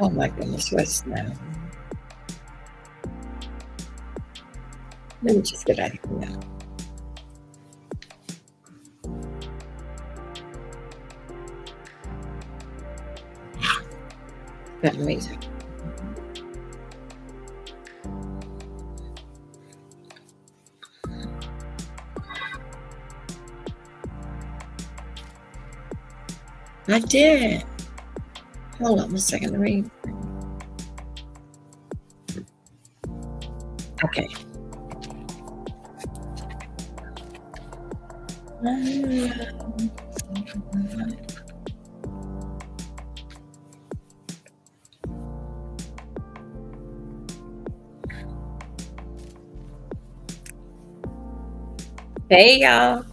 Oh my goodness, what's now? Let me just get out of here now. That's amazing. I did. Hold on a second. Let me. Okay. Hey, y'all.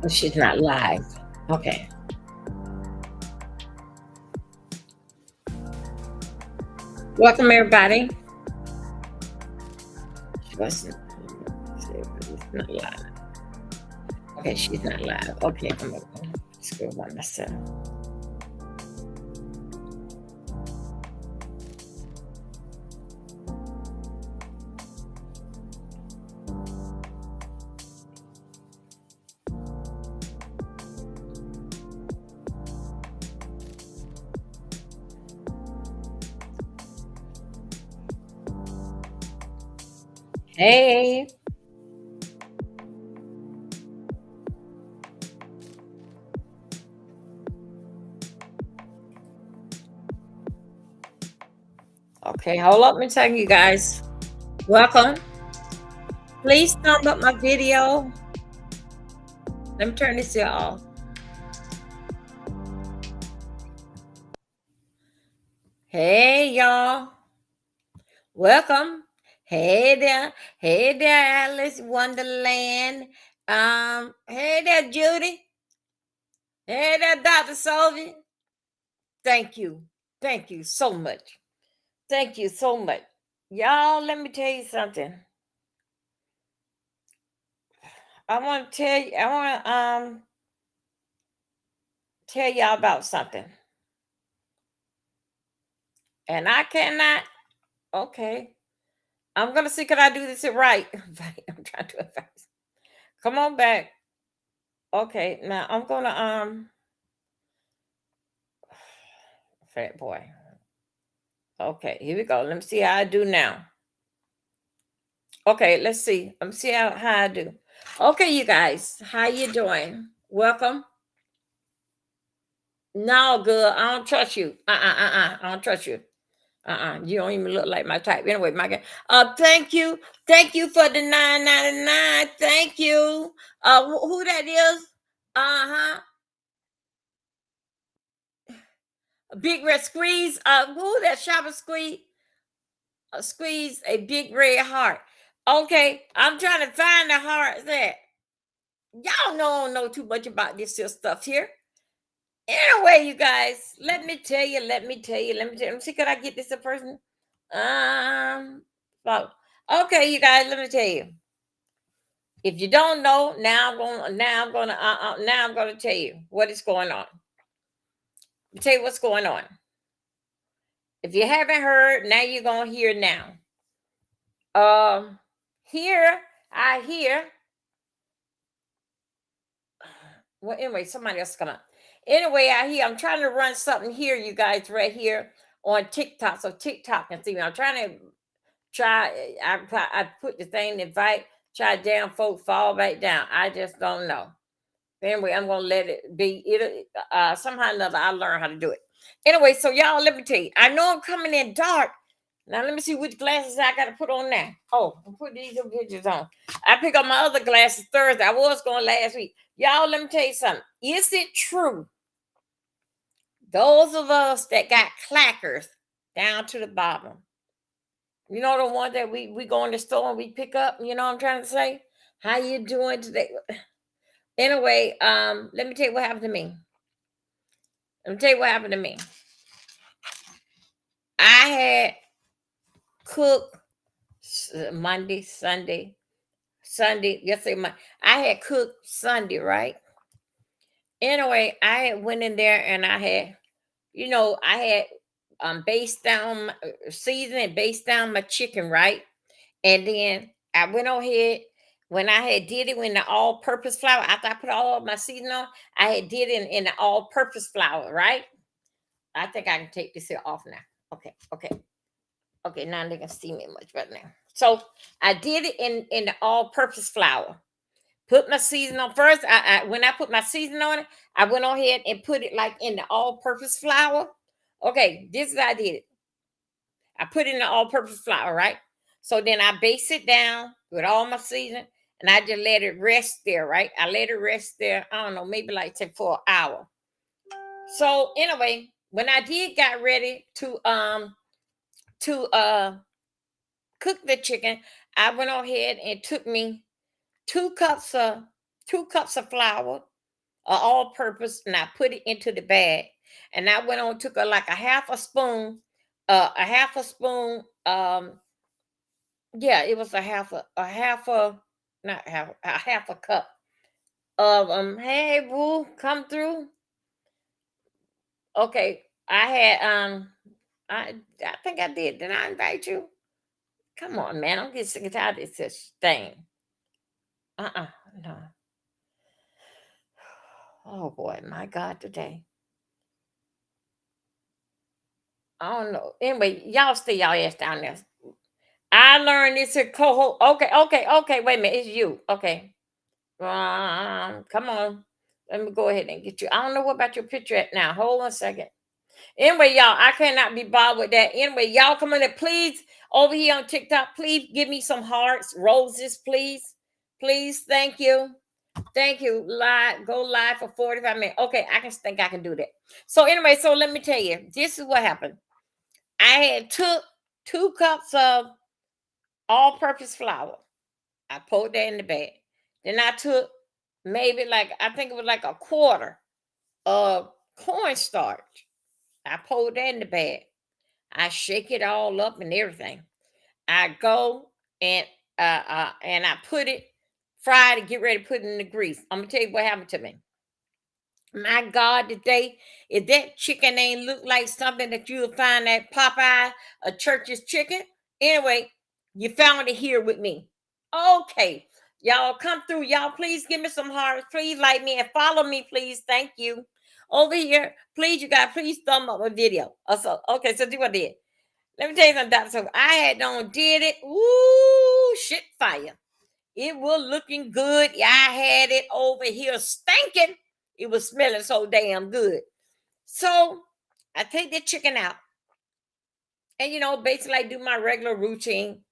Oh, she's not live. Okay. Welcome, everybody. She wasn't. She's not live. Okay, she's not live. Okay, I'm gonna just go by myself. Hey. Okay, hold up. Let me tell you guys. Welcome. Please thumb up my video. Let me turn this here off. Hey, y'all. Welcome. Hey there. Hey there, Alice Wonderland. Hey there, Judy. Hey there, Dr. Sylvia. Thank you. Thank you so much. Thank you so much. Y'all, let me tell you something. I want to tell y'all about something. And I cannot. Okay. I'm gonna see can I do this right. I'm trying to advise. Come on back. Okay, now I'm gonna fat boy. Okay, here we go. Let me see how I do now. Okay, let's see. Let me see how I do. Okay, you guys, how you doing? Welcome. No, good. I don't trust you. I don't trust you. You don't even look like my type. Anyway, my guy. Thank you. Thank you for the $9.99. Thank you. Who that is? Uh-huh. Big red squeeze. Who that shopper squeeze? Squeeze a big red heart. Okay, I'm trying to find the heart that y'all don't know too much about this here stuff here. Anyway, you guys, let me tell you. Let me see, could I get this a person? Well, okay, you guys, let me tell you. If you don't know, now I'm gonna tell you what is going on. Let me tell you what's going on. If you haven't heard, now you're gonna hear now. Here I hear. Well, anyway, somebody else come up. Anyway, I'm trying to run something here, you guys, right here on TikTok. So TikTok can see me. I'm trying to I put the thing invite, try down, folk fall back down. I just don't know. Anyway, I'm gonna let it be. It somehow or another I'll learn how to do it. Anyway, so y'all, let me tell you. I know I'm coming in dark. Now let me see which glasses I got to put on now. Oh, I'm putting these pictures on. I pick up my other glasses Thursday. I was going last week. Y'all, let me tell you something. Is it true Those of us that got clackers down to the bottom. You know the one that we go in the store and we pick up, you know what I'm trying to say? How you doing today? Anyway, let me tell you what happened to me. Let me tell you what happened to me. I had cooked Monday, Sunday, yesterday, I had cooked Sunday, right? Anyway, I had went in there and I had, I had based down season and based down my chicken, right? And then I went on ahead when I had did it in the all-purpose flour. After I put all of my seasoning on, I had did it in the all-purpose flour, right? I think I can take this here off now. Okay. Now they can see me much better now. So I did it in the all-purpose flour. Put my seasoning on first. When I put my seasoning on it, I went on ahead and put it like in the all-purpose flour. Okay, this is how I did it. I put it in the all-purpose flour, right? So then I base it down with all my seasoning, and I just let it rest there, right? I let it rest there. I don't know, maybe like say for an hour. So anyway, when I did got ready to cook the chicken, I went on ahead and took me two cups of flour, all purpose, and I put it into the bag. And I went on took like a half a spoon. Yeah, it was a half a cup of Hey boo, come through. Okay, I had I think I did. Did I invite you? Come on, man. I'm getting sick and tired of this thing. No. Oh boy, my God, today. I don't know. Anyway, y'all stay y'all ass down there. I learned this at cohort. Okay. Wait a minute, it's you. Okay. Come on. Let me go ahead and get you. I don't know what about your picture at now. Hold on a second. Anyway, y'all, I cannot be bothered with that. Anyway, y'all come in there, please, over here on TikTok. Please give me some hearts, roses, please. Please, thank you. Thank you. Live, go live for 45 minutes. Okay, I can think I can do that. So anyway, so let me tell you, this is what happened. I had took 2 cups of all-purpose flour. I poured that in the bag. Then I took maybe like I think it was like a quarter of cornstarch. I poured that in the bag. I shake it all up and everything. I go and I put it fried and get ready to put it in the grease. I'm gonna tell you what happened to me. My God, today, if that chicken ain't look like something that you'll find at Popeye, a church's chicken, anyway, you found it here with me. Okay, y'all come through. Y'all, please give me some hearts. Please like me and follow me, please. Thank you. Over here, please, you guys, please thumb up my video. Also, okay, so do what I did. Let me tell you something, Dr. So I had done did it. Ooh, shit fire. It was looking good. Yeah, I had it over here stinking. It was smelling so damn good. So I take the chicken out and, basically I do my regular routine.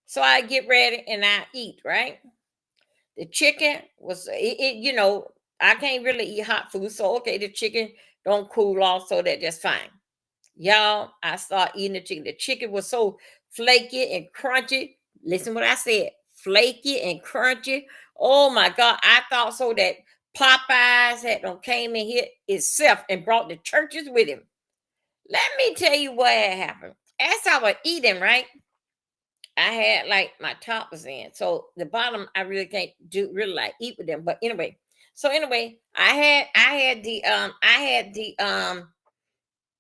So I get ready and I eat, right? The chicken was, I can't really eat hot food. So, okay, the chicken don't cool off. So that's fine. Y'all, I start eating the chicken. The chicken was so flaky and crunchy. Listen what I said. Flaky and crunchy. Oh my God. I thought so that Popeyes had came in here itself and brought the churches with him. Let me tell you what had happened. As I was eating, right? I had like my top was in. So the bottom I really can't do really like eat with them. But anyway. So anyway,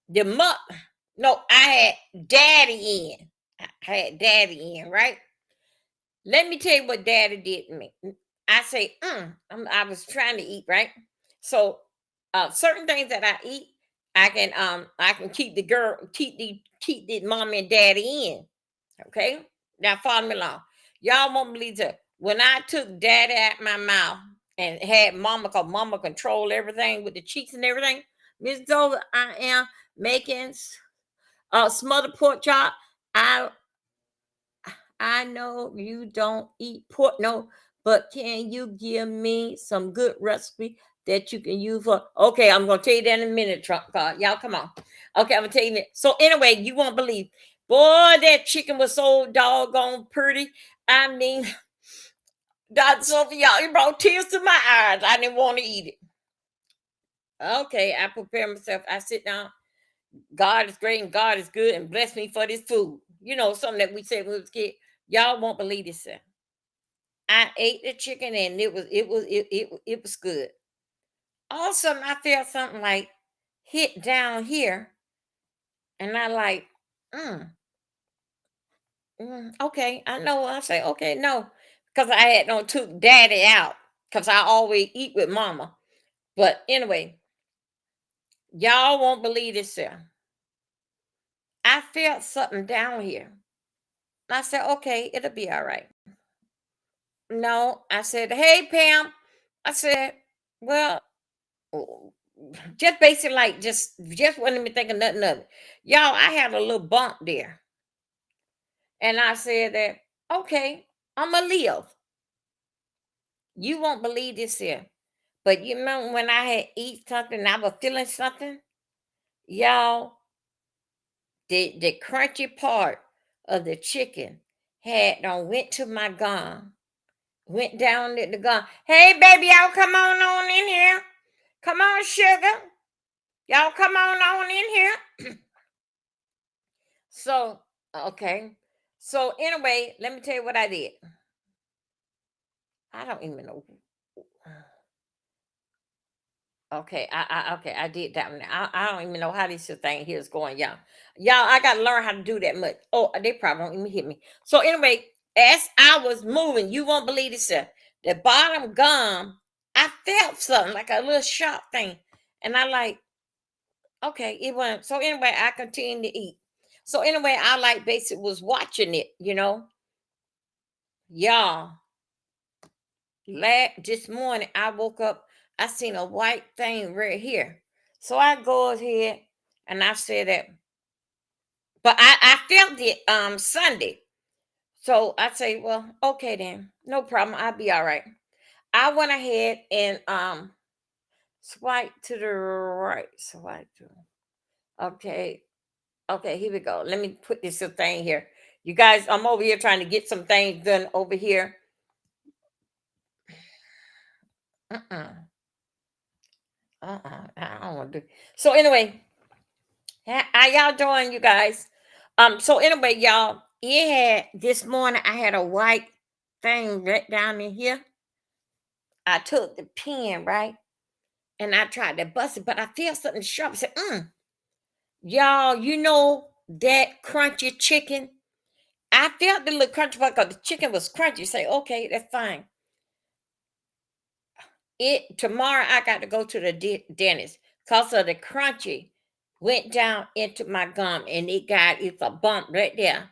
the muck. No, I had daddy in. I had daddy in, right? Let me tell you what daddy did to me. I say, I was trying to eat, right? So certain things that I eat, I can keep the mommy and daddy in. Okay. Now follow me along. Y'all won't believe that. When I took daddy out my mouth and had mama, cause mama control everything with the cheeks and everything. Miss Dover, I am making smothered pork chop. I I know you don't eat pork, no, but can you give me some good recipe that you can use for. Okay, I'm gonna tell you that in a minute, Trump card. Y'all come on. Okay, I'm gonna tell you that. So anyway, you won't believe. Boy, that chicken was so doggone pretty. I mean, Dr. Sophie, y'all, it brought tears to my eyes. I didn't want to eat it. Okay, I prepare myself. I sit down. God is great and God is good and bless me for this food. You know, something that we said when we was kids. Y'all won't believe this. Sir. I ate the chicken and it was good. All of a sudden I felt something like hit down here, and I like, mm, okay, I know. I say, okay, no, because I had no took daddy out because I always eat with mama. But anyway, y'all won't believe this, sir. I felt something down here. I said, okay, it'll be all right. No, I said, hey, Pam. I said, well, oh, just basically like just wasn't even thinking nothing of it. Y'all, I had a little bump there. And I said that, okay, I'ma live. You won't believe this here. But you remember when I had eat something, I was feeling something? Y'all, the crunchy part of the chicken had went to my gum. Went down at the gum. Hey baby, y'all come on in here. Come on, sugar. Y'all come on in here. So, okay. So anyway, let me tell you what I did. I don't even know. Okay, I did that one. I don't even know how this thing here is going, y'all. Y'all, I gotta learn how to do that much. Oh, they probably won't even hit me. So anyway, as I was moving, you won't believe this. The bottom gum, I felt something like a little sharp thing, and I like, okay, it went. So anyway, I continued to eat. So anyway, I like basically was watching it, y'all. This morning I woke up, I seen a white thing right here. So I go ahead and I said that, but I felt it Sunday. So I say, well, okay then, no problem, I'll be all right. I went ahead and swipe to the right. Swipe to okay. Okay, here we go. Let me put this thing here. You guys, I'm over here trying to get some things done over here. Uh-uh. I don't want to do. So anyway, how y'all doing, you guys? So anyway, y'all, it had this morning. I had a white thing right down in here. I took the pen right, and I tried to bust it, but I feel something sharp. I said, y'all, you know that crunchy chicken. I felt the little crunchy part because the chicken was crunchy. Say, okay, that's fine. It tomorrow I got to go to the dentist because of the crunchy went down into my gum and it's a bump right there.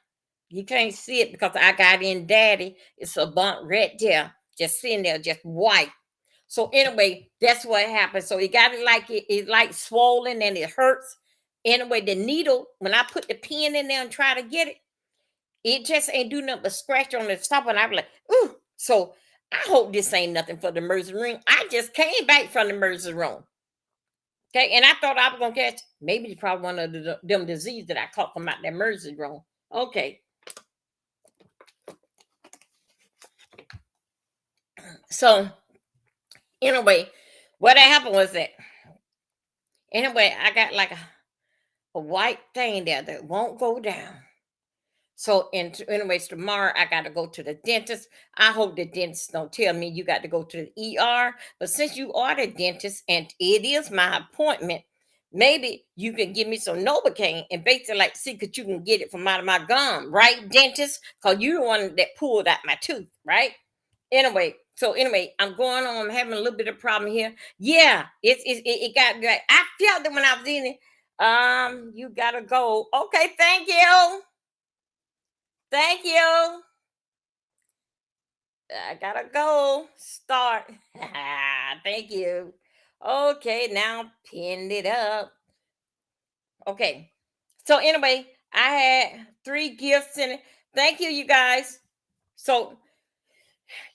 You can't see it because I got in daddy. It's a bump right there, just sitting there, just white. So anyway, that's what happened. So it got it like swollen and it hurts. Anyway, the needle, when I put the pin in there and try to get it, it just ain't do nothing but scratch on the top, and I was like, ooh. So I hope this ain't nothing for the emergency room. I just came back from the emergency room. Okay, and I thought I was gonna catch maybe it's probably one of them disease that I caught from out the emergency room. Okay, so anyway, what happened was that anyway, I got like a white thing there that won't go down. So, anyways, tomorrow I got to go to the dentist. I hope the dentist don't tell me you got to go to the ER. But since you are the dentist and it is my appointment, maybe you can give me some Novocaine and basically like see that you can get it from out of my gum, right, dentist? Because you're the one that pulled out my tooth, right? Anyway, so anyway, I'm going on. I'm having a little bit of problem here. Yeah, it got like I felt it when I was in it. You gotta go. Okay, thank you. Thank you. I gotta go. Start. Thank you. Okay, now pinned it up. Okay. So anyway, I had 3 gifts in it. Thank you, you guys. So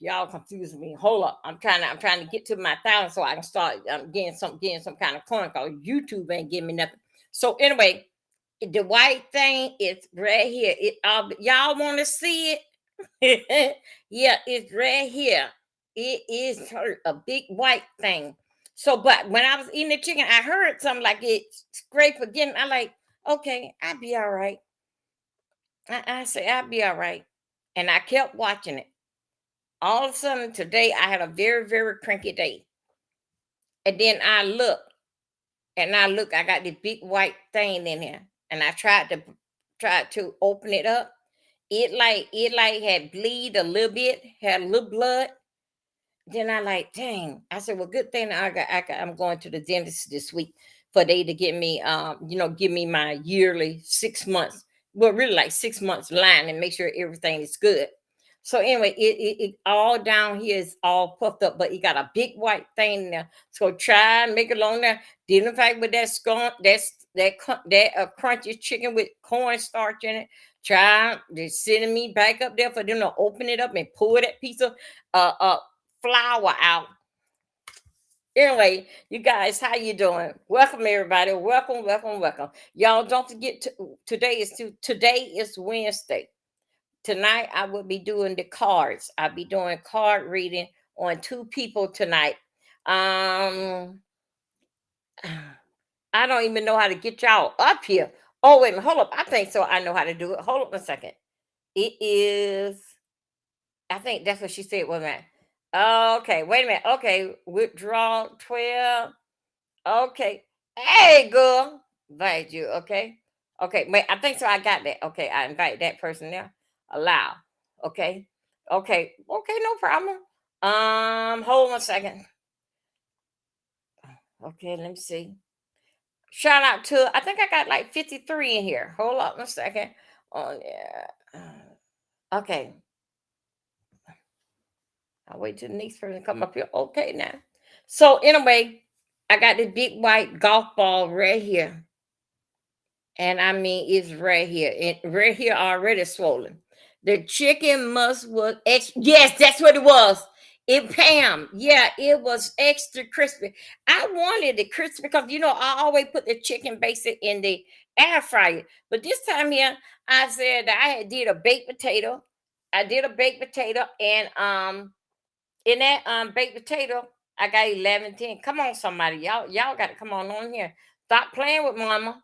Y'all confusing me. Hold up. I'm trying to get to my 1,000 so I can start getting some kind of coin because YouTube ain't giving me nothing. So anyway, the white thing is right here. Y'all want to see it? Yeah, it's right here. It is a big white thing. So, but when I was eating the chicken, I heard something like it scrape again. I like, okay, I'll be all right. I say I'll be all right, and I kept watching it. All of a sudden today, I had a very very cranky day, and then I got this big white thing in here, and I tried to open it up. It like had bleed a little bit, had a little blood. Then I like, dang. I said, well, good thing I'm going to the dentist this week for they to give me give me my yearly 6 months. Well, really like 6 months line and make sure everything is good. So anyway, it all down here is all puffed up, but it got a big white thing in there. So try and make it along there. Dealing fact with that skunk, that crunchy chicken with cornstarch in it. Try they sending me back up there for them to open it up and pull that piece of uh flour out. Anyway, you guys, how you doing? Welcome everybody. Welcome, welcome, welcome. Y'all don't forget today is Wednesday. Tonight I will be doing the cards. I'll be doing card reading on two people tonight. Um I don't even know how to get y'all up here. Oh, wait a minute, hold up. I think so. I know how to do it. Hold up a second. It is I think that's what she said. Wait a minute. Okay, wait a minute. Okay, withdraw 12. Okay. Hey, girl. Invite you. Okay. Okay. Wait, I think so. I got that. Okay. I invite that person there. Allow. Okay. Okay. Okay. No problem. Hold on a second. Okay. Let me see. Shout out to, I think I got like 53 in here. Hold up a second. Oh, yeah. Okay. I'll wait till the next person come up here. Okay, now. So anyway, I got this big white golf ball right here. And I mean, it's right here. Right here already swollen. The chicken must was yes, that's what it was. It Pam. Yeah, it was extra crispy. I wanted it crispy because I always put the chicken basic in the air fryer. But this time here, I said that I had did a baked potato. I did a baked potato and in that baked potato, I got 11, 10. Come on, somebody. Y'all got to come on here. Stop playing with mama.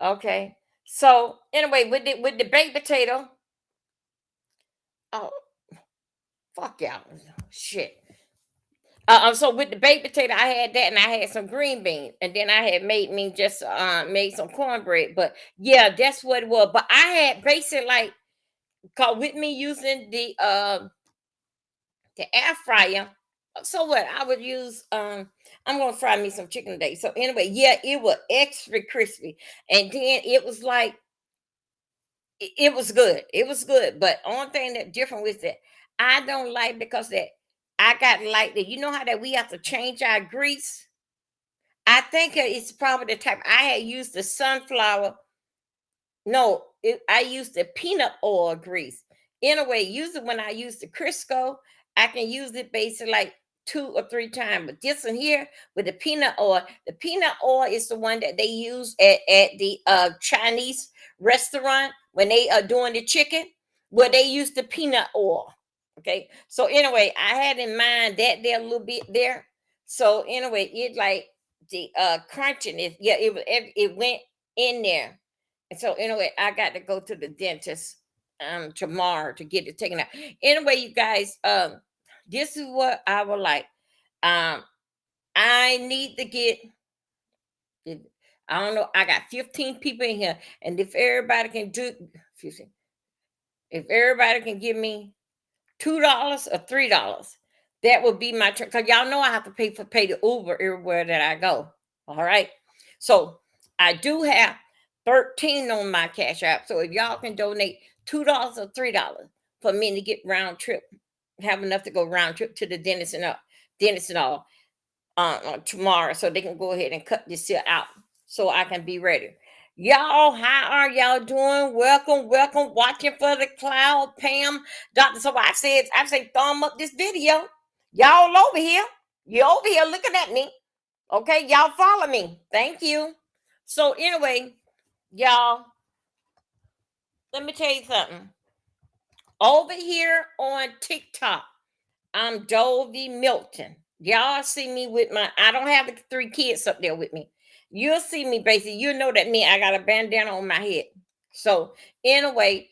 Okay. So anyway, with the baked potato, oh fuck y'all. Shit. So with the baked potato, I had that and I had some green beans. And then I had made some cornbread. But yeah, that's what it was. But I had basically like cause with me using the air fryer. So what I would use, I'm gonna fry me some chicken today. So anyway, yeah, it was extra crispy, and then it was like it was good. It was good, but only thing that different with it, I don't like because that I got like that. You know how that we have to change our grease. I think it's probably the type I had used the sunflower. No, I use the peanut oil grease. In a way, usually when I use the Crisco, I can use it basically like 2 or 3 times. But this one here with the peanut oil is the one that they use at the Chinese restaurant when they are doing the chicken, where they use the peanut oil. Okay. So anyway, I had in mind that there a little bit there. So anyway, it like the crunching it, yeah, it went in there. And so anyway, I got to go to the dentist tomorrow to get it taken out. Anyway, you guys, this is what I would like. Um, I need to get I don't know, I got 15 people in here, and if everybody can do 15, if everybody can give me $2 or $3, that would be my turn. Because y'all know I have to pay the Uber everywhere that I go. All right. So I do have 13 on my cash app. So if y'all can donate $2 or $3 for me to get round trip, have enough to go round trip to the dentist and all tomorrow, so they can go ahead and cut this here out so I can be ready. Y'all, how are y'all doing? Welcome, welcome. Watching for the cloud, Pam, Doctor. So I say, thumb up this video. Y'all over here. You over here looking at me. Okay, y'all follow me. Thank you. So anyway, y'all, let me tell you something. Over here on TikTok, I'm Dovey Milton. Y'all see me with I don't have the 3 kids up there with me. You'll see me basically. You know that me, I got a bandana on my head. So anyway,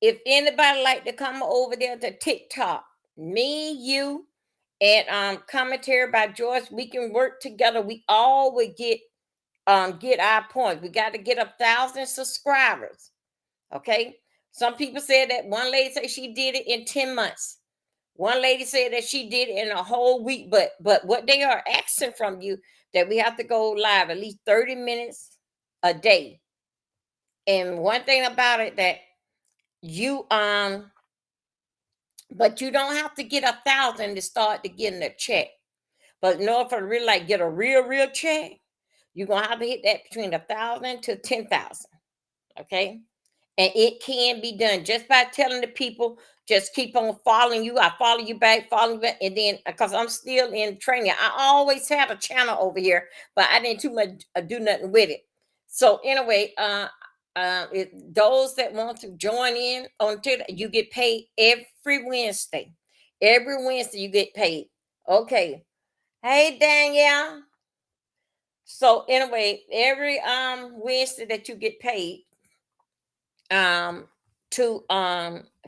if anybody like to come over there to TikTok, me, you, and commentary by Joyce, we can work together. We all would get our points. We got to get 1,000 subscribers. Okay. Some people said that one lady said she did it in 10 months. One lady said that she did it in a whole week, but what they are asking from you that we have to go live at least 30 minutes a day. And one thing about it that you but you don't have to get 1,000 to start to getting a check. But in order for to really like get a real check, you're gonna have to hit that between 1,000 to 10,000. Okay. And it can be done just by telling the people, just keep on following you. I follow you back, follow you back. And then because I'm still in training, I always had a channel over here, but I didn't too much do nothing with it. So anyway, those that want to join in on Twitter, you get paid every Wednesday. Every Wednesday you get paid. Okay. Hey Danielle. So anyway, every Wednesday that you get paid, to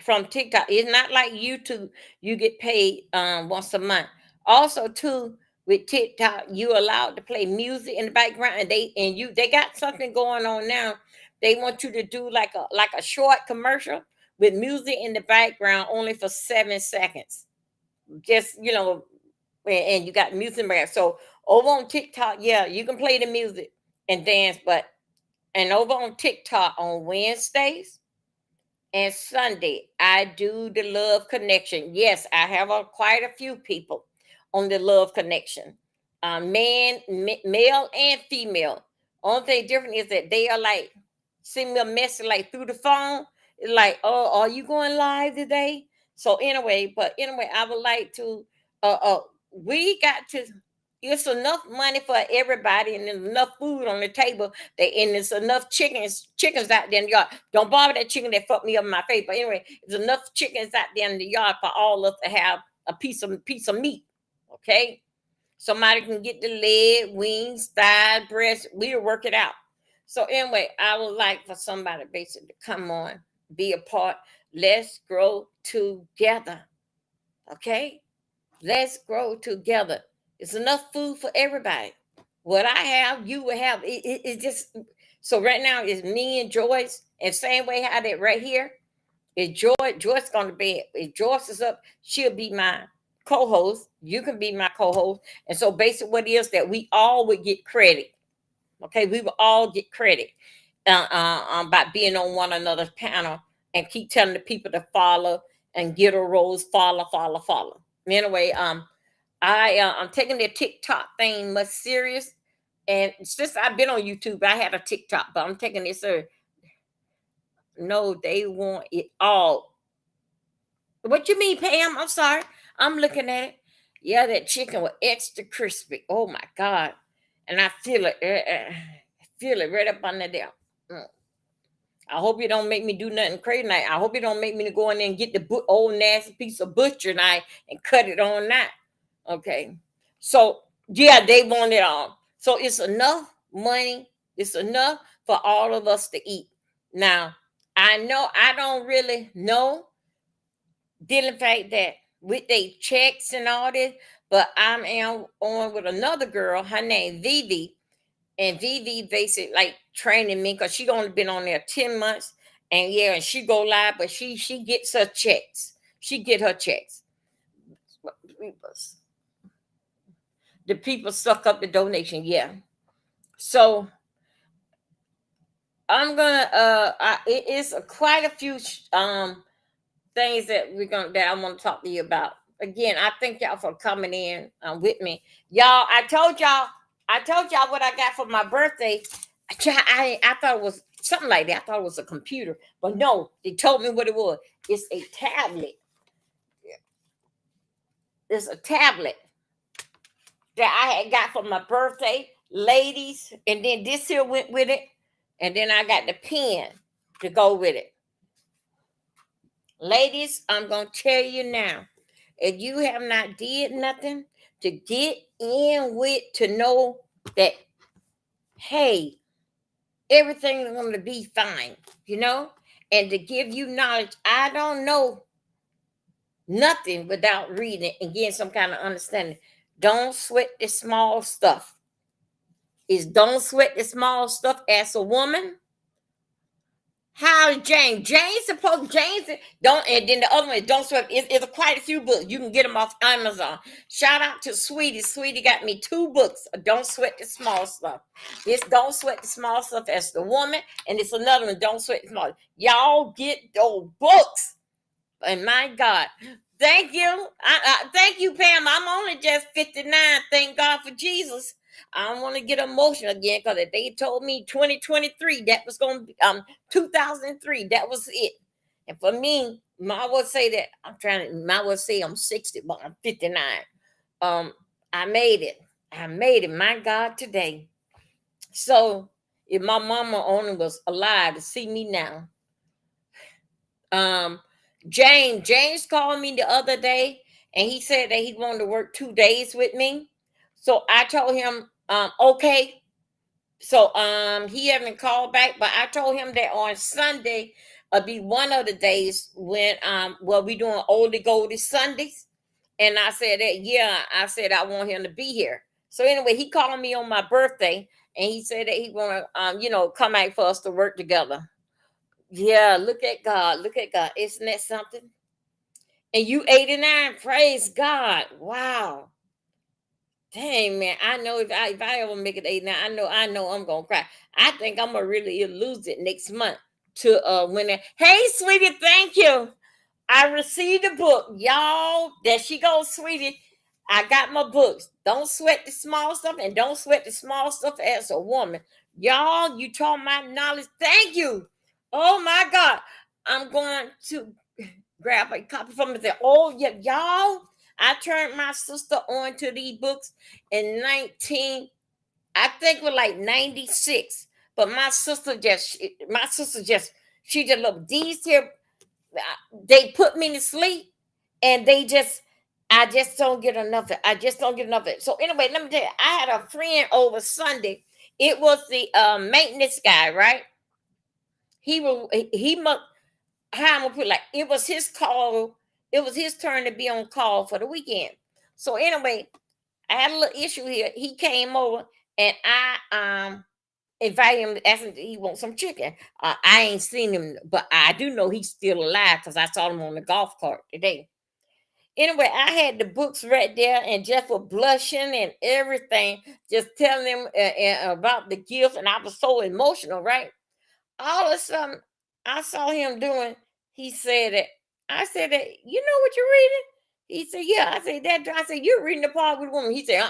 from TikTok. It's not like YouTube, you get paid once a month. Also, too, with TikTok, you allowed to play music in the background, and they got something going on now. They want you to do like a short commercial with music in the background only for 7 seconds. Just and you got music in the background. So over on TikTok, yeah, you can play the music and dance, and over on TikTok on Wednesdays and Sunday, I do the Love Connection. Yes, I have quite a few people on the Love Connection, male and female. Only thing different is that they are like send me a message like through the phone, like, "Oh, are you going live today?" So anyway, I would like to. We got to. It's enough money for everybody and there's enough food on the table. And there's enough chickens out there in the yard. Don't bother that chicken that fucked me up in my face. But anyway, there's enough chickens out there in the yard for all of us to have a piece of meat. Okay. Somebody can get the leg, wings, thigh, breast. We'll work it out. So anyway, I would like for somebody basically to come on, be a part. Let's grow together. Okay. Let's grow together. It's enough food for everybody. What I have, you will have. It's just so right now it's me and Joyce, and same way how that right here is Joyce gonna be. If Joyce is up, she'll be my co-host. You can be my co-host, and so basically, what it is that we all would get credit. Okay, we will all get credit by being on one another's panel and keep telling the people to follow and get a rose, follow. Anyway, I'm taking the TikTok thing much serious. And since I've been on YouTube, I had a TikTok, but I'm taking this serious. No, they want it all. What you mean, Pam? I'm sorry. I'm looking at it. Yeah, that chicken was extra crispy. Oh my God. And I feel it. Feel it right up under there. Mm. I hope you don't make me do nothing crazy. I hope you don't make me to go in there and get the old nasty piece of butcher knife and cut it on that. Okay. So yeah, they want it all. So it's enough money. It's enough for all of us to eat. Now, I know I don't really know dealing fact that with they checks and all this, but I'm on with another girl. Her name Vivi, and Vivi basically like training me because she only been on there 10 months. And yeah, and she go live, but she gets her checks. She get her checks. The people suck up the donation, yeah. So I'm gonna it is quite a few things that I want to talk to you about. Again, I thank y'all for coming in with me. Y'all, I told y'all what I got for my birthday. I thought it was something like that. I thought it was a computer, but no, they told me what it was. It's a tablet. It's a tablet that I had got for my birthday, ladies, and then this here went with it, and then I got the pen to go with it. Ladies, I'm gonna tell you now, if you have not did nothing to get in with to know that, hey, everything is going to be fine, you know, and to give you knowledge. I don't know nothing without reading it and getting some kind of understanding. Don't sweat the small stuff. Is don't sweat the small stuff as a woman. How is James? James don't, and then the other one is don't sweat. It's quite a few books. You can get them off Amazon. Shout out to Sweetie. Sweetie got me 2 books. Don't sweat the small stuff. This don't sweat the small stuff as the woman, and it's another one. Don't sweat the small. Y'all get those books. And my God, thank you. Thank you, Pam. I'm only just 59. Thank God for Jesus. I don't want to get emotional again because if they told me 2023, that was going to be 2003, that was it. And for me, I would say that I would say I'm 60, but I'm 59. I made it. I made it, my God, today. So if my mama only was alive to see me now, um, James called me the other day and he said that he wanted to work 2 days with me. So I told him, okay. So he haven't called back, but I told him that on Sunday be one of the days when we doing oldie goldie Sundays. And I said that, yeah, I said I want him to be here. So anyway, he called me on my birthday and he said that he wanna come out for us to work together. Yeah, look at God. Look at God. Isn't that something? And you 89, praise God. Wow. Dang, man. I know if I ever make it 89, I know I'm gonna cry. I think I'm gonna really lose it next month to when hey sweetie, thank you. I received a book. Y'all, there she goes, sweetie. I got my books. Don't sweat the small stuff and don't sweat the small stuff as a woman. Y'all, you taught my knowledge. Thank you. Oh my God. I'm going to grab a copy from it and say, oh yeah, y'all. I turned my sister on to these books in 19, I think it was like 96. But she just looked these here. They put me to sleep and I just don't get enough of it. I just don't get enough of it. So anyway, let me tell you, I had a friend over Sunday. It was the maintenance guy, right? He must, how I'm gonna put it, like it was his call. It was his turn to be on call for the weekend. So anyway, I had a little issue here. He came over and I invited him, asked him if he want some chicken. I ain't seen him, but I do know he's still alive because I saw him on the golf cart today. Anyway, I had the books right there, and Jeff was blushing and everything, just telling him about the gift, and I was so emotional, right? All of a sudden, I saw him doing. He said that. I said that. You know what you're reading? He said, "Yeah." I said that. I said, "You're reading the part with woman." He said,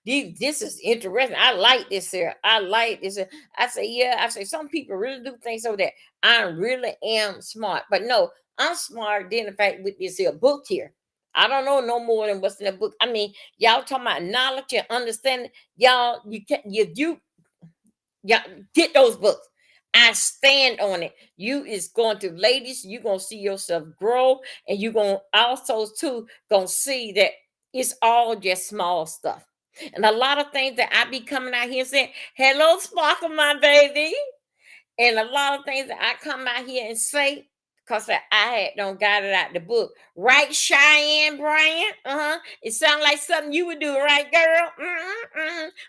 This is interesting. I like this here. I like this here." I said, "Yeah." I said, "Some people really do think so that I really am smart, but no, I'm smart than the fact with this here book here. I don't know no more than what's in the book. I mean, y'all talking about knowledge and understanding. Y'all, you can you yeah, get those books. I stand on it. You is going to, ladies, you gonna see yourself grow, and you gonna also too gonna see that it's all just small stuff. And a lot of things that I be coming out here saying, hello, Sparkle, my baby. And a lot of things that I come out here and say, because I had don't got it out the book. Right, Cheyenne Bryant? It sounds like something you would do, right, girl?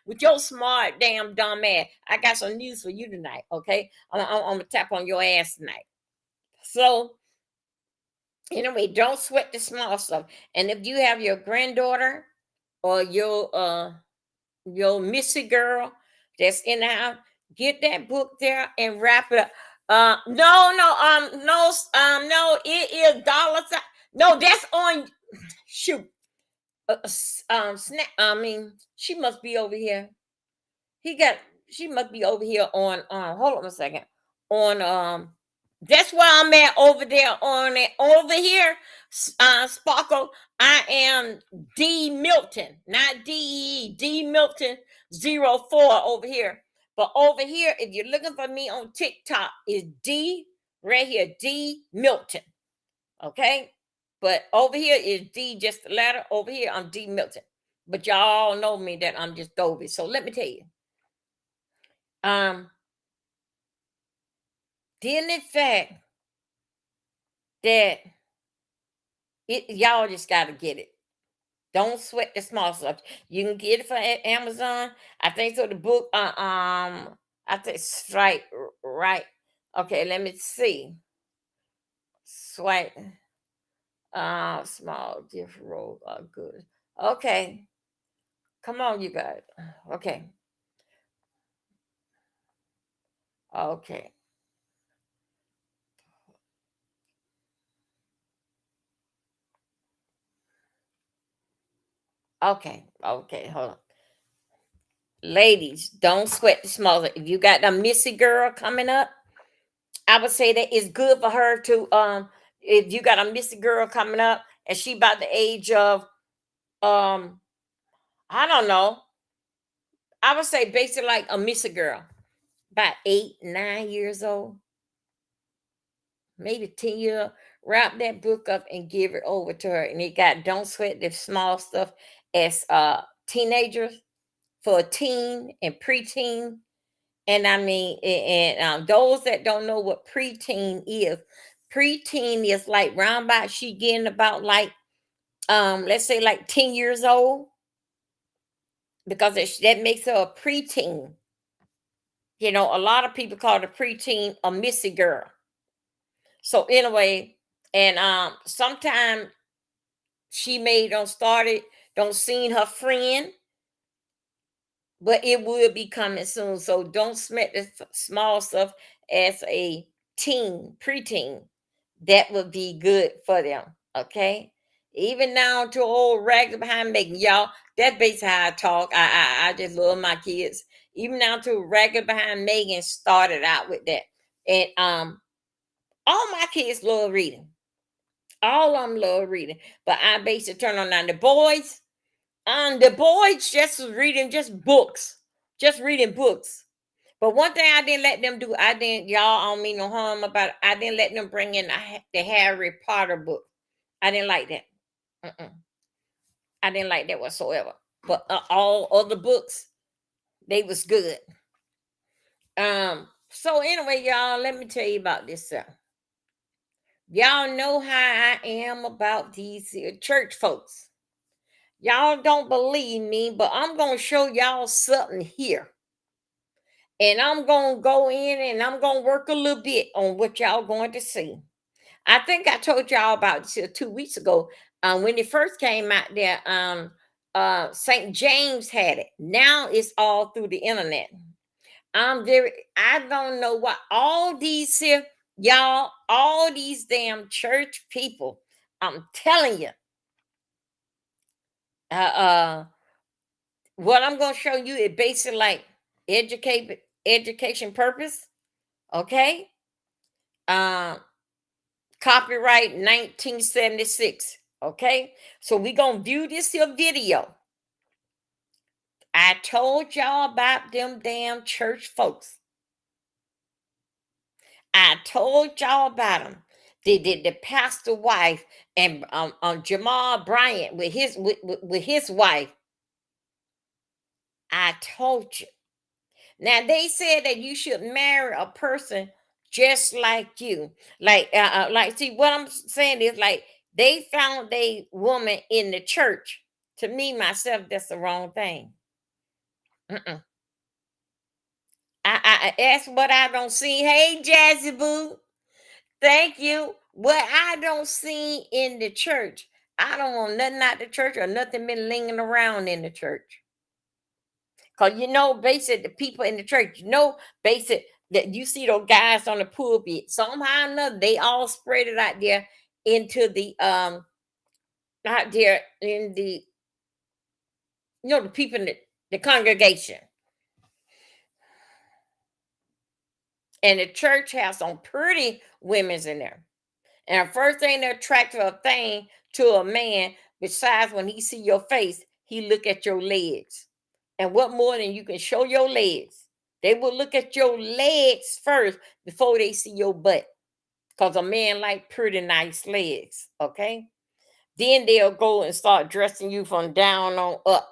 With your smart, damn dumb ass. I got some news for you tonight, okay? I'm gonna tap on your ass tonight. So, anyway, don't sweat the small stuff. And if you have your granddaughter or your missy girl that's in the house, get that book there and wrap it up. No, it is dollars. No, that's on. Shoot, snap. I mean, she must be over here. He got She must be over here on hold on a second. On that's where I'm at over there on it over here. Sparkle. I am D Milton, not D Milton 04 over here. But over here, if you're looking for me on TikTok, is D right here, D Milton. Okay. But over here is D, just the letter. Over here, I'm D Milton. But y'all know me that I'm just Dovey. So let me tell you. Um, the fact that y'all just gotta get it. Don't sweat the small stuff. You can get it for Amazon. I think so. The book, I think right, right. Okay, let me see. Swipe, small different roll. Good. Okay, come on, you guys. Okay, okay, okay. Hold on, ladies. Don't sweat the small. If you got a missy girl coming up, I would say that it's good for her to if you got a missing girl coming up and she about the age of um I don't know. I would say basically like a missing girl, about 8, 9 years old, maybe 10 years. Wrap that book up and give it over to her. And it got don't sweat the small stuff as teenagers for a teen and preteen. And I mean, those that don't know what preteen is like round about she getting about like let's say like 10 years old, because that makes her a preteen. You know, a lot of people call the preteen a missy girl. So anyway, and sometime she may don't start it, don't seen her friend, but it will be coming soon. So don't smack the small stuff as a teen, preteen. That would be good for them. Okay. Even now to old rags behind making y'all. That's basically how I talk. I just love my kids. Even now to ragged behind Megan started out with that. And all my kids love reading. All of them love reading. But I basically turn on now the boys. The boys just was reading just books. Just reading books. But one thing I didn't let them do, I didn't, y'all, I don't mean no harm about it. I didn't let them bring in the Harry Potter book. I didn't like that. Mm-mm. I didn't like that whatsoever. But all other books, they was good. So anyway, y'all, let me tell you about this. Y'all know how I am about these church folks. Y'all don't believe me, but I'm gonna show y'all something here. And I'm gonna go in and I'm gonna work a little bit on what y'all going to see. I think I told y'all about this 2 weeks ago. When it first came out there, St. James had it. Now it's all through the internet. I don't know what all these here, y'all, all these damn church people. I'm telling you, uh, uh what I'm gonna show you is basically like education purpose. Okay. Um Copyright 1976. Okay. So we gonna view this here video. I told y'all about them damn church folks. I told y'all about them. The pastor wife and Jamal Bryant with his wife. I told you. Now they said that you should marry a person just like you. Like see what I'm saying is like they found a woman in the church. To me myself, that's the wrong thing. Mm-mm. I ask what I don't see. Hey, Jazzy Boo. Thank you. What I don't see in the church, I don't want nothing out the church or nothing been lingering around in the church. Because you know, basic the people in the church, you know, basic that you see those guys on the pulpit, somehow or another, they all spread it out there into the out there in the the people in the congregation. And the church has some pretty women's in there. And the first thing that attracts a thing to a man, besides when he see your face, he look at your legs. And what more than you can show your legs? They will look at your legs first before they see your butt. Because a man like pretty nice legs. Okay. Then they'll go and start dressing you from down on up.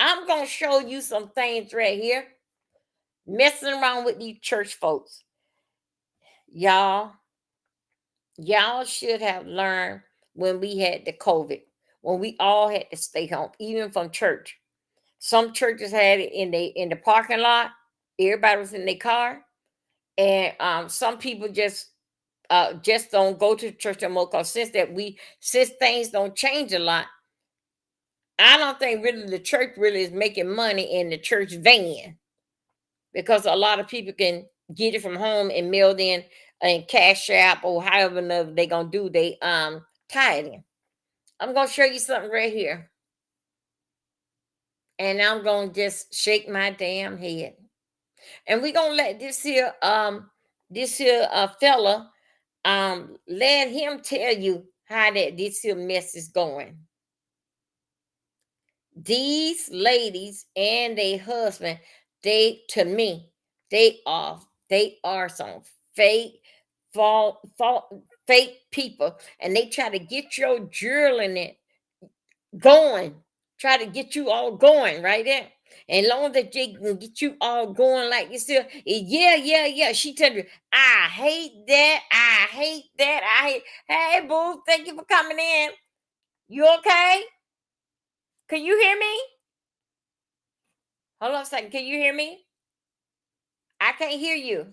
I'm gonna show you some things right here. Messing around with these church folks. Y'all, y'all should have learned when we had the COVID, when we all had to stay home, even from church. Some churches had it in the parking lot. Everybody was in their car. And some people just don't go to church anymore because since things don't change a lot, I don't think really the church really is making money in the church van, because a lot of people can get it from home and mailed in and cash app or however they're gonna do they tithing. I'm gonna show you something right here, and I'm gonna just shake my damn head, and we're gonna let this here fella let him tell you how that this here mess is going. These ladies and their husband, they to me, they are some fake fault fake people, and they try to get your journaling going, try to get you all going right there. And long as they can get you all going like this here, yeah, yeah, yeah. She tell you, I hate that, I hate that, I hate. Hey, boo, thank you for coming in. You okay? Can you hear me? Hold on a second. Can you hear me? I can't hear you.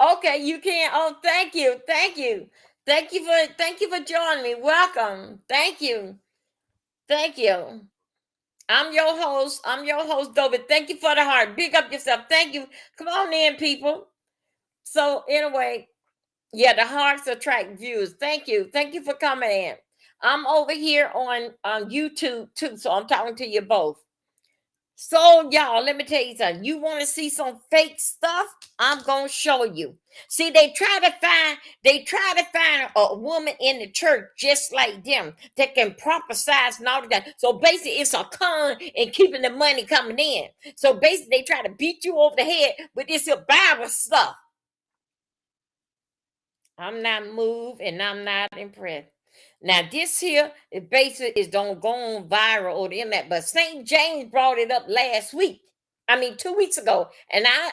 Okay, you can. Oh, thank you. Thank you. Thank you for joining me. Welcome. Thank you. Thank you. I'm your host. I'm your host, David. Thank you for the heart. Big up yourself. Thank you. Come on in, people. So anyway, yeah, the hearts attract views. Thank you. Thank you for coming in. I'm over here on YouTube too, so I'm talking to you both. So y'all, let me tell you something. You want to see some fake stuff? I'm gonna show you. See, they try to find a woman in the church just like them that can prophesize and all of that. So basically, it's a con in keeping the money coming in. So basically, they try to beat you over the head with this here Bible stuff. I'm not moved and I'm not impressed. Now, this here is basically is don't go on viral or the internet, but St. James brought it up last week. I mean, 2 weeks ago, and I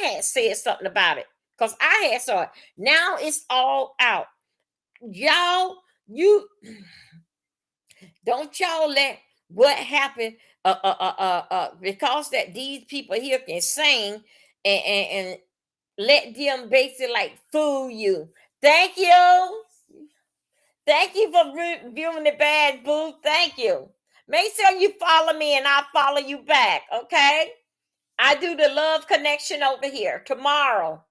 had said something about it because I had saw it. Now it's all out, y'all. You don't y'all let what happened because that these people here can sing and let them basically like fool you. Thank you. Thank you for viewing the bad boo. Thank you. Make sure you follow me and I'll follow you back. Okay. I do the love connection over here tomorrow.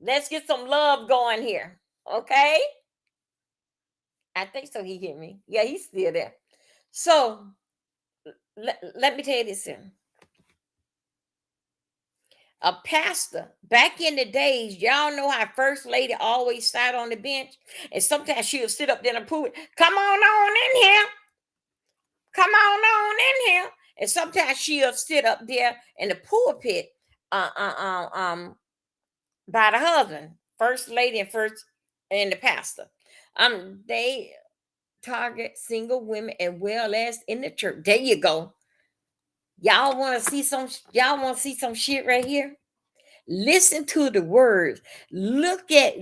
Let's get some love going here. Okay. I think so. He hit me. Yeah, he's still there. So let me tell you this here. A pastor back in the days, y'all know how first lady always sat on the bench, and sometimes she'll sit up there and prove it. Come on in here. Come on in here. And sometimes she'll sit up there in the pulpit by the husband, first lady and the pastor. They target single women as well as in the church. There you go. Y'all want to see some shit right here? Listen to the words. Look at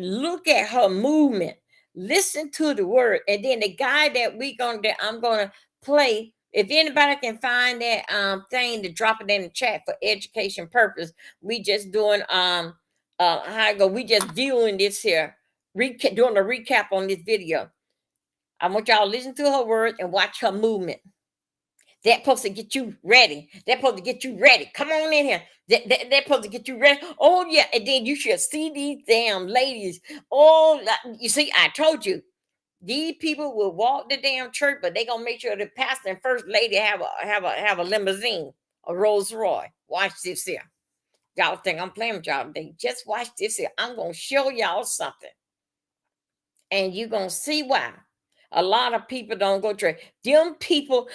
her movement. Listen to the word. And then the guy that I'm gonna play. If anybody can find that thing to drop it in the chat for education purpose, we just doing how I go. We just viewing this here, doing a recap on this video. I want y'all to listen to her words and watch her movement. That supposed to get you ready. That supposed to get you ready. Come on in here. That supposed to get you ready. Oh yeah, and then you should see these damn ladies. Oh, you see, I told you these people will walk the damn church, but they gonna make sure the pastor and first lady have a limousine. a Rolls Royce. Watch this here. Y'all think I'm playing with y'all today. Just watch this here. I'm going to show y'all something. And you're going to see why. A lot of people don't go to church. Them people,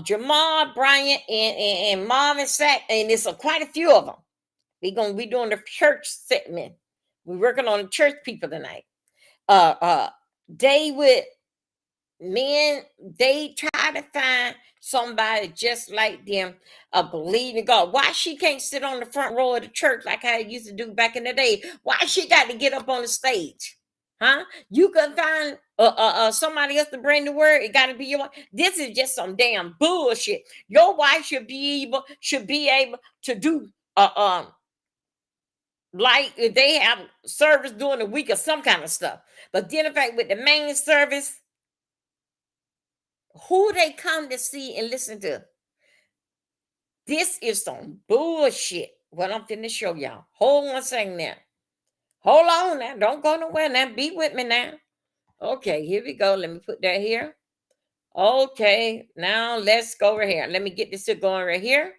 Jamal Bryant and Marvin Sack, and there's quite a few of them. We're going to be doing the church segment. We're working on the church people tonight. David, men, they try to find somebody just like them, believing God. Why she can't sit on the front row of the church like I used to do back in the day? Why she got to get up on the stage? Huh? You can find somebody else to bring the word. It got to be your wife. This is just some damn bullshit. Your wife should be able to do like if they have service during the week or some kind of stuff. But then in fact with the main service, who they come to see and listen to. This is some bullshit. What I'm finna show y'all. Hold on a second now. Hold on now. Don't go nowhere now. Be with me now. Okay, here we go. Let me put that here. Okay, now let's go over here. Let me get this going right here.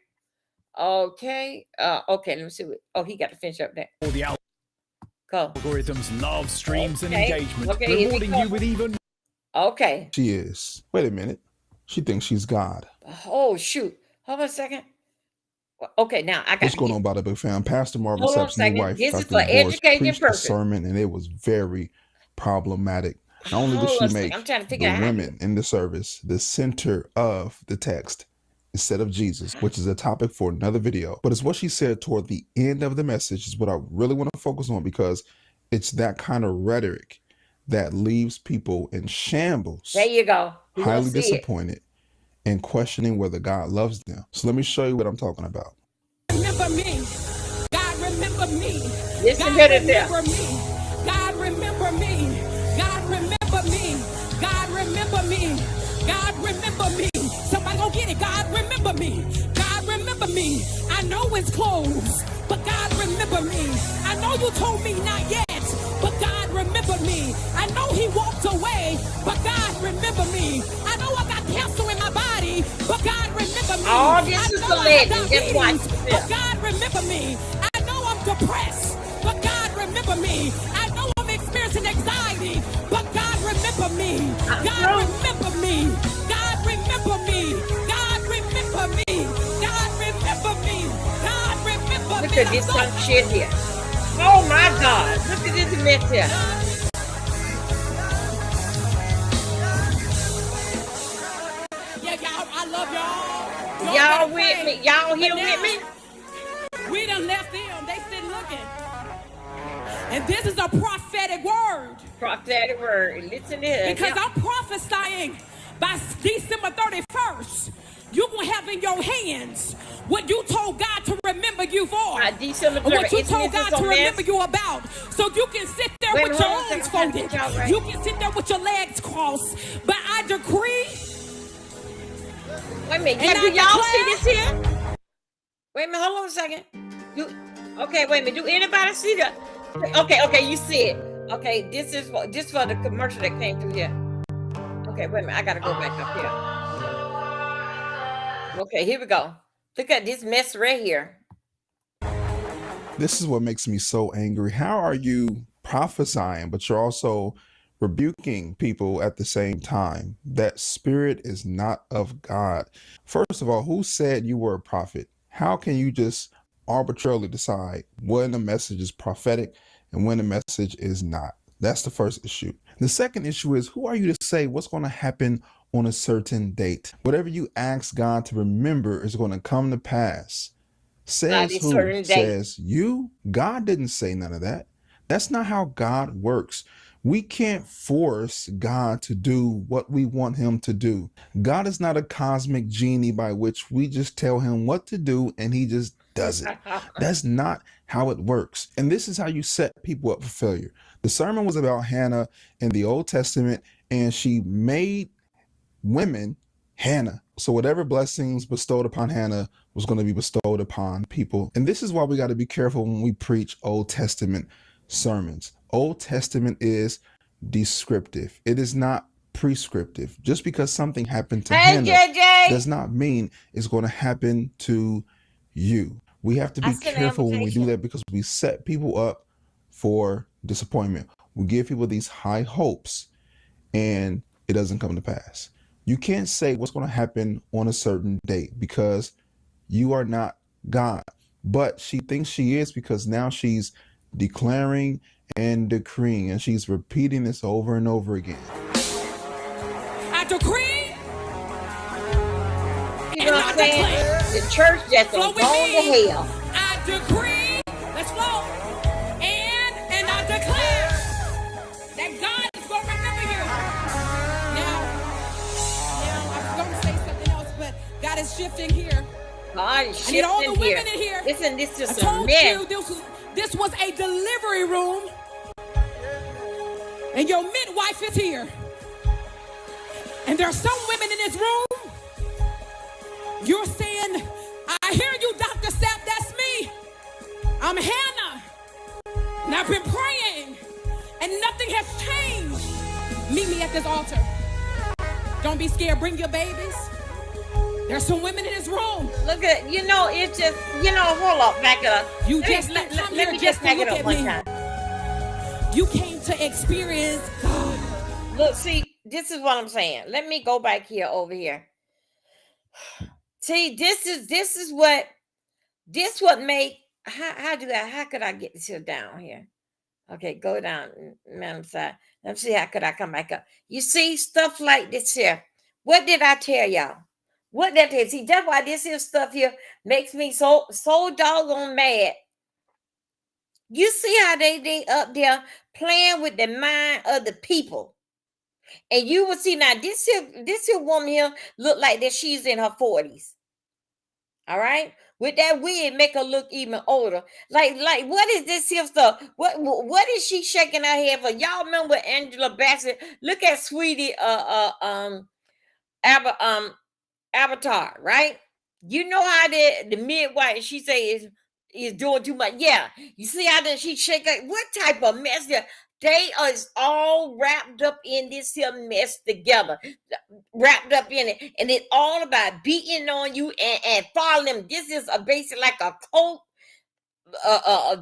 Okay. Okay, let me see what. He got to finish up that. All the algorithms love streams and engagement. Okay, rewarding you with even. Okay. She is. Wait a minute. She thinks she's God. Oh, shoot. Hold on a second. Okay, now I got. What's going on, Bada Big Fam? Pastor Marvin Sapp's new wife, This is Dr. for Divorce, education preached a purpose. sermon, and it was very problematic. Not only did she make the women in the service the center of the text instead of Jesus, which is a topic for another video, but it's what she said toward the end of the message is what I really want to focus on, because it's that kind of rhetoric that leaves people in shambles. There you go. Highly disappointed and questioning whether God loves them. So let me show you what I'm talking about. Remember me. God remember me. Listen God to it remember me. God remember me. God remember me. God remember me. God remember me. Somebody go get it. God remember me. God remember me. I know it's closed, but God remember me. I know you told me not yet, but God remember me. I know he walked away, but God remember me. I know I got cancer in my body, but God remember me. Oh, this is the legend. Just watch. But God remember me. I know I'm depressed, but God remember me. I know I'm experiencing anxiety, but God remember me. God remember me. God remember me. God remember me. God remember me. God remember me. Look at this some shit here. Oh my God. Look at this mess here. Yeah, y'all, I love y'all. Y'all with me? Y'all here with me? We done left them. They still looking. And this is a prophetic word. Prophetic word. Listen to it. Because I'm prophesying by December 31st, you're going to have in your hands what you told God to remember you for. December 31st. What you told God to remember you about. So you can sit there with your arms folded. You can sit there with your legs crossed. But I decree. Wait a minute. Do y'all see this here? Wait a minute. Hold on a second. Okay, wait a minute. Do anybody see that? Okay, you see it. Okay, this is for the commercial that came through here. Okay, wait a minute. I gotta go back up here. Okay, here we go. Look at this mess right here. This is what makes me so angry. How are you prophesying, but you're also rebuking people at the same time? That spirit is not of God. First of all, who said you were a prophet? How can you just arbitrarily decide when a message is prophetic and when a message is not? That's the first issue. The second issue is, who are you to say what's going to happen on a certain date? Whatever you ask God to remember is going to come to pass. Says who? Says you? God didn't say none of that. That's not how God works. We can't force God to do what we want him to do. God is not a cosmic genie by which we just tell him what to do and he just does it. That's not how it works. And this is how you set people up for failure. The sermon was about Hannah in the Old Testament, and she made women Hannah. So whatever blessings bestowed upon Hannah was going to be bestowed upon people. And this is why we got to be careful when we preach Old Testament sermons. Old Testament is descriptive. It is not prescriptive. Just because something happened to Hannah does not mean it's going to happen to you. We have to I be sent an careful when we do invitation. that because we set people up for disappointment. We give people these high hopes and it doesn't come to pass. You can't say what's going to happen on a certain date because you are not God. But she thinks she is because now she's declaring and decreeing and she's repeating this over and over again. I decree You and know what I I'm saying? declare. The church just Flow done with gone to me. hell. I decree. Let's flow. And I declare that God is going to remember you. Now, I was going to say something else, but God is shifting here. God is I need all the shifting women here. in here. Listen, this is I some told mess. you this was a delivery room. And your midwife is here. And there are some women in this room. You're saying, I hear you, Dr. Sapp, that's me. I'm Hannah. And I've been praying. And nothing has changed. Meet me at this altar. Don't be scared. Bring your babies. There's some women in this room. Look at, it's just, hold up, back it up. You Let just me, didn't let, come let here me just just to back look it up at one me. time. You came to experience God. Look, see, this is what I'm saying. Let me go back here over here. See, this what make how could I get this here down here? Okay, go down, madam side. Let's see how could I come back up. You see stuff like this here. What did I tell y'all? What that is? See, that's why this here stuff here makes me so doggone mad. You see how they up there playing with the mind of the people. And you will see now this here woman here look like that she's in her 40s. All right. With that wig, make her look even older. Like, what is this here stuff? What is she shaking her head for? Y'all remember Angela Bassett? Look at Sweetie Avatar, right? You know how the midwife she say is doing too much. Yeah, you see how that she shake her. What type of mess there? They are all wrapped up in this here mess together, wrapped up in it, and it's all about beating on you and following them. This is a basically like a cult.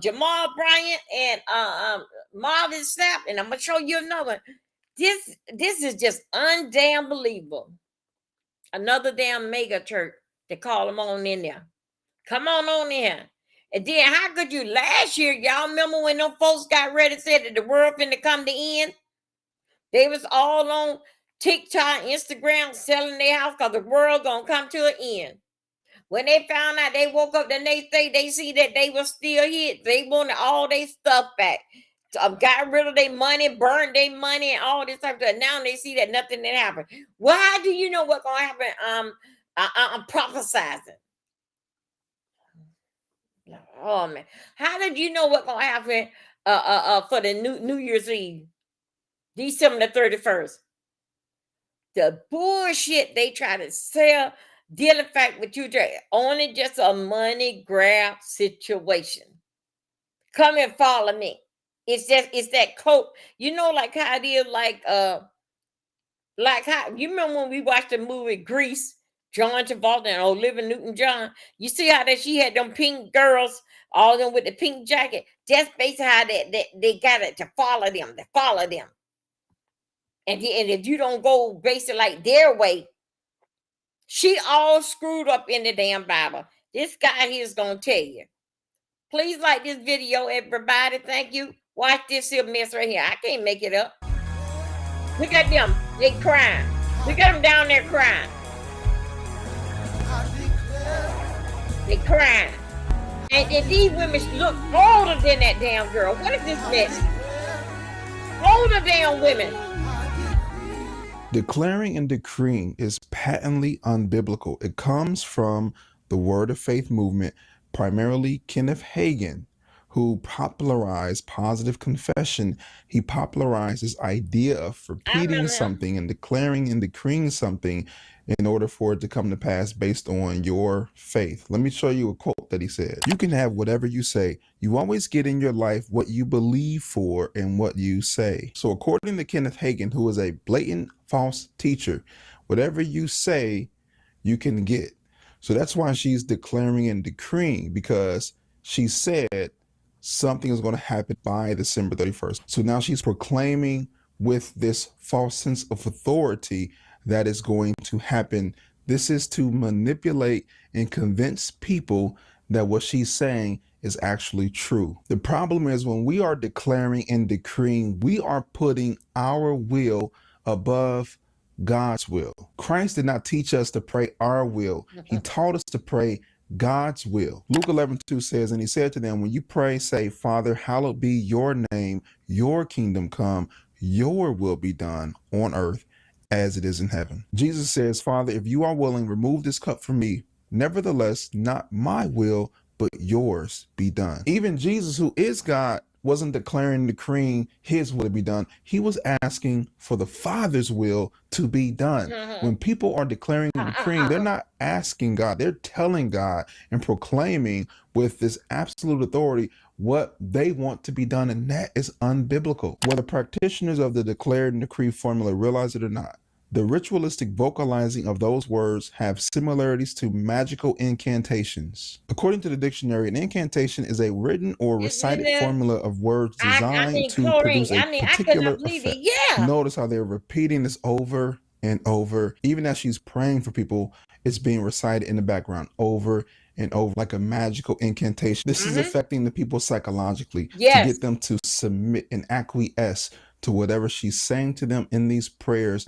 Jamal Bryant and Marvin Sapp, and I'm gonna show you another. This is just undamn believable. Another damn mega church to call them on in there. Come on in. And then how could you last year? Y'all remember when them folks got ready and said that the world finna come to end? They was all on TikTok, Instagram selling their house because the world gonna come to an end. When they found out, they woke up the next day, they see that they were still hit. They wanted all their stuff back. Got rid of their money, burned their money, and all this type of stuff. Now they see that nothing did happen. Well, how do you know what's gonna happen? I'm prophesizing. Oh man, how did you know what's gonna happen? For the New Year's Eve, December the 31st. The bullshit they try to sell, dealing fact with you, only just a money grab situation. Come and follow me. It's that coat. You know, like how it is, like how you remember when we watched the movie Grease, John Travolta and Olivia Newton-John. You see how that she had them pink girls, all of them with the pink jacket. That's basically how they got it to follow them, And if you don't go basically like their way, she all screwed up in the damn Bible. This guy here is gonna tell you. Please like this video, everybody. Thank you. Watch this here mess right here. I can't make it up. Look at them. They crying. Look at them down there crying. They crying. And these women look older than that damn girl. What is this mess? Older damn women. Declaring and decreeing is patently unbiblical. It comes from the Word of Faith movement, primarily Kenneth Hagin, who popularized positive confession. He popularized this idea of repeating something and declaring and decreeing something in order for it to come to pass based on your faith. Let me show you a quote that he said. You can have whatever you say. You always get in your life what you believe for and what you say. So according to Kenneth Hagin, who is a blatant false teacher, whatever you say, you can get. So that's why she's declaring and decreeing, because she said something is going to happen by December 31st. So now she's proclaiming with this false sense of authority that is going to happen. This is to manipulate and convince people that what she's saying is actually true. The problem is when we are declaring and decreeing, we are putting our will above God's will. Christ did not teach us to pray our will. He taught us to pray God's will. Luke 11:2 says, and he said to them, when you pray, say, Father, hallowed be your name, your kingdom come, your will be done on earth as it is in heaven. Jesus says, Father, if you are willing, remove this cup from me. Nevertheless, not my will, but yours be done. Even Jesus, who is God, wasn't declaring, decreeing his will to be done. He was asking for the Father's will to be done. When people are declaring and decreeing, they're not asking God, they're telling God and proclaiming with this absolute authority what they want to be done, and that is unbiblical. Whether practitioners of the declared and decree formula realize it or not, the ritualistic vocalizing of those words have similarities to magical incantations. According to the dictionary, an incantation is a written or recited formula of words designed to produce a particular effect. Yeah. Notice how they're repeating this over and over. Even as she's praying for people, it's being recited in the background over and over like a magical incantation. This is affecting the people psychologically to get them to submit and acquiesce to whatever she's saying to them in these prayers.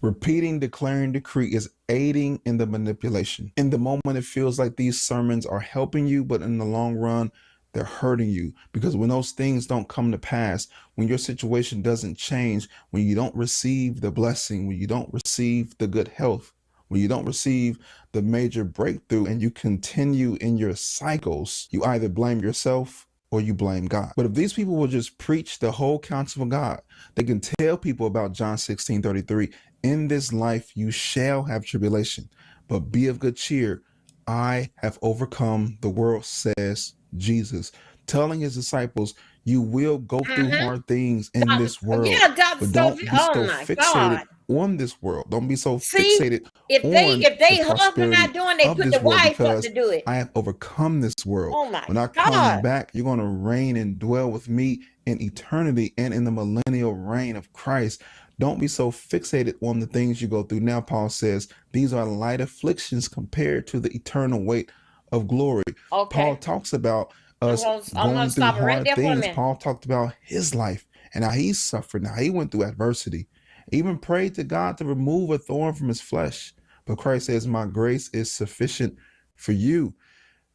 Repeating, declaring, decree is aiding in the manipulation. In the moment, it feels like these sermons are helping you, but in the long run, they're hurting you, because when those things don't come to pass, when your situation doesn't change, when you don't receive the blessing, when you don't receive the good health, when you don't receive the major breakthrough, and you continue in your cycles, you either blame yourself or you blame God. But if these people will just preach the whole counsel of God, they can tell people about John 16:33. In this life you shall have tribulation, but be of good cheer. I have overcome the world, says Jesus, telling his disciples, you will go through hard things in this world, but don't be so fixated on this world. Don't be so fixated if on they the husband not prosperity doing, they of put this the world, wife up because to do it. I have overcome this world. Oh my when I God. come back, you're going to reign and dwell with me in eternity and in the millennial reign of Christ. Don't be so fixated on the things you go through now. Paul says these are light afflictions compared to the eternal weight of glory. Paul talks about us going through hard things. Paul talked about his life and how he suffered, how he went through adversity. He even prayed to God to remove a thorn from his flesh. But Christ says, my grace is sufficient for you.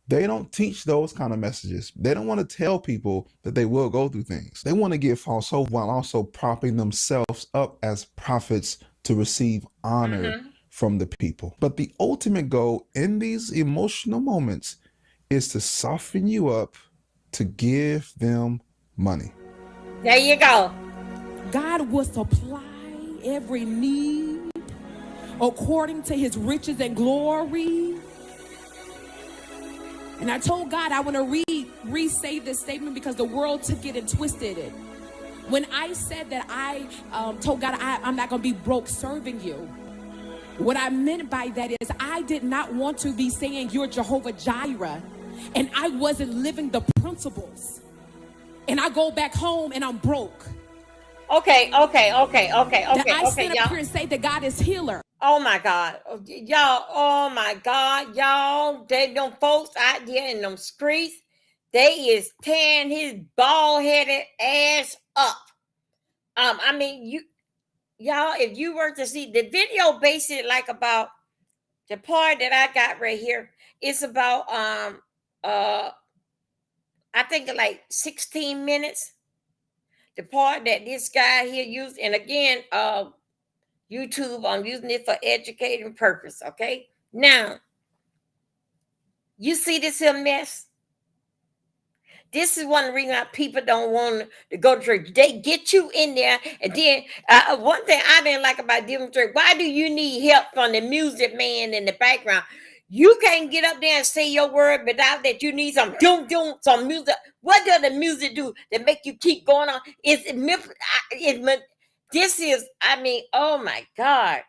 They don't teach those kind of messages. They don't want to tell people that they will go through things. They want to give false hope while also propping themselves up as prophets to receive honor from the people. But the ultimate goal in these emotional moments is to soften you up, to give them money. There you go. God will supply every need according to his riches and glory. And I told God I want to re-say this statement because the world took it and twisted it. When I said that I told God I'm not going to be broke serving you, what I meant by that is I did not want to be saying you're Jehovah Jireh and I wasn't living the principles. And I go back home and I'm broke. Okay. That I stand up here and say that God is healer. Oh my God, y'all! Oh my God, y'all! They them folks out there in them streets, they is tearing his bald-headed ass up. I mean, y'all, if you were to see the video, basically like about the part that I got right here, it's about I think like 16 minutes. The part that this guy here used, and again, YouTube, I'm using it for educating purpose. Okay, now you see this here mess. This is one reason why people don't want to go to church. They get you in there, and then one thing I didn't like about different church. Why do you need help from the music man in the background? You can't get up there and say your word without that. You need some some music. What does the music do that make you keep going on? This is, I mean, oh my God,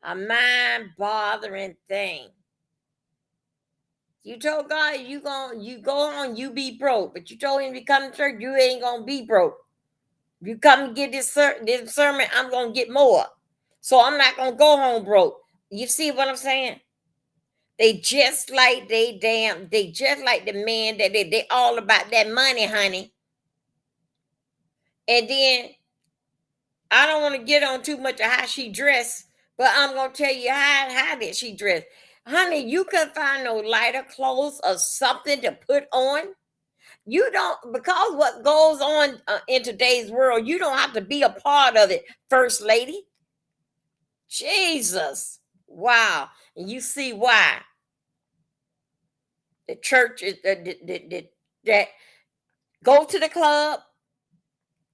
a mind-bothering thing. You told God you go on, you be broke, but you told him to come to church, you ain't gonna be broke. You come and get this sermon, I'm gonna get more. So I'm not gonna go home broke. You see what I'm saying? They just like the man that they all about that money, honey. And then I don't want to get on too much of how she dressed, but I'm gonna tell you how did she dress. Honey, you couldn't find no lighter clothes or something to put on. You don't, because what goes on in today's world, you don't have to be a part of it, First Lady. Jesus. Wow. And you see why. The church is that go to the club,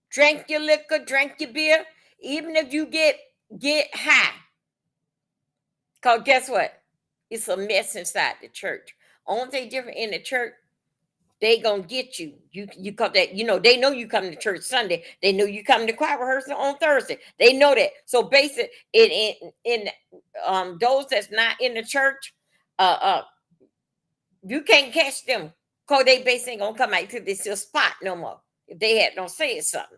drink your liquor, drink your beer, even if you get high. Because guess what? It's a mess inside the church. Only thing different in the church, they gonna get you. You call that, they know you come to church Sunday. They know you come to choir rehearsal on Thursday. They know that. So basically, in those that's not in the church, you can't catch them because they basically ain't gonna come out to this spot no more. If they had don't say something.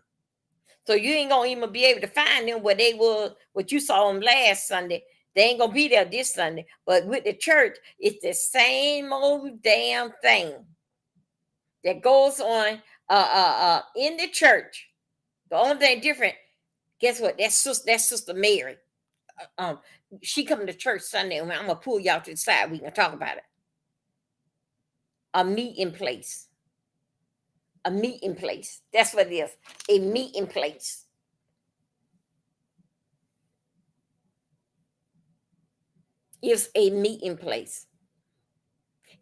So you ain't gonna even be able to find them where they were, what you saw them last Sunday. They ain't gonna be there this Sunday. But with the church, it's the same old damn thing that goes on in the church. The only thing different, guess what? That's Sister Mary. She come to church Sunday, and I'm gonna pull y'all to the side. We can talk about it. A meeting place. A meeting place. That's what it is. A meeting place. It's a meeting place.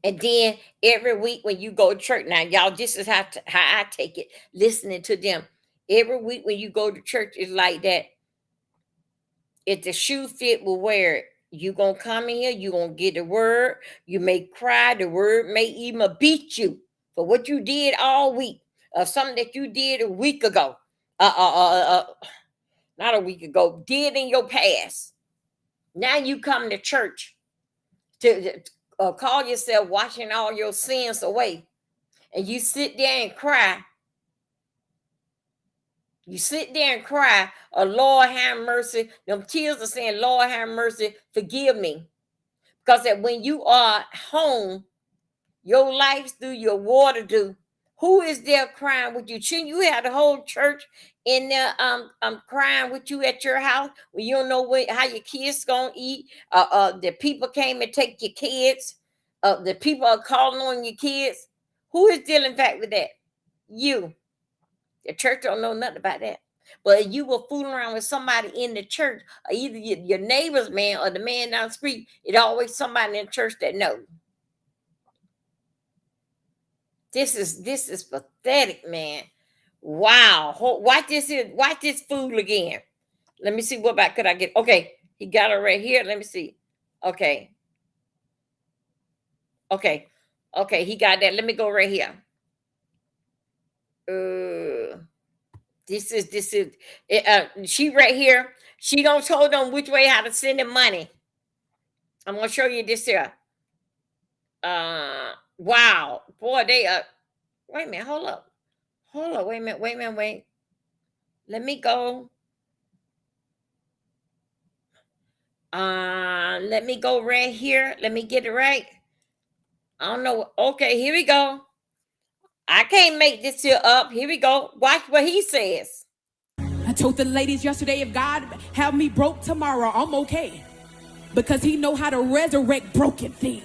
And then every week when you go to church, now y'all, this is how I take it, listening to them. Every week when you go to church, it's like that. If the shoe fit, will wear it. You gonna come in here, you gonna get the word. You may cry, the word may even beat you for what you did all week, or something that you did a week ago. Not a week ago, did in your past. Now you come to church to call yourself washing all your sins away, and you sit there and cry. You sit there and cry, oh, Lord have mercy. Them tears are saying, Lord have mercy, forgive me. Because that when you are home, your lights do, your water do. Who is there crying with you? Shouldn't you have the whole church in there crying with you at your house when you don't know how your kids gonna eat? The people came and take your kids. The people are calling on your kids. Who is dealing back with that? You. The church don't know nothing about that. But you were fooling around with somebody in the church, or either your neighbor's man or the man down the street. It's always somebody in the church that knows. This is pathetic, man. Wow. Watch this fool again. Let me see, what back could I get? Okay, he got it right here. Let me see. Okay, he got that. Let me go right here. This is she right here. She don't told them which way how to send them money. I'm gonna show you this here. Wow, boy, they wait a minute, hold up, wait a minute. Let me go. Let me go right here. Let me get it right. I don't know. Okay, here we go. I can't make this here up. Here we go. Watch what he says. I told the ladies yesterday, if God have me broke tomorrow, I'm okay. Because he know how to resurrect broken things.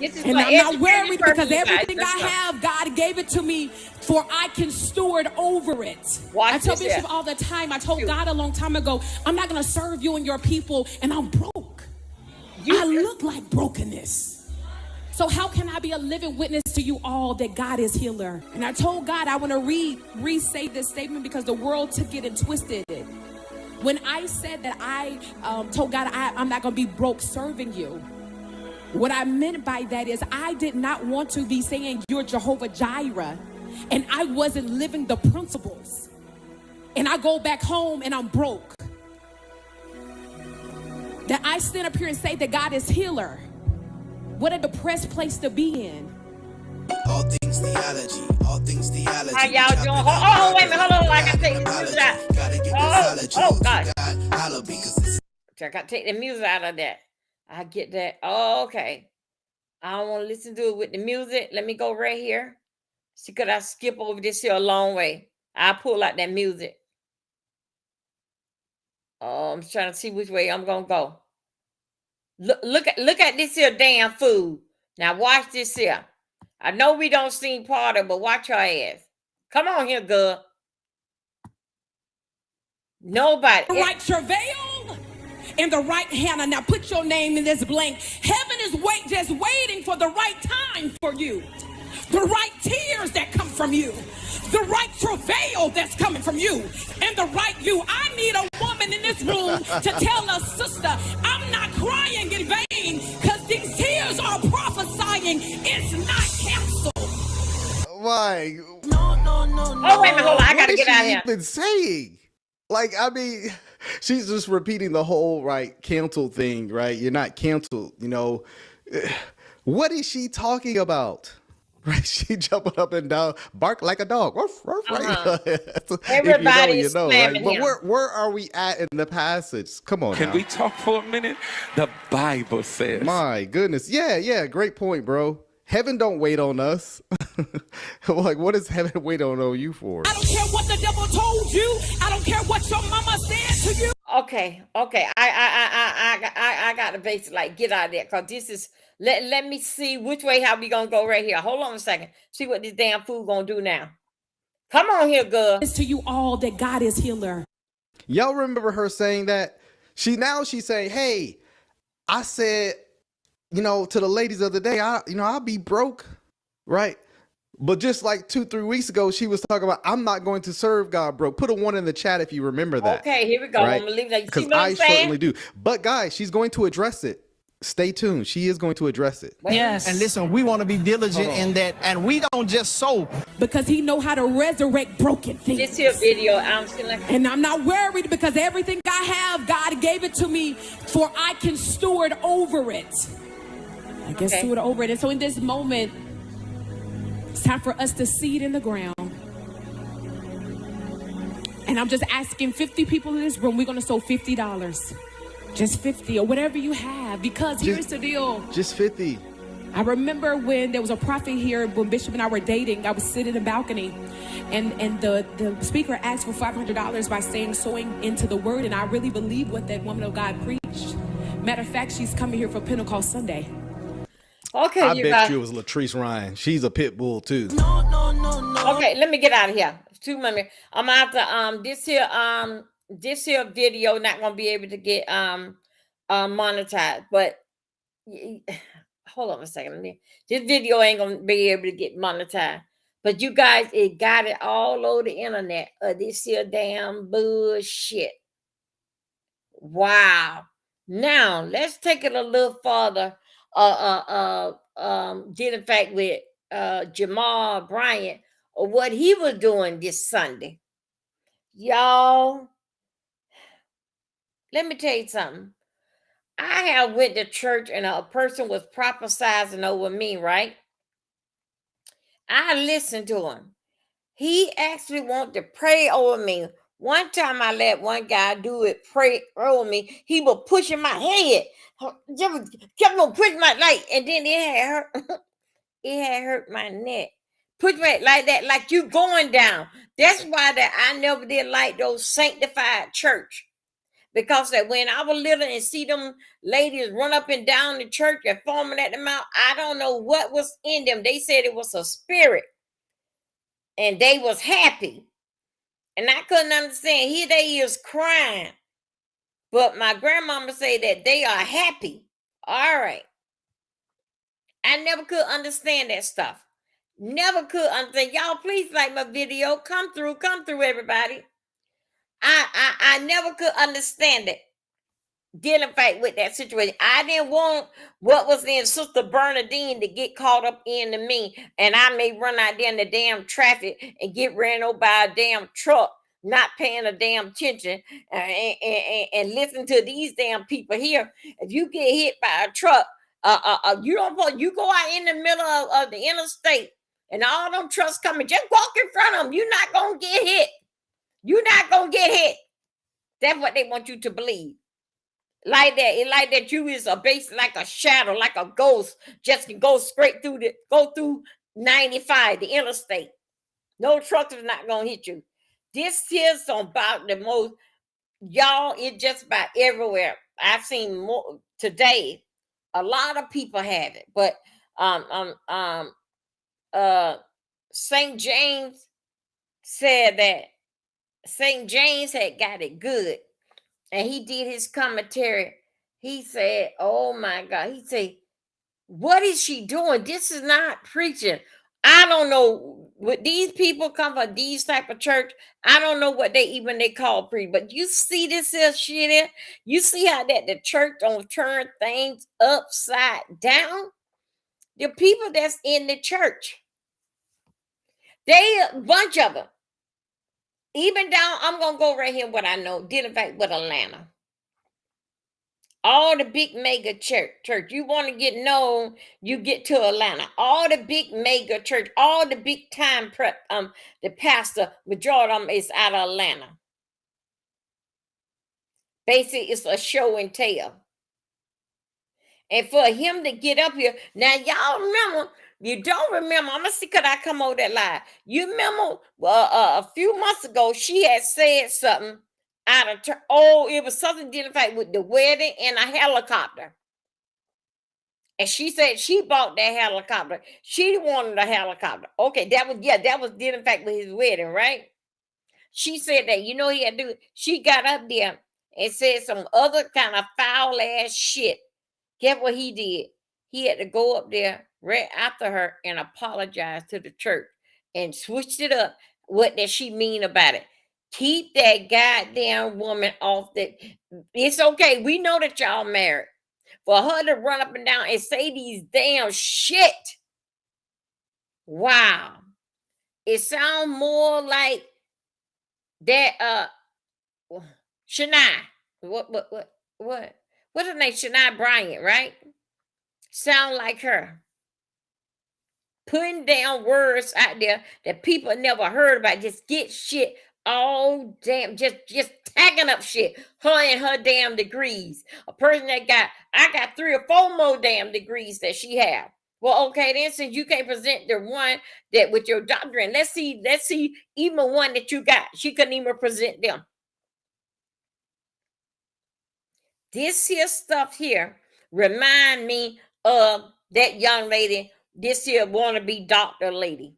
And I'm not worried because everything I have, God gave it to me for I can steward over it. I tell Bishop all the time, I told God a long time ago, I'm not going to serve you and your people, and I'm broke. I look like brokenness. So how can I be a living witness to you all that God is healer? And I told God I want to re-say this statement because the world took it and twisted it. When I said that I told God I'm not going to be broke serving you, What I meant by that is I did not want to be saying you're Jehovah Jireh and I wasn't living the principles. And I go back home and I'm broke. That I stand up here and say that God is healer. What a depressed place to be in. All things theology, all things theology. How y'all doing? Oh, wait a minute, hold on. I gotta take the music out. Oh, God. I gotta take the music out of that. I get that. Oh, okay. I don't want to listen to it with the music. Let me go right here. See, could I skip over this here a long way? I'll pull out that music. Oh, I'm trying to see which way I'm gonna go. Look at this here damn food. Now watch this here. I know we don't seem part of, but watch your ass. Come on here, girl. Nobody. The right travail and the right Hannah. Now put your name in this blank. Heaven is just waiting for the right time for you. The right tears that come from you. The right travail that's coming from you. And the right you. I need a woman in this room to tell us, sister, I'm not crying in vain because these tears are prophesying. It's not canceled. Why? No. Oh, wait a minute, hold on. I gotta get out of here. What is she even saying? Like, I mean, she's just repeating the whole, right, canceled thing, right? You're not canceled, you know. What is she talking about? Right? She jumping up and down, bark like a dog. Ruff, ruff, right? Everybody's right? slamming But him. where are we at in the passage? Come on Can now. we talk for a minute? The Bible says. My goodness. Yeah. Great point, bro. Heaven don't wait on us. Like, what does heaven wait on you for? I don't care what the devil told you. I don't care what your mama said to you. Okay. I got to basically like get out of there because this is. Let me see which way how we gonna go right here. Hold on a second. See what this damn food gonna do now. Come on here, girl. It's to you all that God is healer. Y'all remember her saying that? She's saying, hey, I said, you know, to the ladies of the day, I'll be broke, right? But just like 2-3 weeks ago, she was talking about, I'm not going to serve God broke. Put a 1 in the chat if you remember that. Okay, here we go. Right? I'm gonna leave that. You see Because what I'm I saying? certainly do. But guys, she's going to address it. Stay tuned. She is going to address it. Yes. And listen, we want to be diligent in that, and we don't just sow. Because he know how to resurrect broken things. This here video, I'm still like, And I'm not worried because everything I have, God gave it to me for I can steward over it. I can steward over it. And so in this moment, it's time for us to seed in the ground. And I'm just asking 50 people in this room, we're going to sow $50. Just 50 or whatever you have. Because here's the deal. Just 50. I remember when there was a prophet here, when Bishop and I were dating, I was sitting in the balcony and the speaker asked for $500 by saying sowing into the word. And I really believe what that woman of God preached. Matter of fact, she's coming here for Pentecost Sunday. okay, I you bet guys. you it was Latrice Ryan. She's a pit bull too. No. Okay, let me get out of here. 2 minutes. I'm gonna have to this here video not gonna be able to get monetized, but hold on a second. This video ain't gonna be able to get monetized. But you guys, it got it all over the internet. This here damn bullshit. Wow. Now let's take it a little further. Get in fact with Jamal Bryant or what he was doing this Sunday. Y'all, let me tell you something. I have went to church and a person was prophesizing over me, right? I listened to him. He actually wanted to pray over me. One time I let one guy do it, pray over me. He was pushing my head. Kept on pushing my leg, and then it had hurt. It had hurt my neck. Push me like that, like you going down. That's why that I never did like those sanctified church. Because that when I was little and see them ladies run up and down the church and foaming at the mouth, I don't know what was in them. They said it was a spirit. And they was happy. And I couldn't understand. Here they is crying. But my grandmama said that they are happy. All right. I never could understand that stuff. Never could understand. Y'all, please like my video. Come through, everybody. I never could understand it. dealing fight with that situation. I didn't want what was in Sister Bernadine to get caught up into me, and I may run out there in the damn traffic and get ran over by a damn truck, not paying a damn attention, and listen to these damn people here. If you get hit by a truck, you don't you go out in the middle of the interstate, and all them trucks coming, just walk in front of them. You're not gonna get hit. You're not gonna get hit. That's what they want you to believe. Like that, it like that you is a base like a shadow, like a ghost, just can go straight through go through 95, the interstate. No truck is not gonna hit you. This is about the most, y'all, it just about everywhere. I've seen more today. A lot of people have it, but St. James said that St. James had got it good. And he did his commentary. He said, oh my God. He said, what is she doing? This is not preaching. I don't know what these people come from, these type of church. I don't know what they call preach. But you see this shit in? You see how that the church don't turn things upside down? The people that's in the church, they a bunch of them. Even down, I'm gonna go right here what I know, dealing with Atlanta. All the big mega church. You want to get known, you get to Atlanta. All the big mega church, all the big time the pastor, majority of them is out of Atlanta. Basically, it's a show and tell. And for him to get up here, now y'all remember, you don't remember, I'm gonna see could I come over that live. You remember a few months ago, she had said something out of it was something dealing with the wedding and a helicopter. And she said she bought that helicopter. She wanted a helicopter. Okay, that was dealing with his wedding, right? She said that, he had to do, she got up there and said some other kind of foul ass shit. Guess what he did? He had to go up there right after her and apologize to the church and switched it up. What does she mean about it? Keep that goddamn woman off that. It's okay. We know that y'all married. For her to run up and down and say these damn shit. Wow. It sounds more like that Shania. What's her name? Shania Bryant, right? Sound like her. Putting down words out there that people never heard about. Just get shit all damn, just tagging up shit. Her and her damn degrees. A person that I got 3 or 4 more damn degrees that she have. Well, okay, then since you can't present the one that with your doctorate, let's see even one that you got. She couldn't even present them. This here stuff here remind me of that young lady, this here wannabe doctor lady.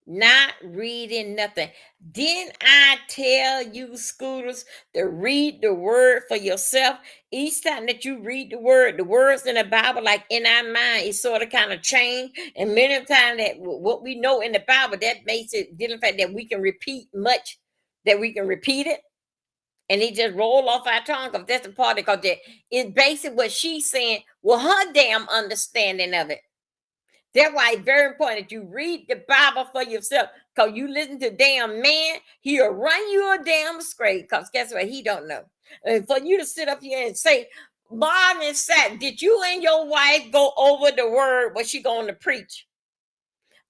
Not reading nothing. Didn't I tell you, Scooters, to read the word for yourself? Each time that you read the words in the Bible, like in our mind, it sort of kind of change. And many times that what we know in the Bible, that makes it dealing fact that we can repeat much, that we can repeat it. And it just roll off our tongue because that's the part because that is basically what she's saying. Well, her damn understanding of it. That's why it's very important that you read the Bible for yourself. Because you listen to damn man, he'll run you a damn straight. Because guess what? He don't know. And for you to sit up here and say, Mom and Sat, did you and your wife go over the word what she going to preach?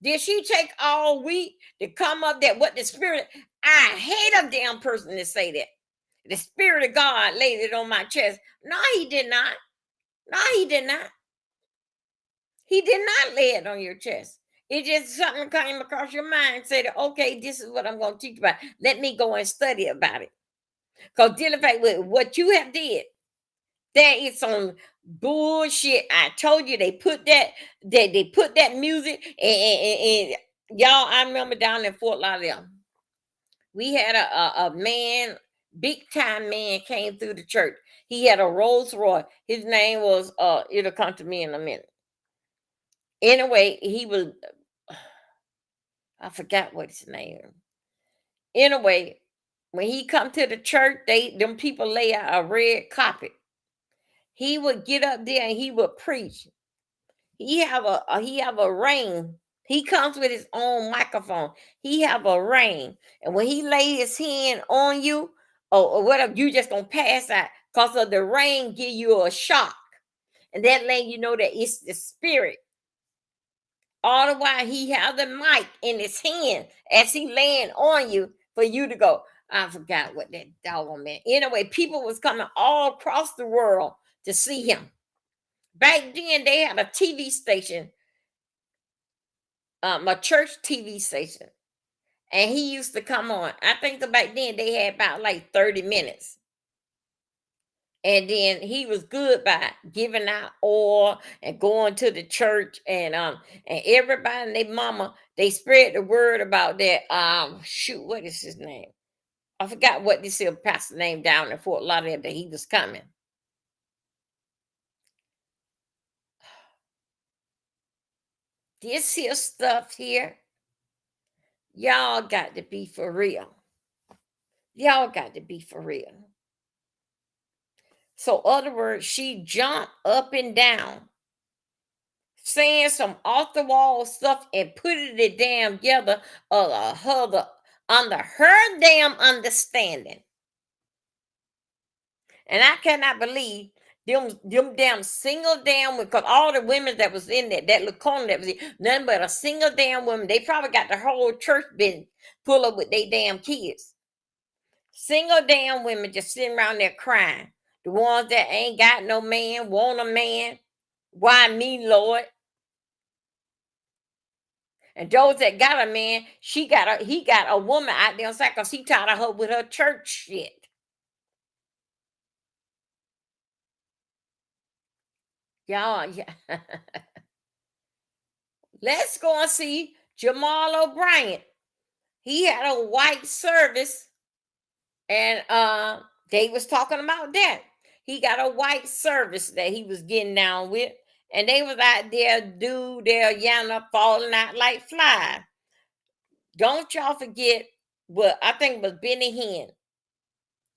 Did she take all week to come up there? What the Spirit? I hate a damn person to say that. The Spirit of God laid it on my chest. No, he did not. No, he did not. He did not lay it on your chest. It just something came across your mind and said, okay, this is what I'm going to teach about. Let me go and study about it. Because dealing with what you have did, there is some bullshit. I told you they put that music and y'all, I remember down in Fort Lauderdale, we had a man, big time man came through the church. He had a Rolls Royce. His name was, it'll come to me in a minute. Anyway, he was, I forgot what his name. Anyway, when he come to the church, them people lay out a red carpet. He would get up there and he would preach. He have a ring. He comes with his own microphone. He have a ring, and when he lay his hand on you, or whatever, you just gonna pass out because of the ring. Give you a shock, and that let you know that it's the spirit. All the while he have the mic in his hand as he laying on you for you to go. I forgot what that doggone meant. Anyway, people was coming all across the world to see him. Back then, they had a TV station, a church TV station, and he used to come on. I think that back then they had about like 30 minutes. And then he was good by giving out oil and going to the church, and everybody and their mama, they spread the word about that. Shoot, what is his name? I forgot what this here pastor name down in Fort Lauderdale that he was coming. This here stuff here, y'all got to be for real. Y'all got to be for real. So, other words, she jumped up and down, saying some off the wall stuff and putting it damn together under her damn understanding. And I cannot believe them damn single damn, because all the women that was in there, that little corner that was in, nothing but a single damn woman. They probably got the whole church been full of with their damn kids. Single damn women just sitting around there crying. The ones that ain't got no man, want a man. Why me, Lord? And those that got a man, he got a woman out there on side because he tired of her with her church shit. Y'all, yeah. Let's go and see Jamal O'Brien. He had a white service, and they was talking about that. He got a white service that he was getting down with, and they was out there do their yana falling out like flies. Don't y'all forget what I think was Benny Hinn.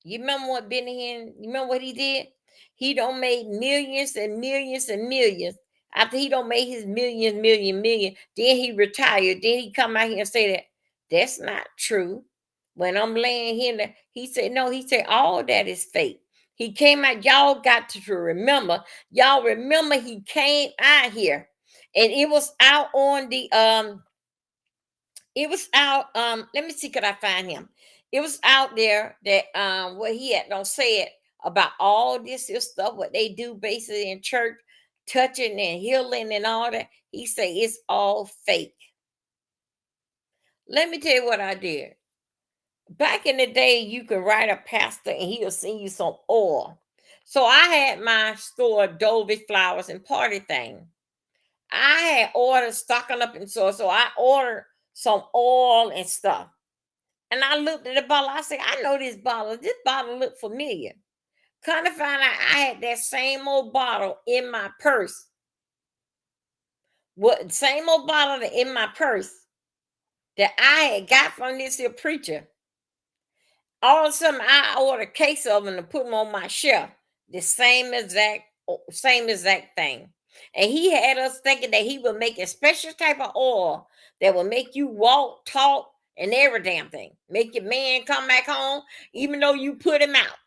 You remember what Benny Hinn? You remember what he did? He don't make millions and millions and millions. After he don't make his million, then he retired. Then he come out here and say that that's not true. When I'm laying here, he said, no, he said, all that is fake. He came out, y'all got to remember. Y'all remember he came out here, and it was out on the it was out, let me see, could I find him? It was out there that what he had don't say it about all this stuff, what they do basically in church, touching and healing and all that. He say it's all fake. Let me tell you what I did. Back in the day, you could write a pastor and he'll send you some oil. So I had my store, Dovey Flowers and Party Thing. I had ordered stocking up and so I ordered some oil and stuff. And I looked at the bottle. I said, I know this bottle. This bottle looked familiar. Kind of find out I had that same old bottle in my purse. What same old bottle in my purse that I had got from this here preacher. All of a sudden, I ordered a case of them to put them on my shelf. The same exact thing. And he had us thinking that he would make a special type of oil that will make you walk, talk, and every damn thing. Make your man come back home, even though you put him out.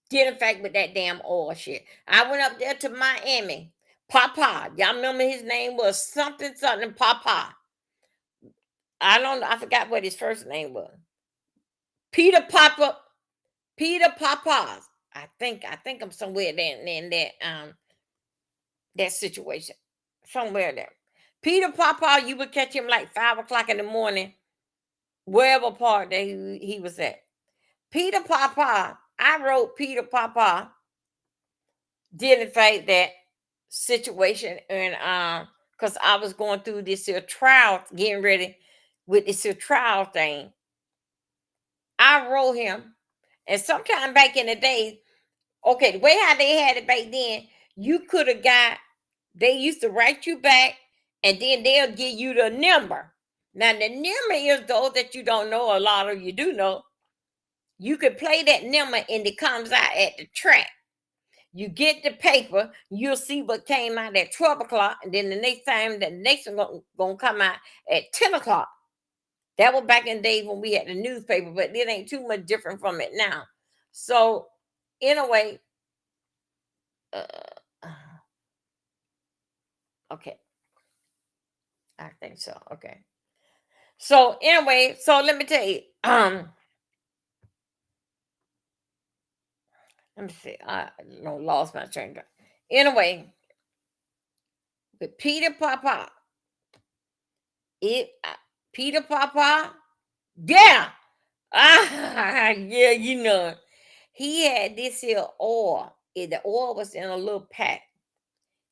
Did in fact with that damn oil shit. I went up there to Miami. Papa. Y'all remember his name was something Papa. I forgot what his first name was. Peter Papas. I think I'm somewhere there in that situation. Somewhere there. Peter Papa, you would catch him like 5 o'clock in the morning, wherever part that he was at. Peter Papa, I wrote Peter Papa, did in fact that situation, and because I was going through this here trial, getting ready with this here trial thing. I wrote him, and sometime back in the day, okay, the way how they had it back then, you could have got, they used to write you back, and then they'll give you the number. Now the number is those that you don't know, a lot of you do know. You could play that number and it comes out at the track. You get the paper, you'll see what came out at 12 o'clock, and then the next time the next one gonna come out at 10 o'clock. That was back in the days when we had the newspaper, but it ain't too much different from it now. So, in a way, okay, I think so. Okay. So anyway, so let me tell you, let me see. I lost my train of thought. Anyway, with Peter Papa, Peter Papa, yeah, yeah, you know, he had this here oil. The oil was in a little pack.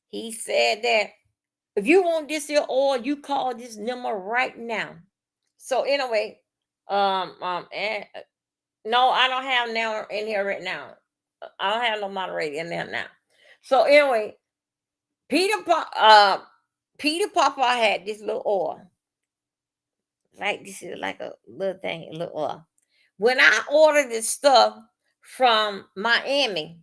He said that if you want this here oil, you call this number right now. So anyway, and no, I don't have now in here right now. I don't have no moderator in there now. So anyway, Peter Papa had this little oil. Like this is like a little thing, a little oil. When I ordered this stuff from Miami,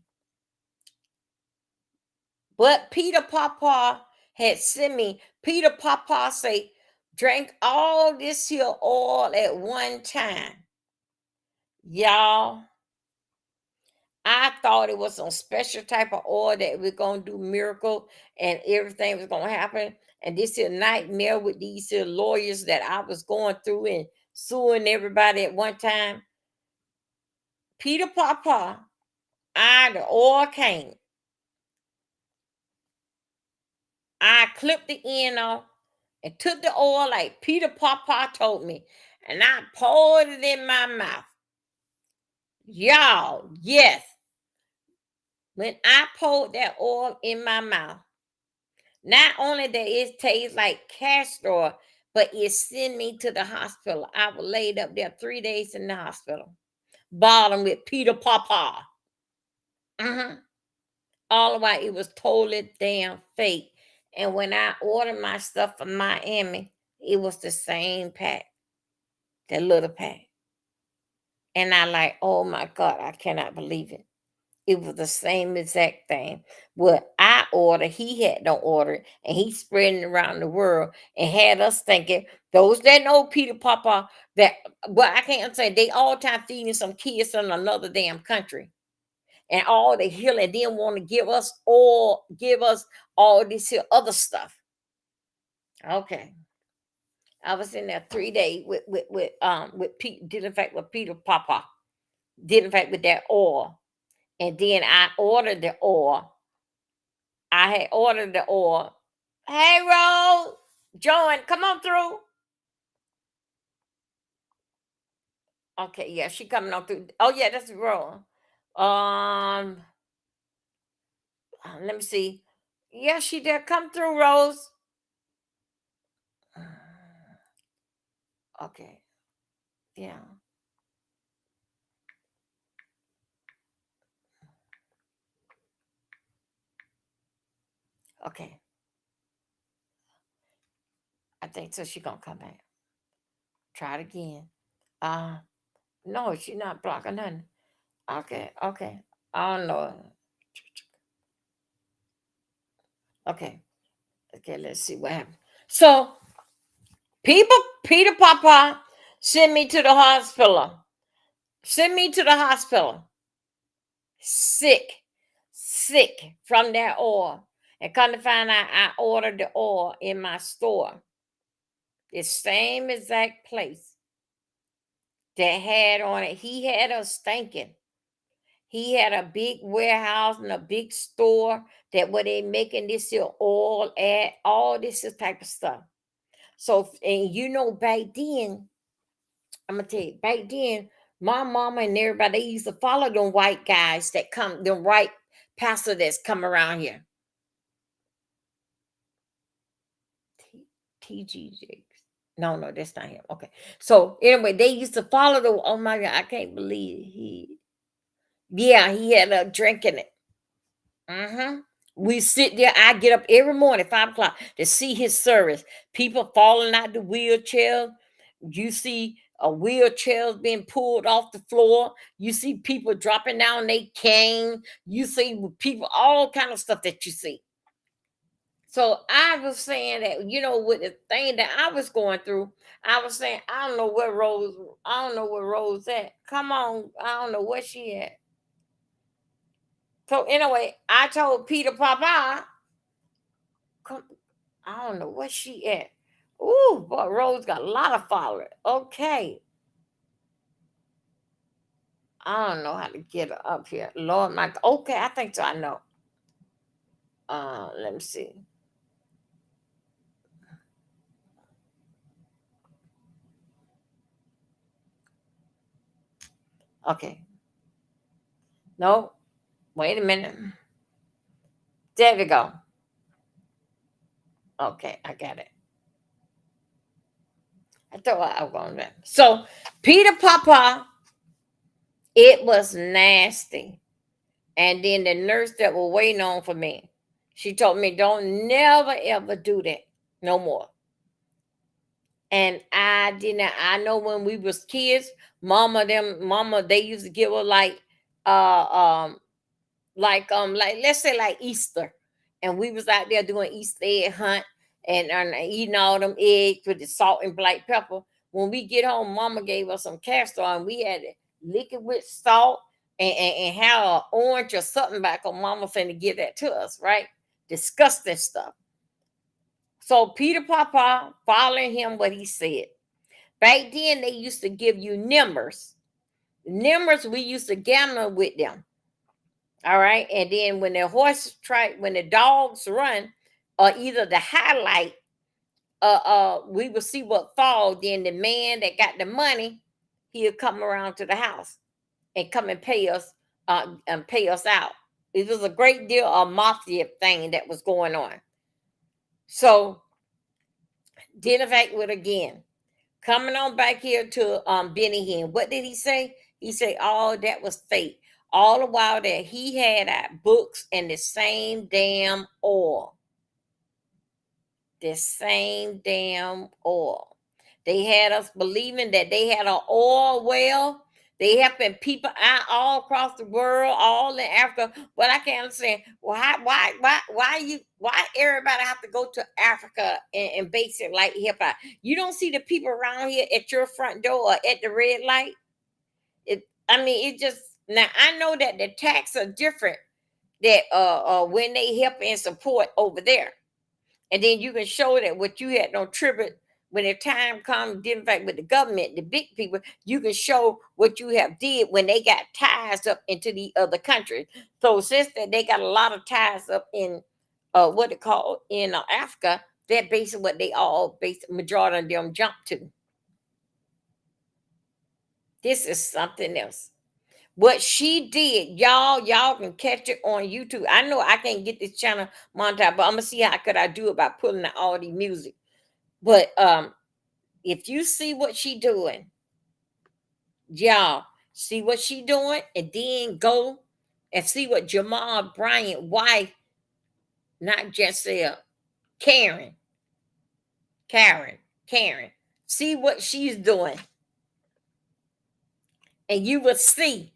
but Peter Papa had sent me, Peter Papa say, drink all this here oil at one time. Y'all, I thought it was some special type of oil that we're gonna do miracle and everything was gonna happen. And this is a nightmare with these lawyers that I was going through and suing everybody at one time. Peter Papa, the oil came. I clipped the end off and took the oil like Peter Papa told me, and I poured it in my mouth. Y'all, yes. When I poured that oil in my mouth, not only that it tastes like castor oil, but it sent me to the hospital. I was laid up there 3 days in the hospital, bottom with Peter Papa. All the while, it was totally damn fake. And when I ordered my stuff from Miami, it was the same pack, that little pack. And I like, oh my God, I cannot believe it. It was the same exact thing. What I ordered, he had no order, and he spreading it around the world and had us thinking, those that know Peter Papa, that, well, I can't say they all time feeding some kids in another damn country. And all the healing, didn't want to give us all this here other stuff. Okay. I was in there 3 days with Pete, did in fact with Peter Papa, did in fact with that oil. And then I ordered the oil. I had ordered the oil. Hey, Rose, join, come on through. Okay, yeah, she coming on through. Oh, yeah, that's Rose. Let me see. Yeah, she did come through, Rose. Okay. Yeah. Okay. I think so. She gonna come back. Try it again. No, she's not blocking nothing. Okay. I don't know. Okay. Let's see what happened. So Peter Papa sent me to the hospital. Sick from that oil. And come to find out, I ordered the oil in my store. The same exact place that had on it. He had us thinking. He had a big warehouse and a big store that where they making this here oil at, all this type of stuff. So, and you know, back then, I'm gonna tell you, back then, my mama and everybody, they used to follow them white guys that come, the white pastor that's come around here. TGJ. No, that's not him. Okay. So anyway, they used to follow the, oh my God, I can't believe he had a drink in it. We sit there. I get up every morning, 5 o'clock, to see his service. People falling out the wheelchair. You see wheelchairs being pulled off the floor. You see people dropping down they cane. You see people, all kind of stuff that you see. So I was saying that, with the thing that I was going through, I was saying, I don't know where Rose at. Come on, I don't know where she at. So anyway, I told Peter Papa, come, I don't know where she at. Ooh, boy, Rose got a lot of followers. Okay. I don't know how to get her up here. Lord, okay, I think so. I know. Let me see. Okay. No, wait a minute. There we go. Okay, I got it. I thought I was going to. So, Peter Papa, it was nasty. And then the nurse that was waiting on for me, she told me, don't never ever do that no more. And I didn't. I know when we was kids, mama, they used to give her like let's say like Easter, and we was out there doing Easter egg hunt and eating all them eggs with the salt and black pepper. When we get home, mama gave us some castor oil, and we had to lick it with salt and have an orange or something back on mama finna give that to us, right? Disgusting stuff. So Peter Papa, following him what he said. Back then they used to give you numbers. Numbers, we used to gamble with them. All right. And then when the when the dogs run, or either the highlight, we will see what fall. Then the man that got the money, he'll come around to the house and come and pay us out. It was a great deal of mafia thing that was going on. So, did in fact with again. Coming on back here to Benny Hinn. What did he say? He said, "Oh, that was fake." All the while that he had our books and the same damn oil. The same damn oil. They had us believing that they had an oil well. They helping people out all across the world, all in Africa. But I can't understand why everybody have to go to Africa and base it like hip hop. You don't see the people around here at your front door or at the red light. It just, now I know that the tax are different that when they help and support over there. And then you can show that what you had no tribute when the time comes, in fact, with the government, the big people, you can show what you have did when they got ties up into the other countries. So since that they got a lot of ties up in what they call in Africa, that basically what they all majority of them jump to. This is something else. What she did, y'all can catch it on YouTube. I know I can't get this channel monetized, but I'm gonna see how could I do it by pulling out all the music. But if you see what she doing, y'all see what she doing, and then go and see what Jamal Bryant wife, not Giselle, Karen, see what she's doing, and you will see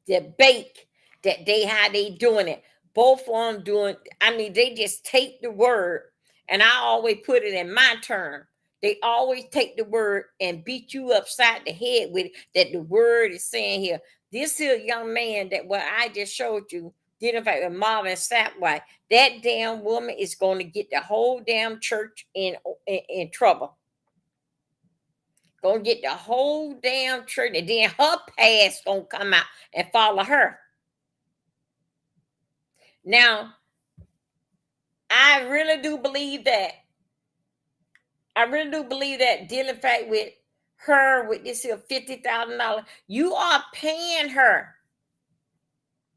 the bake that how they doing it. Both of them doing, they just take the word, and I always put it in my term. They always take the word and beat you upside the head with it, that the word is saying here. This here young man that what I just showed you, did in fact with Marvin Sappwhite, that damn woman is going to get the whole damn church in trouble. Gonna get the whole damn church, and then her past gonna come out and follow her. Now, I really do believe that. Dealing fact with her with this here $50,000, you are paying her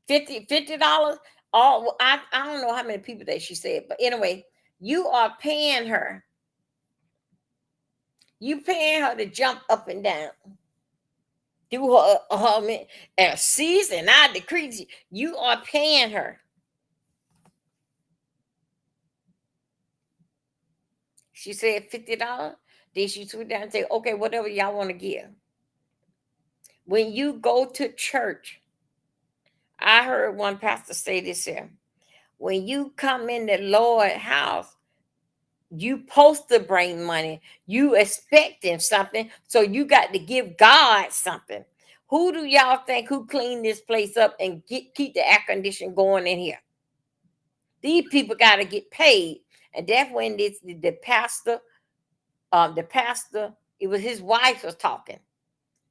$50. All I don't know how many people that she said, but anyway, you are paying her. You paying her to jump up and down. Do her season, I decree you are paying her. She said $50. Then she threw down and said, okay, whatever y'all want to give. When you go to church, I heard one pastor say this here. When you come in the Lord's house, you supposed to bring money. You expecting something, so you got to give God something. Who do y'all think who cleaned this place up and keep the air conditioning going in here? These people got to get paid, and that's when the pastor, it was his wife was talking.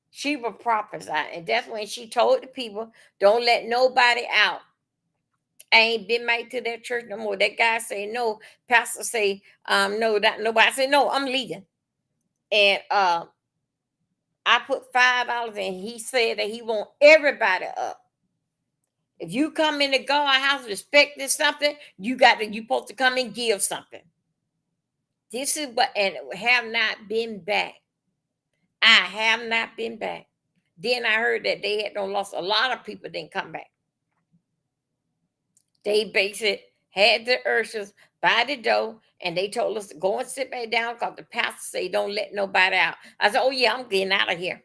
She was prophesying, and that's when she told the people, "Don't let nobody out." I ain't been back to that church no more. That guy say no. Pastor say, no, that nobody. I say, no, I'm leaving. And I put $5 and he said that he want everybody up. If you come into God's house expecting something, you supposed to come and give something. This is what, and have not been back. I have not been back. Then I heard that they had lost a lot of people didn't come back. They basically had the ushers by the door, and they told us to go and sit back down because the pastor said don't let nobody out. I said, oh yeah, I'm getting out of here.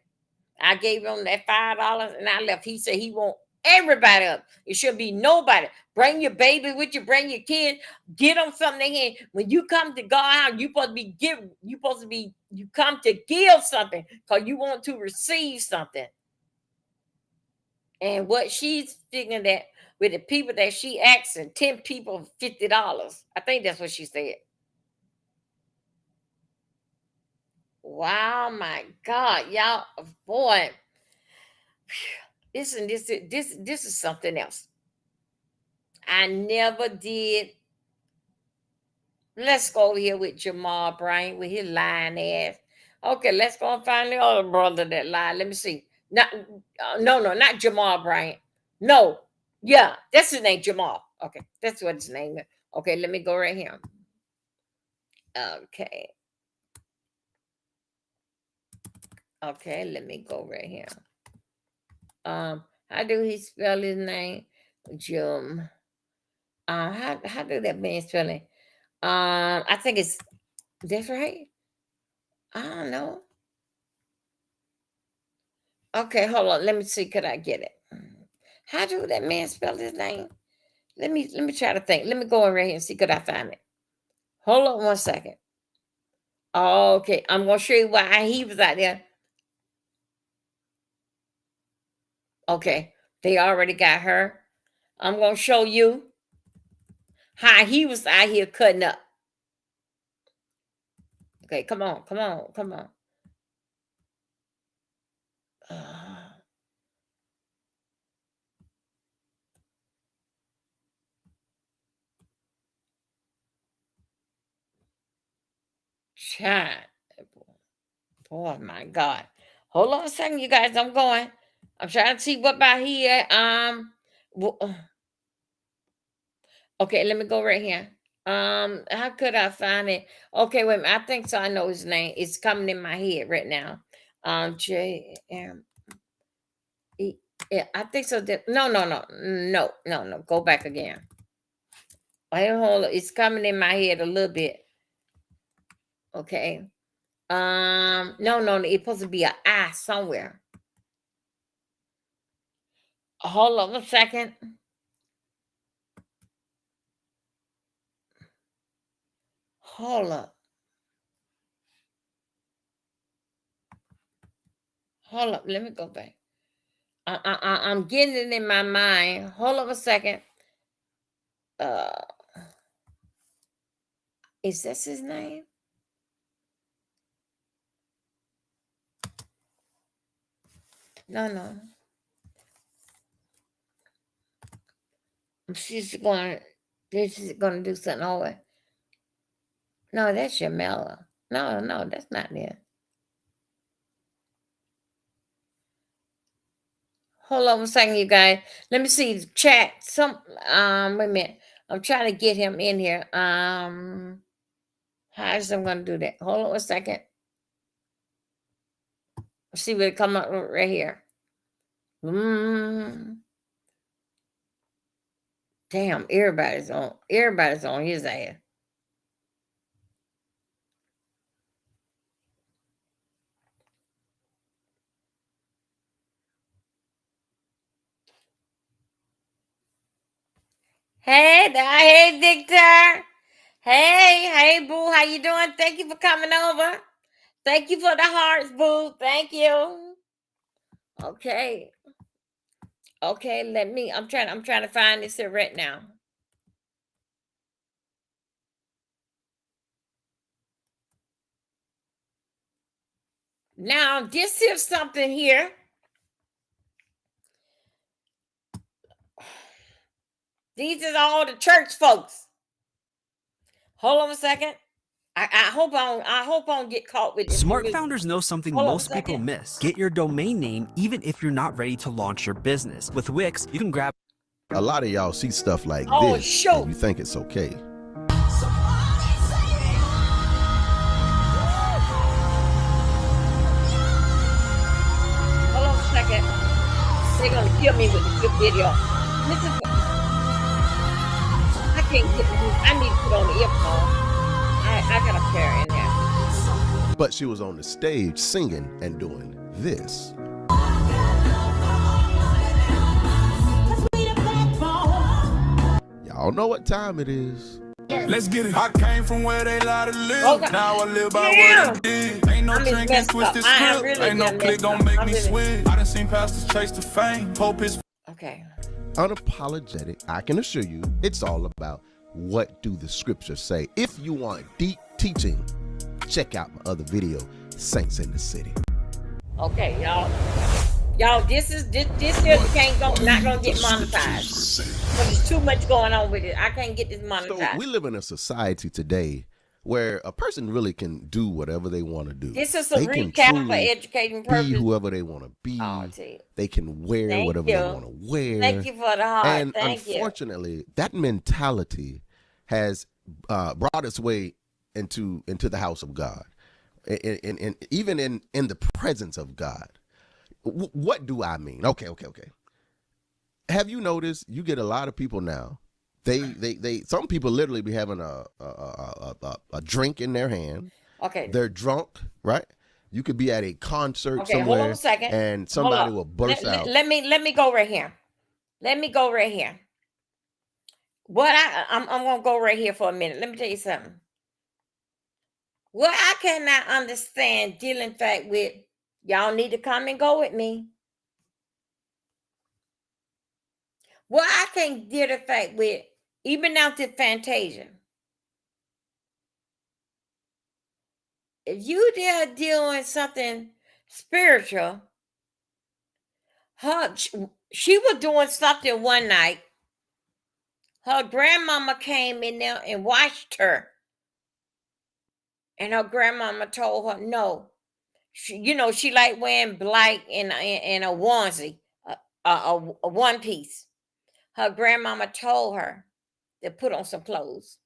I gave him that $5 and I left. He said he want everybody up. It should be nobody. Bring your baby with you, bring your kid, get them something in. When you come to God house, you come to give something because you want to receive something. And what she's figuring that with the people that she asking, 10 people, $50. I think that's what she said. Wow, my God, y'all, boy. This is something else. I never did. Let's go over here with Jamal Bryant with his lying ass. Okay, let's go and find the other brother that lied. Let me see. No, not Jamal Bryant. No, yeah, that's his name, Jamal. Okay, that's what his name is. Okay, let me go right here. Okay, let me go right here. How do he spell his name? Jim. How do that man spell it? I think that's right. I don't know. Okay, hold on. Let me see. Could I get it? How do that man spell his name? Let me try to think. Let me go in right here and see. Could I find it? Hold on 1 second. Okay, I'm gonna show you why he was out there. Okay, they already got her. I'm gonna show you how he was out here cutting up. Okay, come on. Chat. Oh my God. Hold on a second, you guys. I'm going. I'm trying to see what about here. Okay, let me go right here. How could I find it? Okay, wait a minute. I think so. I know his name. It's coming in my head right now. JM. Yeah, I think so. No. Go back again. Hold on. It's coming in my head a little bit. Okay. No. It's supposed to be an I somewhere. Hold on a second. Hold up. Let me go back. I'm getting it in my mind. Hold on a second. Is this his name? No. She's going. This is going to do something over. No, that's Yamela. No, that's not it. Hold on a second, you guys. Let me see the chat. Wait a minute. I'm trying to get him in here. How is I'm gonna do that? Hold on a second. See what it come up right here. Damn, everybody's on his ass. Hey, Victor. Hey, boo. How you doing? Thank you for coming over. Thank you for the hearts, boo. Thank you. Okay. Okay, I'm trying to find this here right now. Now, this is something here. These is all the church folks. Hold on a second. I hope I don't get caught with this. Smart founders know something Hold on a most people second. miss. Get your domain name even if you're not ready to launch your business. With Wix, you can grab A lot of y'all see stuff like Oh, this shoot. and you think it's okay. Hold on a second. They're gonna kill me with the good video. Listen, I can't get the I need to put on the earphone. I got a pair in there. But she was on the stage singing and doing this. Y'all know what time it is. Let's get it. I came from where they lie to live. Okay. Now I live by Damn. what I did. Ain't no I'm just drinking, messed twisted up. I am script. really Ain't no done click messed gon' up. make I'm me really- switch. I done seen pastors chase the fame. Pope is Okay. Unapologetic, I can assure you, it's all about what do the scriptures say. If you want deep teaching, check out my other video, Saints in the City. Okay, y'all. Y'all, this here not gonna get monetized. Because there's too much going on with it. I can't get this So monetized. we live in a society today where a person really can do whatever they want to do. This is a They can recap for truly educating be purpose. whoever they want to be. Oh, gee. They can wear Thank whatever you. they want to wear. Thank you for the heart. And Thank you. unfortunately, that mentality has brought its way into the house of God, and even in the presence of God. What do I mean? Okay. Have you noticed you get a lot of people now? They some people literally be having a drink in their hand. Okay. They're drunk, right? You could be at a concert Okay, hold somewhere, on a second. and Hold somebody on. will burst out. Let me go right here. Let me go right here. I'm gonna go right here for a minute. Let me tell you something. What I cannot understand dealing fact with, y'all need to come and go with me. What I can't deal the fact with, even now to Fantasia. If you there doing something spiritual, she was doing something one night. Her grandmama came in there and watched her. And her grandmama told her no. She like wearing black and a onesie, a one piece. Her grandmama told her to put on some clothes.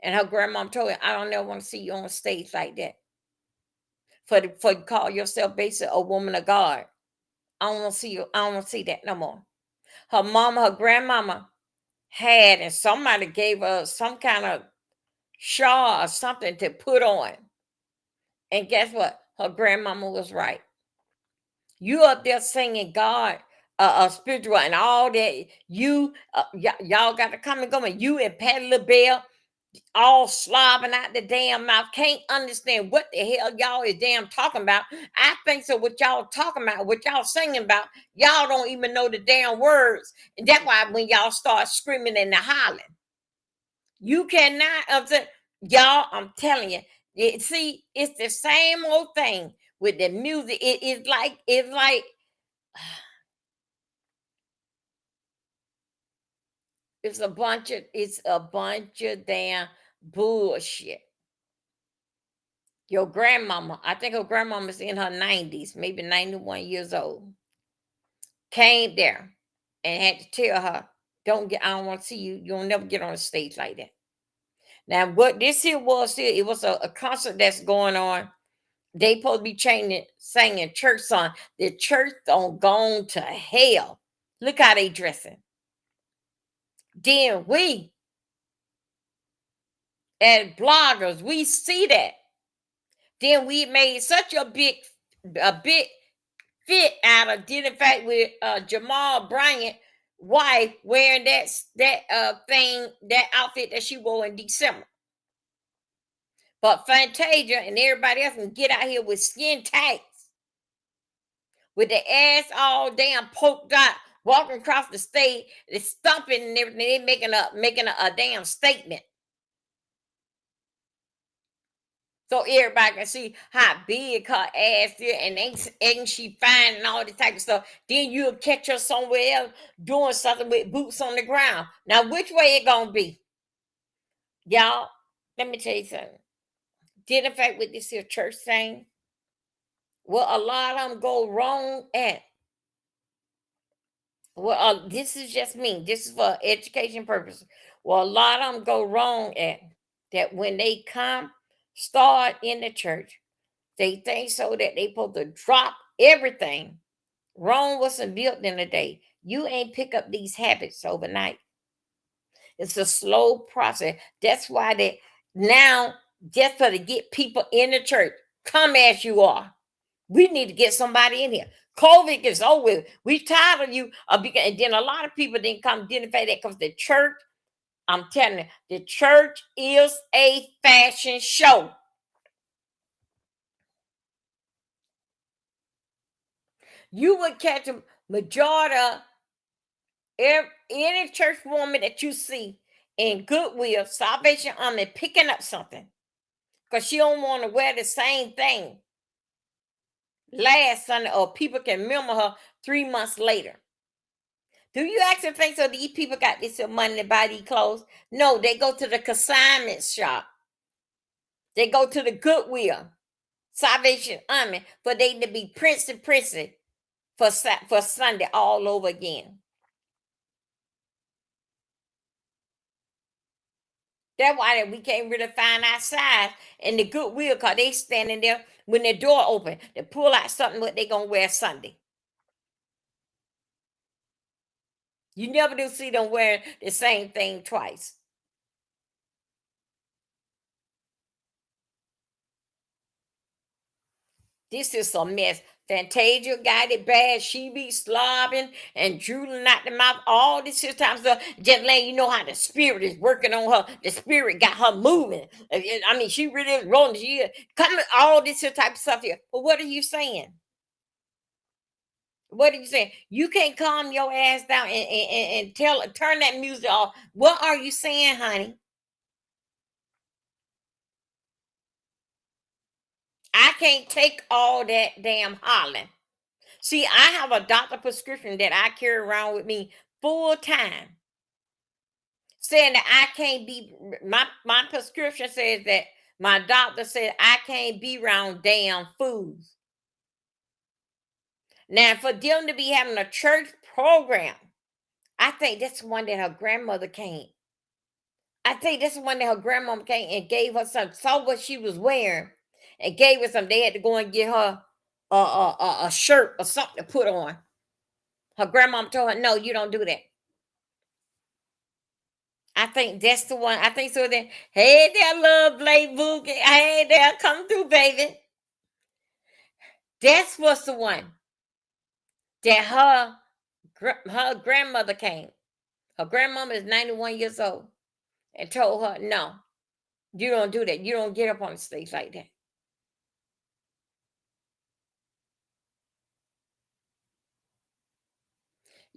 And her grandmama told her, I don't ever want to see you on stage like that. For you call yourself basically a woman of God. I don't want to see you. I don't want to see that no more. Her grandmama had, and somebody gave her some kind of shawl or something to put on. And guess what? Her grandmama was right. You up there singing God, spiritual and all that. Y'all got to come and go. And you and Patti LaBelle all slobbing out the damn mouth. Can't understand what the hell y'all is damn talking about. I think so. What y'all talking about, what y'all singing about, y'all don't even know the damn words. And that's why when y'all start screaming and hollering, you cannot upset y'all. I'm telling you. See, it's the same old thing with the music. It's like it's a bunch of damn bullshit. Your grandmama, I think her grandmama's in her 90s, maybe 91 years old, came there and had to tell her, I don't want to see you. You'll never get on a stage like that. Now, what this here was, it was a concert that's going on. They supposed to be singing church song. The church don't gone to hell. Look how they dressing. Then we, as bloggers, we see that. Then we made such a big fit out of dealing fact with Jamal Bryant wife wearing that outfit that she wore in December. But Fantasia and everybody else can get out here with skin tights, with their ass all damn poked out, walking across the stage, they're stomping and everything. They're making a damn statement. So everybody can see how big her ass is, and ain't she fine and all this type of stuff. Then you'll catch her somewhere else doing something with boots on the ground. Now, which way it gonna be? Y'all, let me tell you something. Did in fact with this here church thing, well, a lot of them go wrong at. Well, this is just me. This is for education purposes. Well, a lot of them go wrong at that when they start in the church. They think so that they supposed to drop everything. Rome wasn't built in a day. You ain't pick up these habits overnight. It's a slow process. That's why they now, just for to get people in the church, come as you are. We need to get somebody in here. COVID is over with. We tired of you. And then a lot of people didn't come identify that because the church, I'm telling you, the church is a fashion show. You would catch a majority of any church woman that you see in Goodwill, Salvation Army, picking up something because she don't want to wear the same thing last Sunday, or people can remember her 3 months later. Do you actually think so? These people got this money to buy these clothes? No, they go to the consignment shop. They go to the Goodwill, Salvation Army, for they to be princey for Sunday all over again. That's why we can't really find our size in the Goodwill, because they standing there when the door open to pull out something what they gonna wear Sunday. You never do see them wearing the same thing twice. This is a mess. Fantasia got it bad. She be slobbing and drooling out the mouth. All this shit time stuff. Just letting you know how the spirit is working on her. The spirit got her moving. I mean, she really is rolling. She is coming. All this type of stuff here. But what are you saying? What are you saying? You can't calm your ass down and turn that music off. What are you saying, honey? I can't take all that damn hollering. See, I have a doctor prescription that I carry around with me full time, saying that I can't be, my prescription says that my doctor said I can't be around damn fools. Now, for them to be having a church program, I think that's the one that her grandmother came. I think that's the one that her grandmama came and gave her some, saw what she was wearing, and gave her some. They had to go and get her a shirt or something to put on. Her grandmama told her, "No, you don't do that." I think that's the one. I think so. Then, hey there, love Blake Boogie. Hey there, come through, baby. That's what's the one that her grandmother came. Her grandmama is 91 years old, and told her, "No, you don't do that. You don't get up on the stage like that."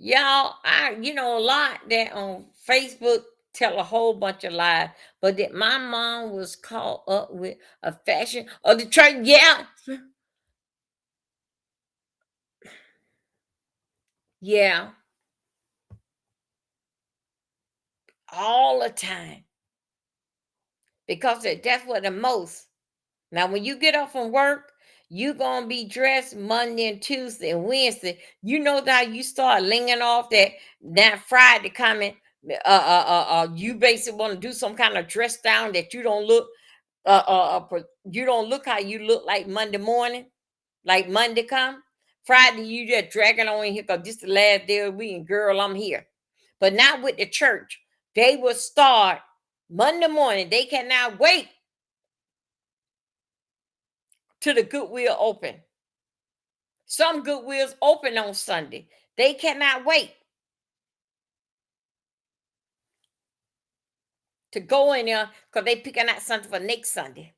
Y'all, a lot that on Facebook tell a whole bunch of lies, but that my mom was caught up with a fashion of the church. Yeah. Yeah. All the time. Because that's what the most. Now, when you get off from work, you gonna be dressed Monday and Tuesday and Wednesday. You know that you start linging off that Friday coming. You basically want to do some kind of dress down that you don't look you don't look how you look like Monday morning, like Monday come. Friday, you just dragging on in here because this is the last day of the week, and girl, I'm here. But not with the church. They will start Monday morning. They cannot wait till the Goodwill open. Some Goodwills open on Sunday. They cannot wait. to go in there because they picking out something for next Sunday.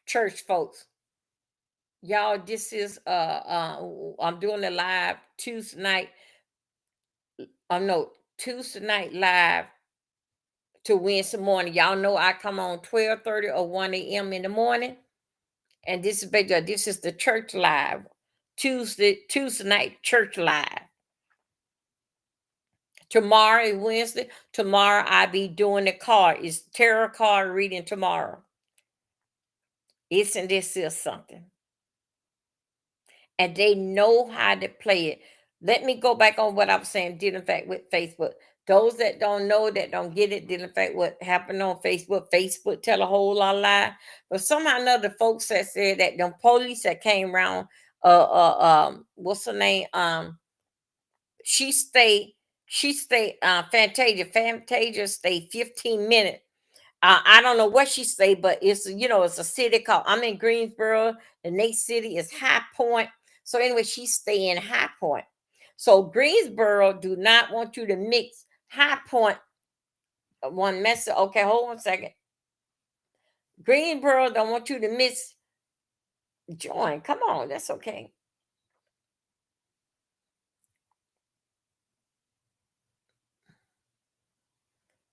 Church folks, y'all, this is I'm doing a live Tuesday night. No, Tuesday night live to Wednesday morning. Y'all know I come on 12:30 or 1 a.m. in the morning. And this is the church live. Tuesday night church live. Tomorrow is Wednesday. Tomorrow I be doing the card. It's tarot card reading tomorrow. Isn't this still something? And they know how to play it. Let me go back on what I was saying, dealing fact with Facebook. Those that don't know, that don't get it, dealing fact what happened on Facebook tell a whole lot of lie. But somehow or another, folks that said that them police that came around, what's her name? She stayed, Fantasia stayed 15 minutes. I don't know what she say, but it's it's a city called, I'm in Greensboro. The next city is High Point. So anyway, she stay in High Point. So Greensboro do not want you to mix High Point. One message. Okay, hold on a second. Greensboro don't want you to miss join. Come on, that's okay.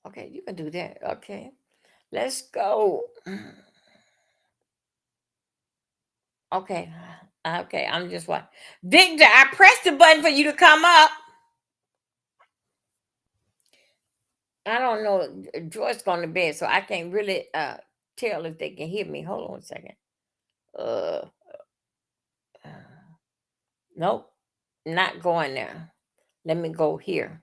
Okay, you can do that. Okay, let's go. Okay. Okay, I'm just what Victor, I pressed the button for you to come up. I don't know. Joy's gone to bed, so I can't really tell if they can hear me. Hold on a second. Uh, nope, not going there. Let me go here.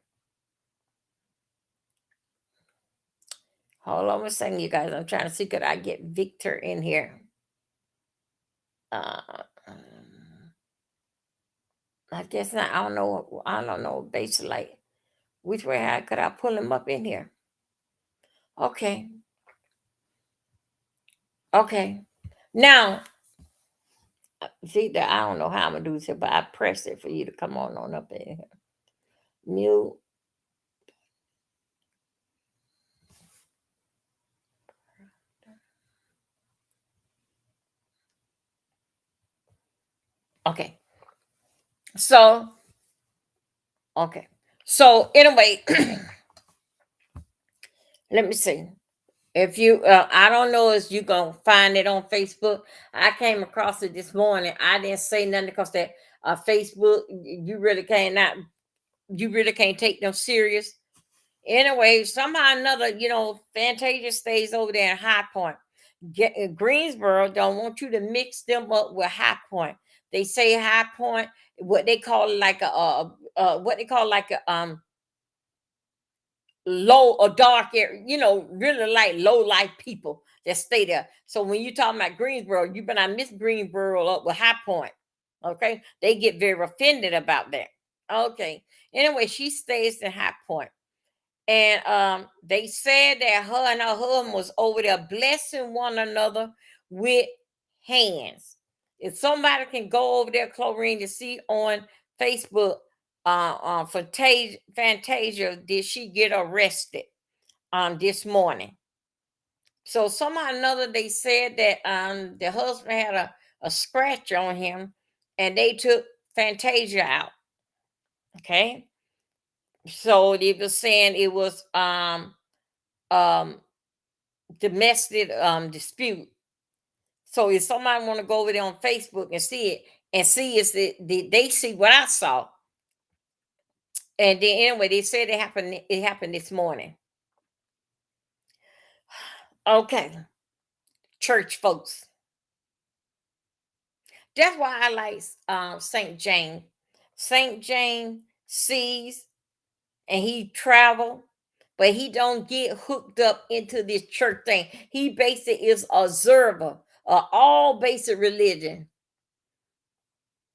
Hold on a second, you guys. I'm trying to see could I get Victor in here. I guess not. I don't know. I don't know. Basically, which way how could I pull him up in here? Okay. Okay. Now, Victor, I don't know how I'm gonna do this, but I pressed it for you to come on up in here. Mute. Okay. So, okay. So anyway, let me see. If you, I don't know if you gonna find it on Facebook. I came across it this morning. I didn't say nothing because that Facebook, you really can't take them serious. Anyway, somehow or another, Fantasia stays over there in High Point. Greensboro don't want you to mix them up with High Point. They say High Point, what they call like a low or dark area, really like low life people that stay there. So when you talking about Greensboro, you better not mix Greensboro up with High Point. Okay, they get very offended about that. Okay, anyway, she stays in High Point. And they said that her and her husband was over there blessing one another with hands. If somebody can go over there, Chlorine, to see on Facebook, Fantasia, did she get arrested this morning? So somehow or another, they said that the husband had a scratch on him, and they took Fantasia out. Okay. So they were saying it was domestic dispute. So if somebody want to go over there on Facebook and see it, and see is that they see what I saw. And then anyway, they said it happened this morning. Okay. Church folks. That's why I like St. James. St. James sees and he travel, but he don't get hooked up into this church thing. He basically is observer of all basic religion.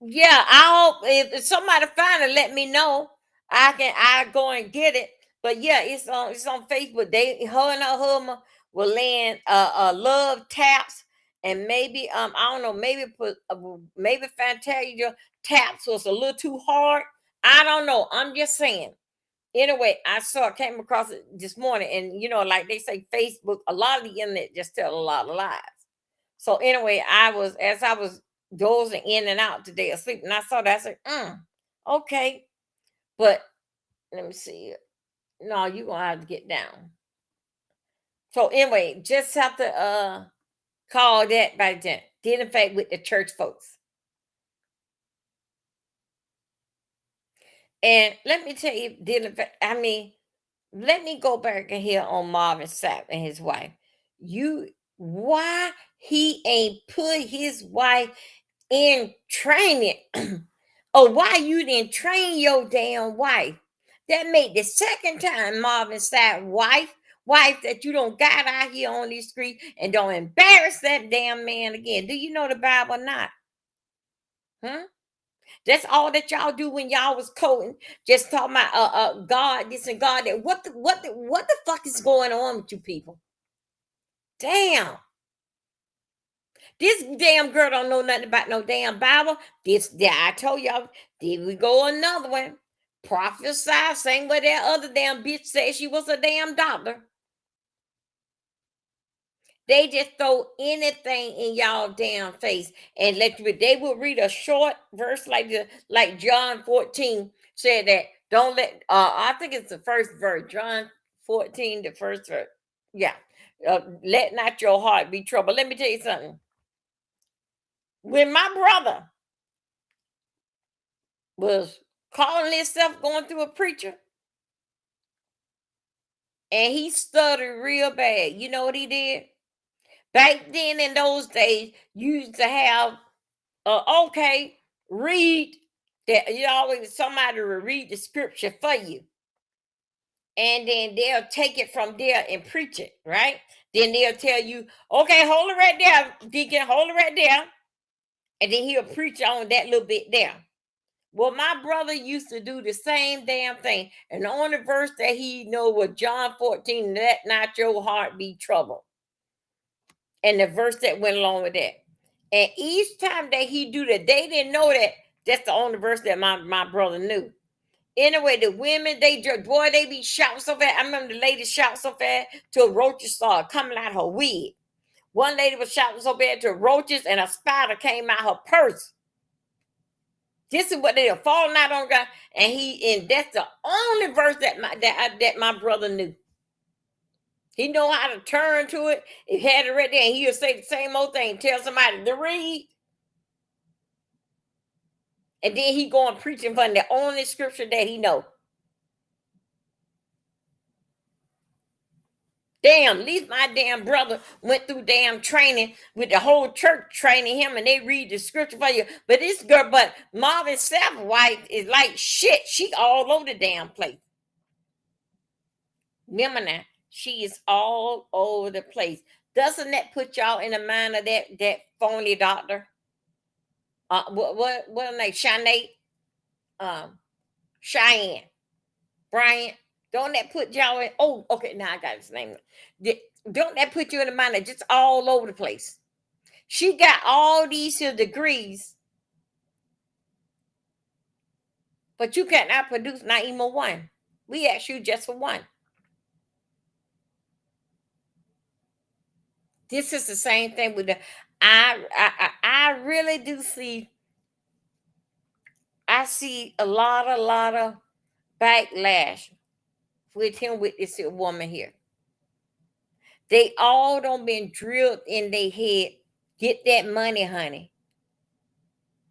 Yeah, I hope if somebody find it, let me know. I go and get it. But yeah, it's on Facebook. Her and her husband will land love taps, and maybe I don't know, maybe Fantasia taps was a little too hard. I don't know. I'm just saying. Anyway, I came across it this morning, and like they say, Facebook, a lot of the internet just tell a lot of lies. So anyway, as I was dozing in and out today asleep, and I saw that, I said, okay. But let me see. No, you're gonna have to get down. So anyway, just have to call that by then. Did in fact with the church folks. And let me tell you, let me go back in here on Marvin Sapp and his wife. Why he ain't put his wife in training? Or why you didn't train your damn wife? That made the second time Marvin Sapp wife that you don't got out here on these streets, and don't embarrass that damn man again. Do you know the Bible or not? Huh? That's all that y'all do when y'all was coding, just talking about God this and God that. What the fuck is going on with you people? Damn. This damn girl don't know nothing about no damn Bible. I told y'all, did we go another one? Prophesy, same way that other damn bitch said she was a damn doctor. They just throw anything in y'all damn face and let you. They will read a short verse like John 14 said that don't let. I think it's the first verse, John 14, the first verse. Yeah, let not your heart be troubled. Let me tell you something. When my brother was calling himself going through a preacher, and he stuttered real bad, you know what he did? Back then in those days, you used to have okay, read that. You always somebody will read the scripture for you, and then they'll take it from there and preach it, right? Then they'll tell you, okay, hold it right there, deacon, hold it right there, and then he'll preach on that little bit there. Well, my brother used to do the same damn thing, and the only verse that he know was John 14, let not your heart be troubled, and the verse that went along with that. And each time that he do that, they didn't know that that's the only verse that my brother knew. Anyway, the women, they be shouting so fast. I remember the lady shouting so fast till roaches started coming out her wig. One lady was shouting so bad to roaches, and a spider came out her purse. This is what they are falling out on God, and that's the only verse that my brother knew. He know how to turn to it. He had it right there, and he'll say the same old thing. Tell somebody to read, and then he go and preaching from the only scripture that he know. Damn, at least my damn brother went through damn training with the whole church training him, and they read the scripture for you. But this girl, Marvin Sapp wife is like shit. She all over the damn place. Remember now, she is all over the place. Doesn't that put y'all in the mind of that phony doctor? What her name? Shanae, Cheyenne, Bryant. Don't that put y'all in? Oh, okay. Now I got his name. Don't that put you in the mind of just all over the place? She got all these here degrees, but you cannot produce not even one. We asked you just for one. This is the same thing with the. I really do see. I see a lot of backlash with him with this here woman here. They all don't been drilled in their head. Get that money, honey.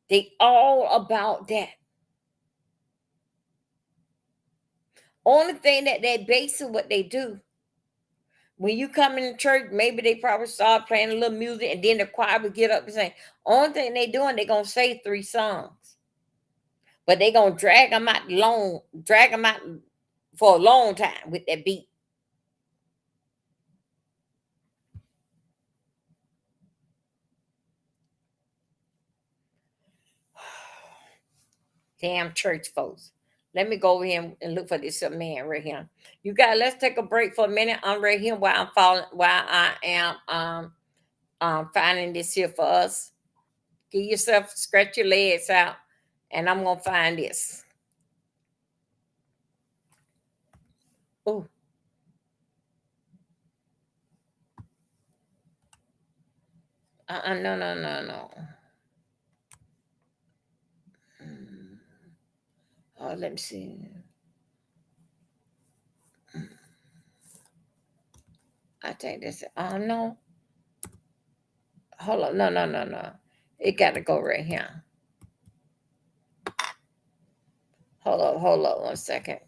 They all about that. Only thing that they base on what they do. When you come in church, maybe they probably start playing a little music, and then the choir will get up and say, only thing they doing, they gonna say 3 songs. But they gonna drag them out for a long time with that beat. Damn church folks. Let me go over here and look for this man right here. You guys, let's take a break for a minute. I'm right here while I am finding this here for us. Give yourself, stretch your legs out, and I'm gonna find this. Oh. No, no, no, no. Oh, let me see. I think this. Oh no. Hold on. No, no, no, no. It got to go right here. Hold up 1 second.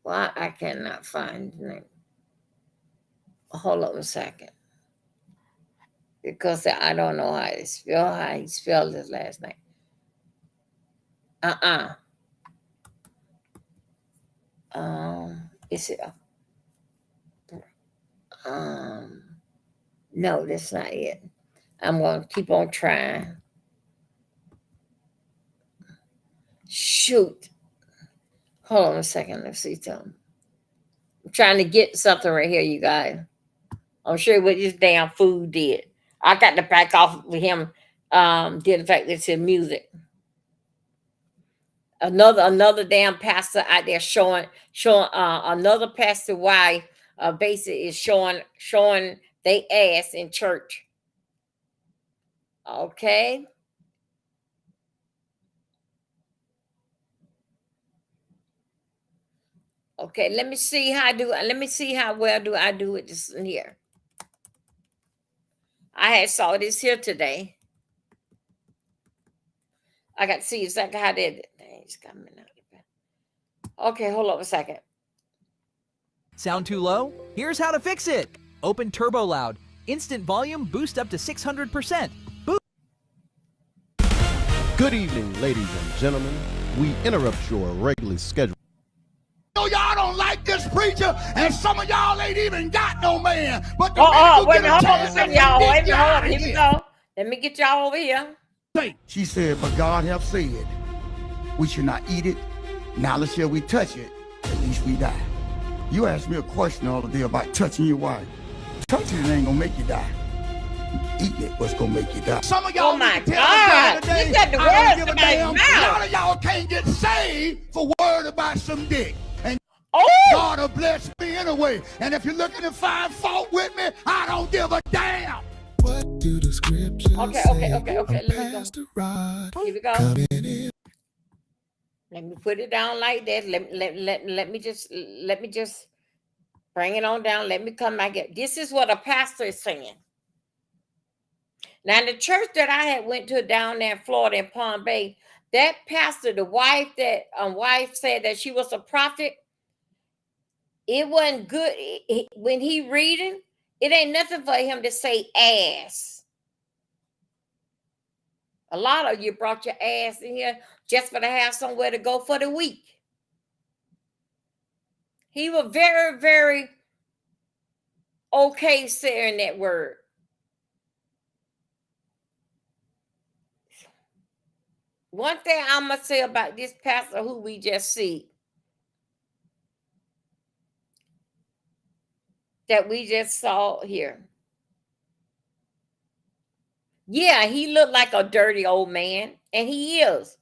Why I cannot find the name? Hold up 1 second. Because I don't know how he spelled his last name. Is it? No, that's not it. I'm gonna keep on trying. Shoot. Hold on a second. Let's see something. I'm trying to get something right here, you guys. I'm sure what this damn food did. I got to back off with him. Did in fact it's his music. Another damn pastor out there showing another pastor why basically is showing they ass in church. Okay. Okay, let me see how well do I do it this in here. I had saw this here today. I got to see exactly how they did it. It's coming out. Okay, hold on a second. Sound too low? Here's how to fix it. Open Turbo Loud. Instant volume boost up to 600%. Good evening, ladies and gentlemen. We interrupt your regularly scheduled. Y'all don't like this preacher, and some of y'all ain't even got no man. But the Wait a minute, hold on a second, y'all. Wait a minute, hold on. Here we go. Let me get y'all over here. She said, but God have said, we should not eat it. Now let's shall we touch it, at least we die. You asked me a question the other day about touching your wife. Touching it ain't gonna make you die. Eating it what's gonna make you die. Some of y'all, oh my God, you got the words in my mouth. A lot of y'all can't get saved for worried about some dick. And God will bless me anyway. And if you're looking to find fault with me, I don't give a damn. What do the scriptures Okay. Let me go. Here we go. Let me put it down like that. Let me just bring it on down. Let me come back. This is what a pastor is saying. Now, the church that I had went to down there in Florida in Palm Bay, that pastor, the wife said that she was a prophet. It wasn't good when he reading. It ain't nothing for him to say ass. A lot of you brought your ass in here just for to have somewhere to go for the week. He was very, very okay saying that word. One thing I'm going to say about this pastor who we just see, that we just saw here. Yeah, he looked like a dirty old man, and he is.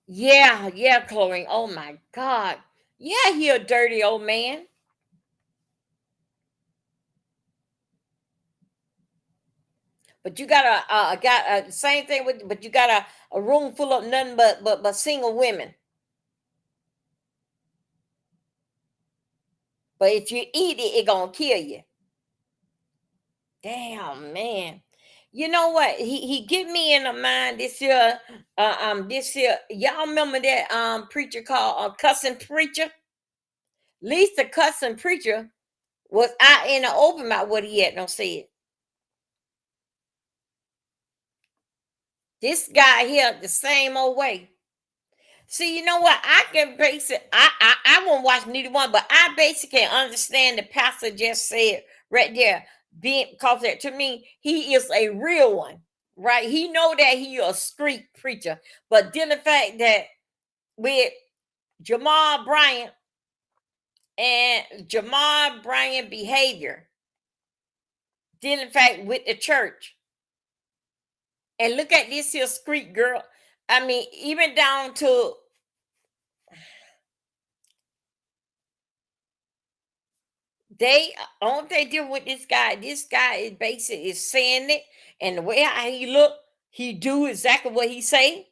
Yeah, Chloe. Oh my God. Yeah, he a dirty old man. But you got a same thing with, but you got a room full of nothing but single women. But if you eat it, it gonna kill you. Damn, man. You know what? He get me in the mind this year. Y'all remember that preacher called cussing preacher? At least the cussing preacher was out in the open about what he had no said. This guy here the same old way. See, you know what? I can base it. I won't watch neither one, but I basically understand the pastor just said right there. Because to me, he is a real one, right? He know that he a street preacher, but then the fact that with Jamal Bryant behavior, then in fact with the church, And look at this here street girl. I mean, even down to they all they do with this guy is basically is saying it, and the way how he look, he do exactly what he say.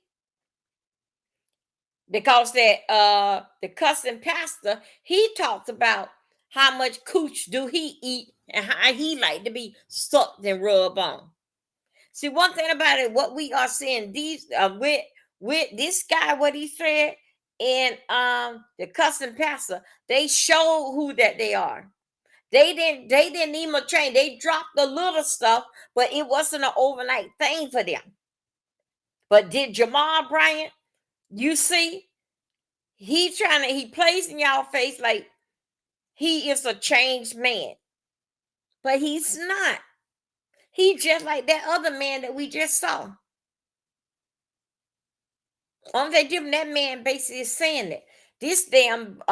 Because that the cussing pastor, he talks about how much cooch do he eat and how he like to be sucked and rubbed on. See, one thing about it, what we are seeing these with this guy, what he said, and the cussing pastor, they show who that they are. They didn't even train. They dropped the little stuff, but it wasn't an overnight thing for them. But did Jamal Bryant, you see, he plays in y'all face like he is a changed man, but he's not. He just like that other man that we just saw. They give that man basically is saying that this damn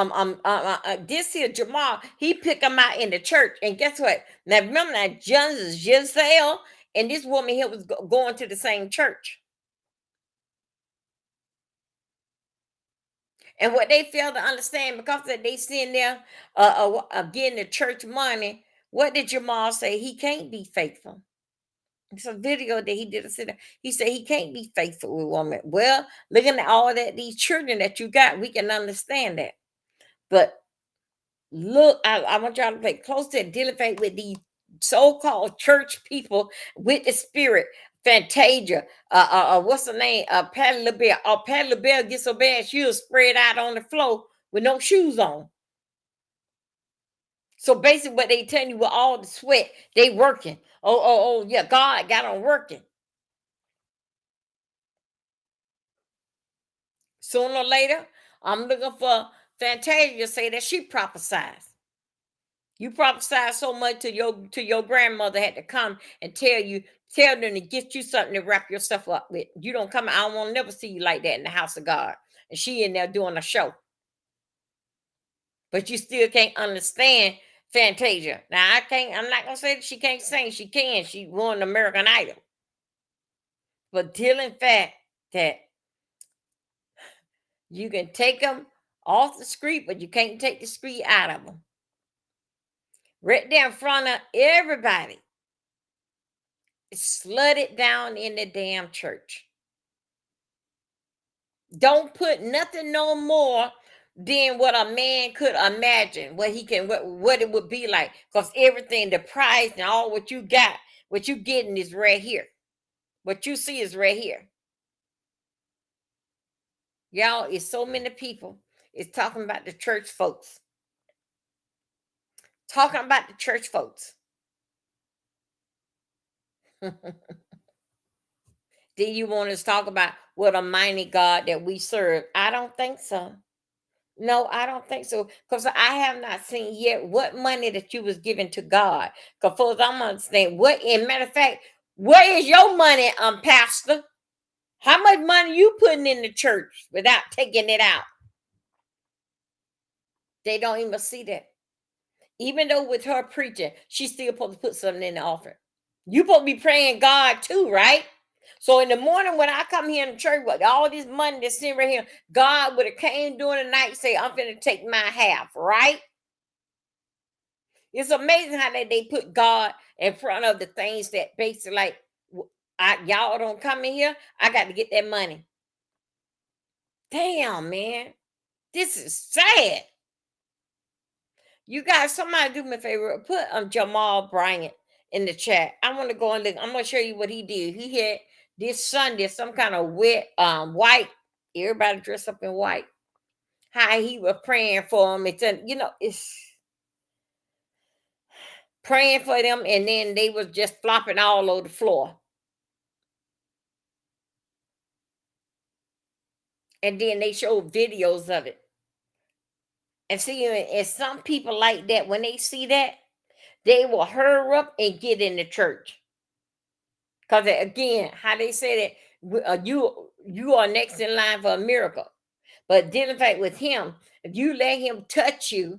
this here Jamal, he pick him out in the church, and guess what? Now remember that Giselle and this woman here was going to the same church. And what they fail to understand, because that they sitting there getting the church money, what did Jamal say? He can't be faithful. It's a video that he did. He said he can't be faithful with woman. Well, looking at all that these children that you got, we can understand that. But look, I want y'all to pay close to dealing with these so-called church people with the spirit. Fantasia, what's the name? Patty LaBelle. Oh, Patty LaBelle gets so bad she was spread out on the floor with no shoes on. So basically, what they telling you with all the sweat, they working. Oh, yeah, God got them working. Sooner or later, I'm looking for Fantasia to say that she prophesies. You prophesied so much to your grandmother had to come and tell them to get you something to wrap yourself up with. You don't come. I don't want to never see you like that in the house of God. And she in there doing a show, but you still can't understand Fantasia. Now I'm not gonna say that she can't sing. She can. She won American Idol. But dealing fact that you can take them off the street, but you can't take the street out of them. Right there in front of everybody. Slutted down in the damn church. Don't put nothing no more than what a man could imagine, what he can, what it would be like. Because everything, the price and all what you got, what you getting is right here. What you see is right here. Y'all, it's so many people is talking about the church folks. Talking about the church folks. Do you want us to talk about what a mighty God that we serve? I don't think so. No, I don't think so. Because I have not seen yet what money that you was giving to God. Because folks, I'm understand what, in matter of fact, where is your money, Pastor? How much money you putting in the church without taking it out? They don't even see that. Even though with her preaching, she's still supposed to put something in the offering. You supposed to be praying God too, right? So in the morning when I come here in the church with all this money that's sitting right here, God would have came during the night, say, I'm going to take my half, right? It's amazing how they put God in front of the things that basically like, y'all don't come in here, I got to get that money. Damn, man. This is sad. You guys, somebody do me a favor. Put Jamal Bryant in the chat. I want to go and look. I'm going to show you what he did. He had this Sunday some kind of wet white. Everybody dressed up in white. How he was praying for him. It's praying for them, and then they was just flopping all over the floor. And then they showed videos of it. And see, and some people like that, when they see that, they will hurry up and get in the church. Because again, how they say that you are next in line for a miracle. But dealing fact with him, if you let him touch you,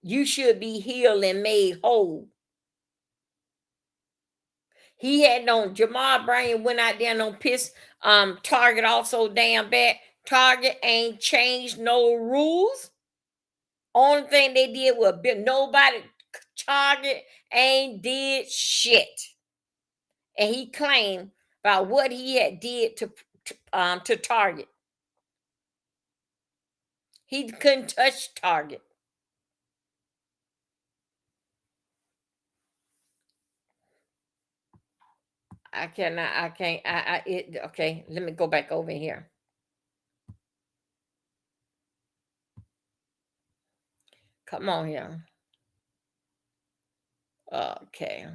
you should be healed and made whole. He had no Jamal Bryant went out there and don't piss Target off so damn bad. Target ain't changed no rules. Only thing they did was nobody. Target ain't did shit, and he claimed about what he had did to Target. He couldn't touch Target. I cannot. I can't. Okay, let me go back over here. Come on here. Okay.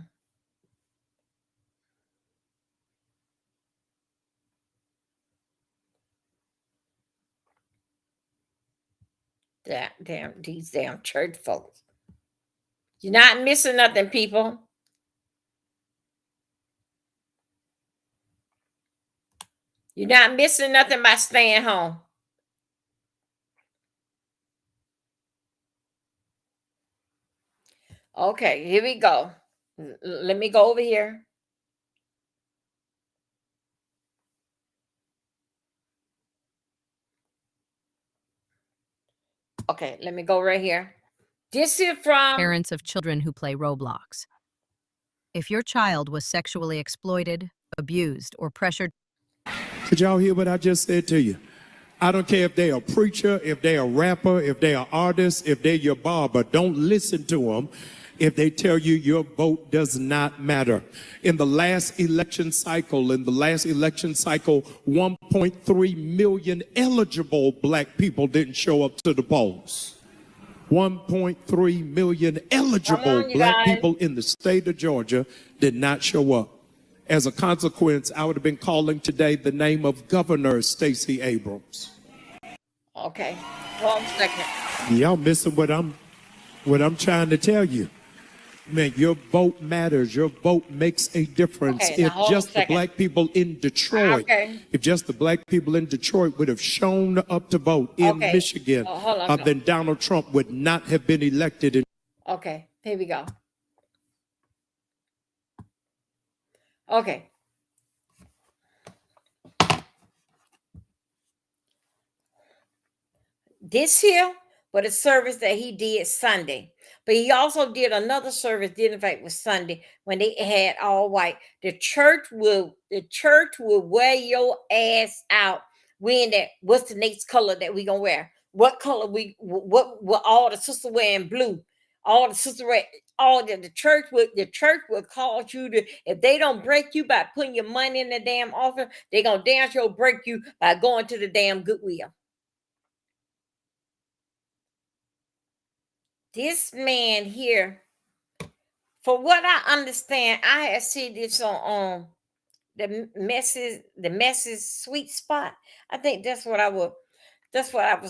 These damn church folks. You're not missing nothing, people. You're not missing nothing by staying home. Okay, here we go. Let me go over here. Okay, let me go right here. This is from parents of children who play Roblox. If your child was sexually exploited, abused, or pressured. Did y'all hear what I just said to you? I don't care if they're a preacher, if they're a rapper, if they're an artist, if they're your barber. Don't listen to them if they tell you your vote does not matter. In the last election cycle, 1.3 million eligible black people didn't show up to the polls. 1.3 million eligible black people in the state of Georgia did not show up. As a consequence, I would have been calling today the name of Governor Stacey Abrams. Okay, 1 second. Y'all missing what I'm trying to tell you. Man, your vote matters. Your vote makes a difference. Okay, if just the black people in Detroit, if just the black people in Detroit would have shown up to vote in Michigan, then Donald Trump would not have been elected. Okay, here we go. Okay. This here was a service that he did Sunday. But he also did another service, in fact, was Sunday when they had all white. The church will wear your ass out. Wearing that, what's the next color that we gonna wear? What color what all the sisters wearing blue? All the sisters wear the church would cause you to, if they don't break you by putting your money in the damn offering, they're gonna damn sure break you by going to the damn Goodwill. This man here, for what I understand, I had seen this on the message sweet spot. I think that's what I was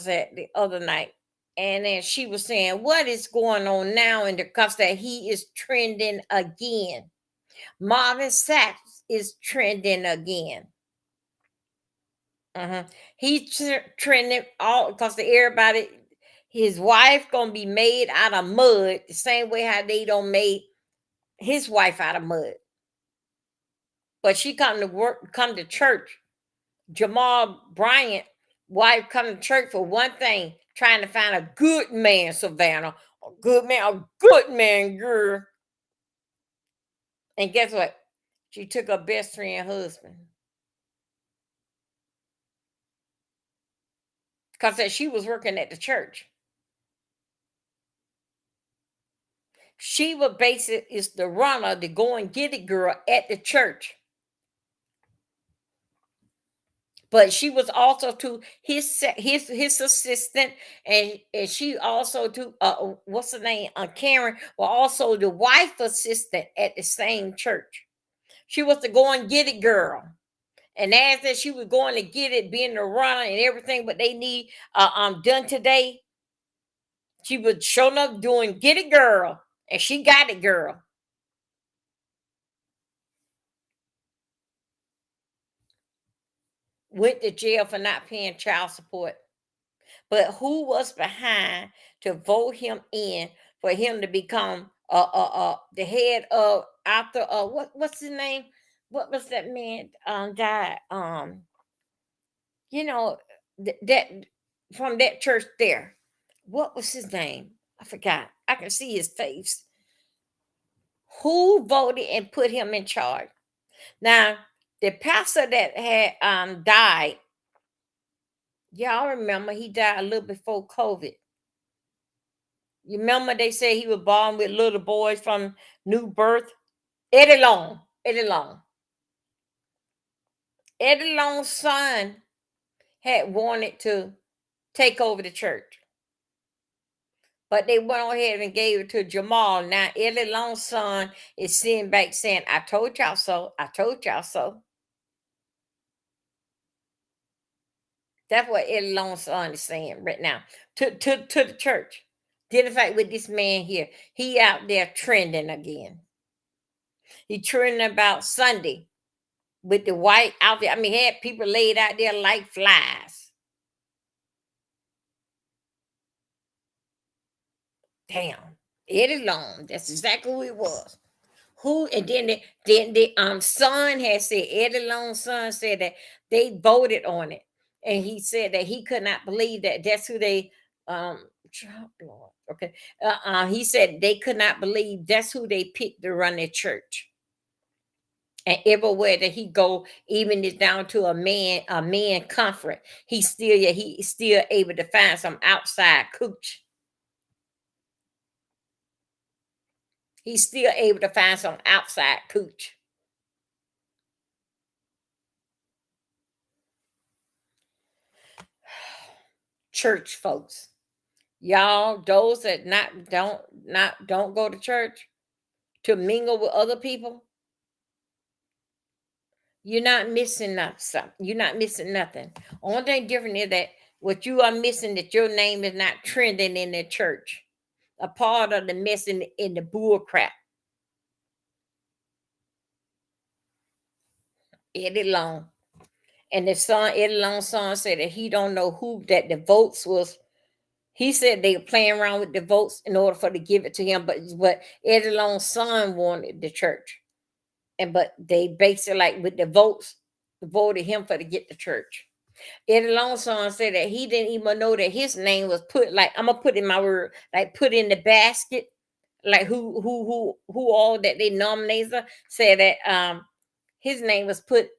at the other night. And then she was saying, what is going on now in the cuffs that he is trending again. Marvin Sapp is trending again. He's trending all because everybody, his wife gonna be made out of mud the same way how they don't made his wife out of mud. But she come to church. Jamal Bryant wife come to church for one thing, trying to find a good man, Savannah. A good man, girl. And guess what? She took her best friend husband. Because she was working at the church. She was basically is the runner, the go and get it girl at the church. But she was also to his assistant, and she also to what's her name? Karen, was also the wife assistant at the same church. She was the go and get it girl. And as that she was going to get it, being the runner and everything, what they need done today, she was showing up doing get it girl, and she got it girl. Went to jail for not paying child support. But who was behind to vote him in for him to become the head of after what's his name? What was that man died? You know, that from that church there. What was his name? I forgot. I can see his face. Who voted and put him in charge? Now, the pastor that had died, y'all remember he died a little before COVID. You remember they said he was born with little boys from new birth? Eddie Long. Eddie Long. Eddie Long's son had wanted to take over the church. But they went on ahead and gave it to Jamal. Now Eddie Long's son is sitting back saying, I told y'all so. I told y'all so. That's what Eddie Long's son is saying right now to the church. Then in fact with this man here, he out there trending again. He trending about Sunday with the white outfit. I mean, he had people laid out there like flies. Damn, Eddie Long. That's exactly who it was. Who and then the son had said, Eddie Long's son said that they voted on it, and he said that he could not believe that that's who they okay. He said they could not believe that's who they picked to run their church. And everywhere that he go, even it's down to a man conference, he's still able to find some outside cooch. He's still able to find some outside cooch. Church folks, y'all, those that don't go to church to mingle with other people, you're not missing nothing. You're not missing nothing. Only thing different is that what you are missing, that your name is not trending in the church. A part of the mess in the bull crap. Eddie Long. And the son, Eddie Long's son, said that he don't know who that the votes was. He said they were playing around with the votes in order for to give it to him, but Eddie Long's son wanted the church. But they basically like with the votes, voted him for to get the church. Eddie Long's son said that he didn't even know that his name was put, like, I'm gonna put in my word, like put in the basket, like who all that they nominated. Said that his name was put.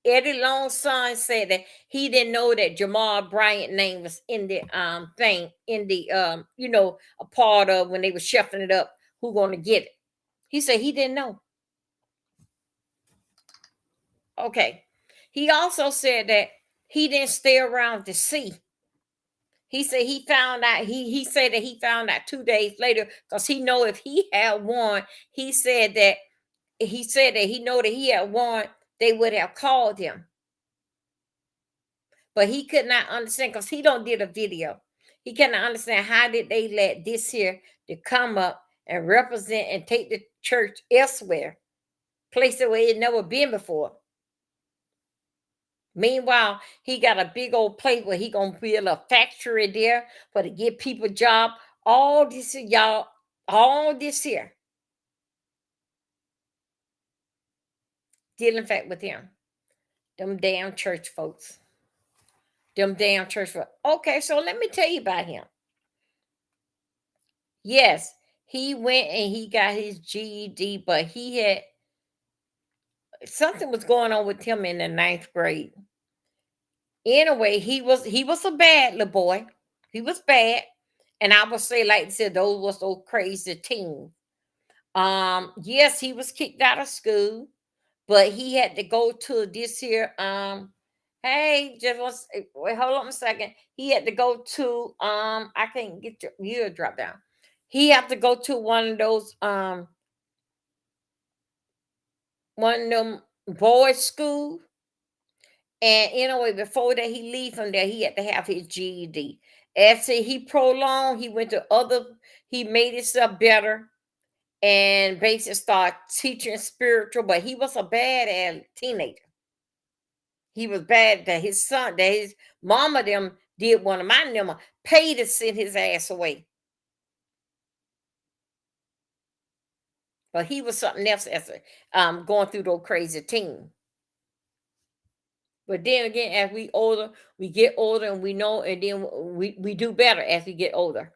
Eddie Long's son said that he didn't know that Jamal Bryant's name was in the thing, in the a part of when they were shuffling it up, who gonna get it. He said he didn't know. Okay. He also said that he didn't stay around to see. He said he found out, he said that he found out 2 days later, because he know if he had won, he said that he know that he had won, they would have called him. But he could not understand, because he don't did a video. He cannot understand how did they let this here to come up and represent and take the church elsewhere, places where it never been before. Meanwhile, he got a big old place where he gonna build a factory there for to give people a job. All this here, y'all, all this here. Dealing fact with him. Them damn church folks. Them damn church folks. Okay, so let me tell you about him. Yes, he went and he got his GED, but he had something was going on with him in the 9th grade. Anyway, he was a bad little boy. He was bad. And I would say, like I said, those was those crazy teens. Yes, he was kicked out of school, but he had to go to this here. Hey, just wait, hold on a second. He had to go to I can't get your drop down. He had to go to one of those one of them boys' school. And anyway, before that he leave from there, he had to have his GED. As he prolonged, he went to he made himself better and basically started teaching spiritual, but he was a bad teenager. He was bad that his son, that his mama them did one of my them pay to send his ass away. But he was something else as going through those crazy teens. But then again, as we get older and we know, and then we do better as we get older.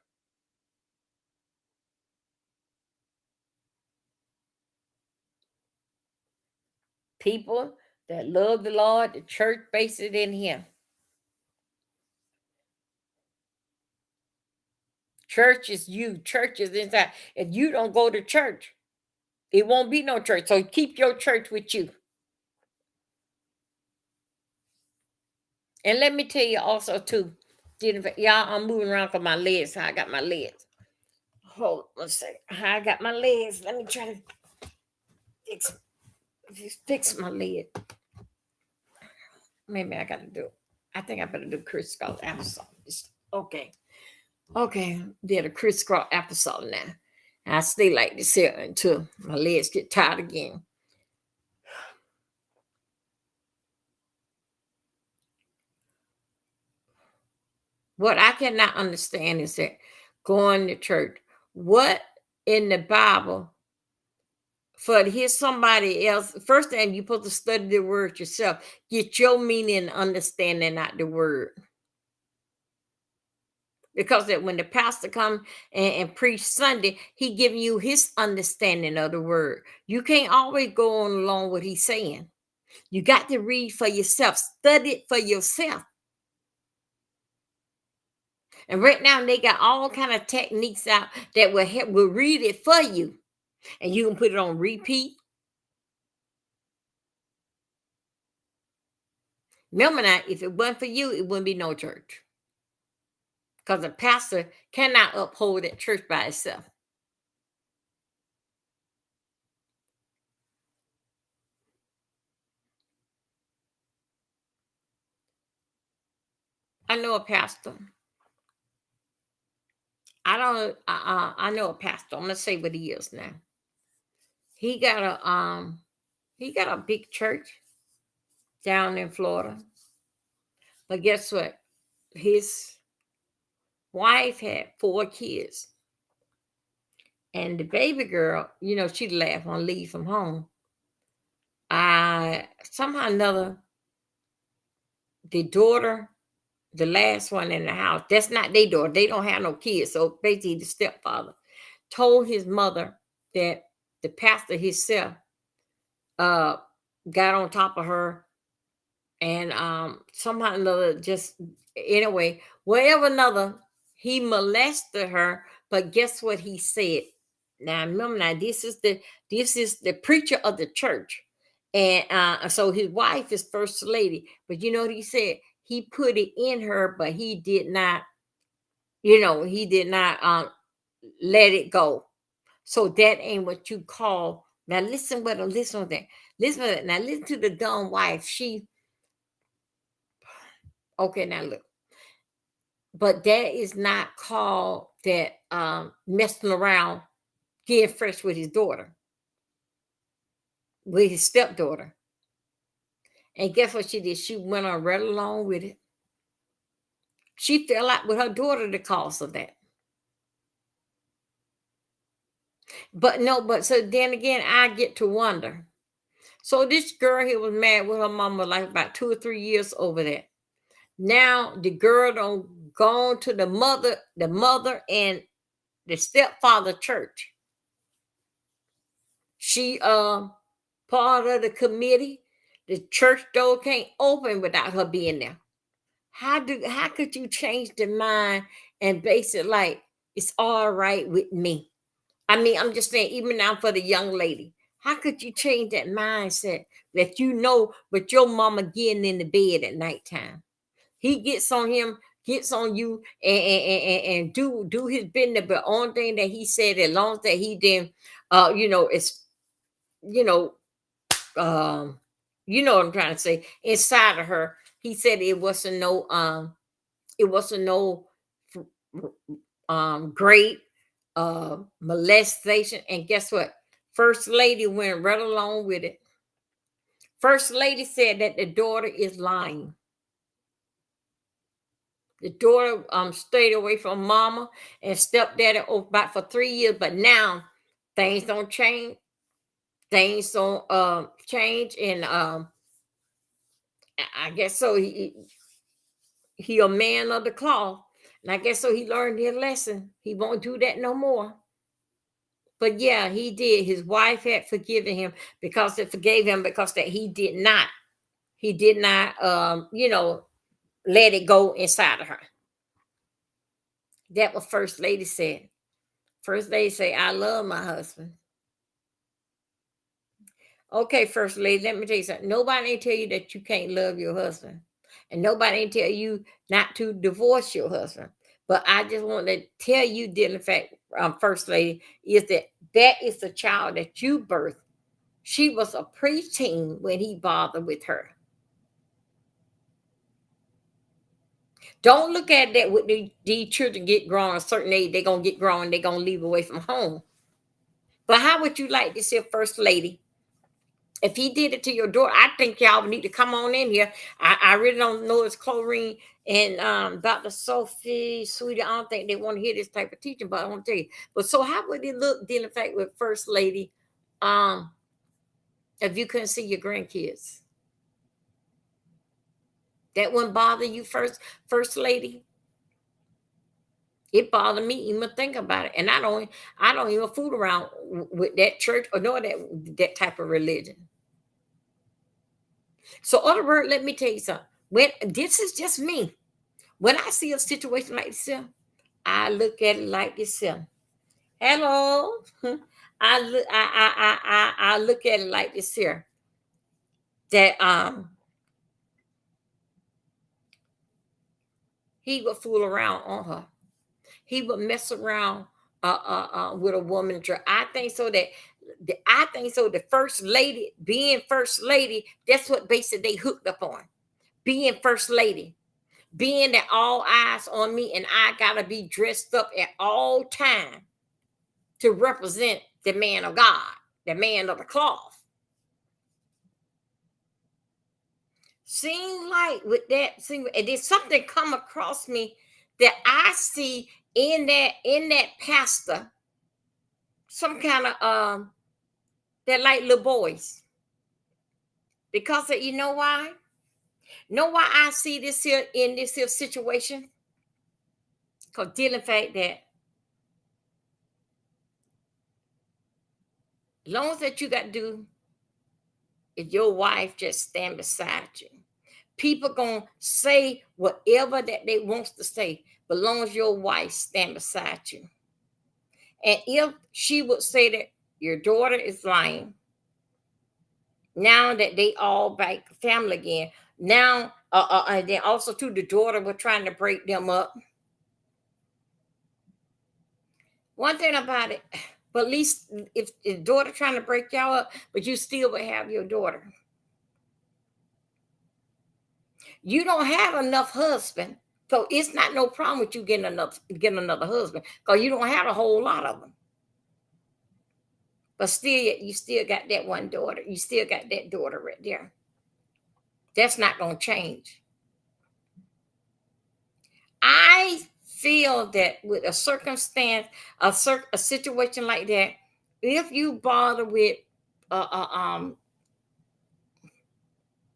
People that love the Lord, the church based it in him. Church is you. Church is inside. If you don't go to church, it won't be no church. So keep your church with you. And let me tell you also too, Jennifer, y'all, I'm moving around because my legs. How I got my legs. Hold on a second. How I got my legs. Let me try to fix my leg. Maybe I got to do it. I think I better do crisscross applesauce. Okay. Okay. Did a crisscross applesauce now. And I stay like this here until my legs get tired again. What I cannot understand is that going to church, what in the Bible for to hear somebody else, first thing you're supposed to study the word yourself, get your meaning and understanding out the word. Because that when the pastor come and preach Sunday, he giving you his understanding of the word. You can't always go on along what he's saying. You got to read for yourself, study it for yourself. And right now they got all kind of techniques out that will read it for you, and you can put it on repeat. Remember now, if it wasn't for you, it wouldn't be no church. Because a pastor cannot uphold that church by itself. I know a pastor. I know a pastor. I'm gonna say what he is now. He got a big church down in Florida. But guess what? His wife had 4 kids. And the baby girl, she left on leave from home. Somehow or another, the daughter, the last one in the house, that's not their daughter. They don't have no kids. So basically the stepfather told his mother that the pastor himself got on top of her, and somehow or another, just anyway, whatever another, he molested her. But guess what he said? Now remember, now this is the preacher of the church, and so his wife is first lady. But you know what he said? He put it in her, but he did not, let it go. So that ain't what you call. Now listen to that. Listen to that. Now listen to the dumb wife. Okay, now look. But that is not called that messing around, getting fresh with his daughter, with his stepdaughter. And guess what she did? She went on right along with it. She fell out with her daughter because of that. But so then again, I get to wonder. So this girl here was married with her mama like about 2 or 3 years over that. Now the girl don't go to the mother and the stepfather church. She part of the committee. The church door can't open without her being there. How could you change the mind and base it like it's all right with me? I mean, I'm just saying, even now for the young lady, how could you change that mindset that but your mama getting in the bed at nighttime? He gets on him, gets on you, and do his business. But only thing that he said, as long as that he didn't, it's, you know what I'm trying to say. Inside of her, he said it wasn't no great molestation. And guess what? First lady went right along with it. First lady said that the daughter is lying. The daughter stayed away from mama and stepdaddy about for 3 years, but now things don't change. things don't change, and I guess so. He a man of the cloth, and I guess so. He learned his lesson. He won't do that no more. But yeah, he did. His wife had forgiven him because it forgave him because that he did not let it go inside of her. That what First Lady said. First Lady say, I love my husband. Okay, First Lady, let me tell you something. Nobody ain't tell you that you can't love your husband. And nobody ain't tell you not to divorce your husband. But I just want to tell you, dear fact, First Lady, is that is the child that you birthed. She was a preteen when he bothered with her. Don't look at that with these children get grown a certain age, they're going to get grown, they're going to leave away from home. But how would you like to see a First Lady? If he did it to your daughter, I think y'all need to come on in here. I really don't know it's Chlorine and Dr. Sophie, sweetie. I don't think they want to hear this type of teaching, but I want to tell you. But so how would it look dealing fact with First Lady if you couldn't see your grandkids? That wouldn't bother you, First Lady? It bothered me even think about it. And I don't even fool around with that church or nor that type of religion. So, other word, let me tell you something. When this is just me, when I see a situation like this, I look at it like this. Hello, I look at it like this here. That he would fool around on her. He would mess around with a woman. I think so that the First Lady, being First Lady, that's what basically they hooked up on. Being First Lady. Being that all eyes on me and I gotta be dressed up at all time to represent the man of God, the man of the cloth. Seem like with that, and then something come across me that I see in that pastor, some kind of that like little boys. Because you know why? Know why I see this here in this here situation? Because dealing fact that long as that you got to do is your wife just stand beside you. People gonna say whatever that they wants to say, but long as your wife stand beside you. And if she would say that your daughter is lying, now that they all back family again, now and then also too the daughter was trying to break them up. One thing about it, but at least if the daughter trying to break y'all up, but you still would have your daughter. You don't have enough husband, so it's not no problem with you getting another husband, because you don't have a whole lot of them. But still, you still got that one daughter. You still got that daughter right there. That's not going to change. I feel that with a circumstance, a situation like that, if you bother with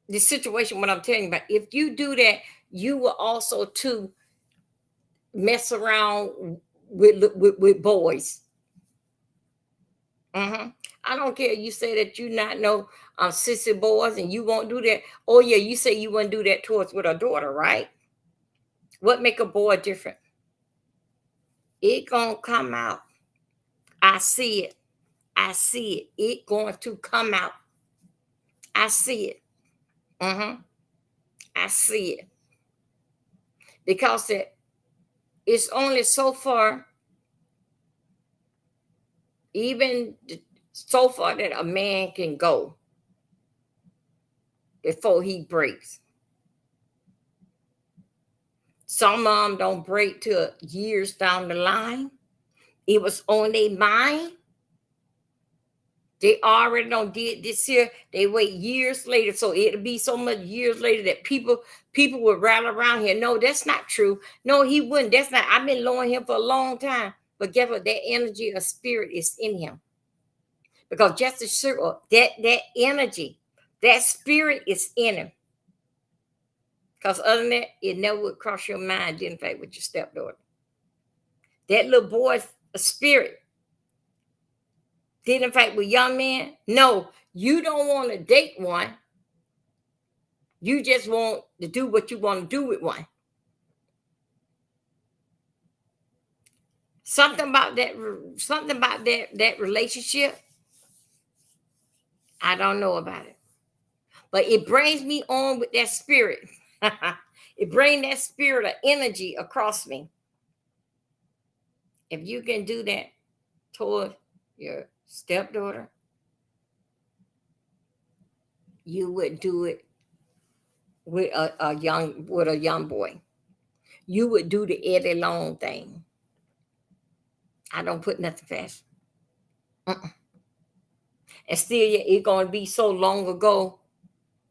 the situation, what I'm telling you about, if you do that, you will also too mess around with boys. I don't care. You say that you not know sissy boys and you won't do that. Oh yeah, you say you wouldn't do that towards with a daughter, right? What make a boy different? It gonna come out. I see it. I see it. It going to come out. I see it. I see it. Because it's only so far, even so far that a man can go before he breaks. Some of them don't break till years down the line. It was on their mind. They already done did this here. They wait years later. So it'll be so much years later that people would rally around here. No, that's not true. No, he wouldn't. That's not. I've been knowing him for a long time. But guess what? That energy of spirit is in him. because just as sure that energy, that spirit is in him. Because other than that, it never would cross your mind to identify with your stepdaughter. That little boy's spirit didn't fight with young men. No, you don't want to date one. You just want to do what you want to do with one. Something about that relationship, I don't know about it. But it brings me on with that spirit. It brings that spirit of energy across me. If you can do that toward your stepdaughter, you would do it with a young boy. You would do the Eddie Long thing. I don't put nothing past. And still, it's gonna be so long ago.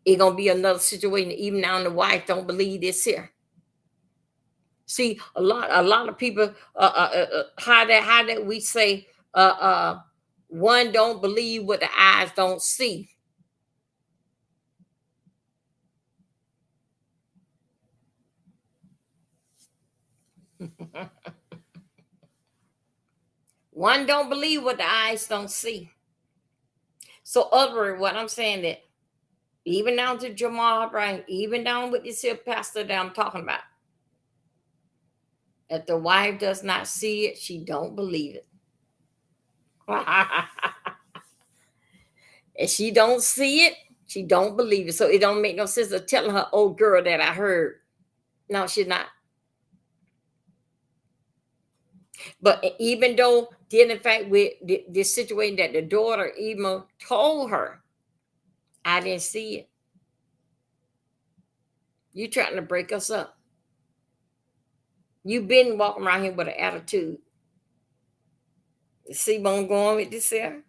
It's gonna be another situation. Even now, the wife don't believe this here. See, a lot of people. How that we say, one don't believe what the eyes don't see. One don't believe what the eyes don't see. So, what I'm saying that even down to Jamal Bryant, even down with this here pastor that I'm talking about, if the wife does not see it, she don't believe it. If she don't see it, she don't believe it. So it don't make no sense of telling her, "Oh, girl, that I heard." No, she's not. But even though, in fact, with this situation that the daughter even told her, I didn't see it. You trying to break us up. You've been walking around here with an attitude. See where I'm going with this here?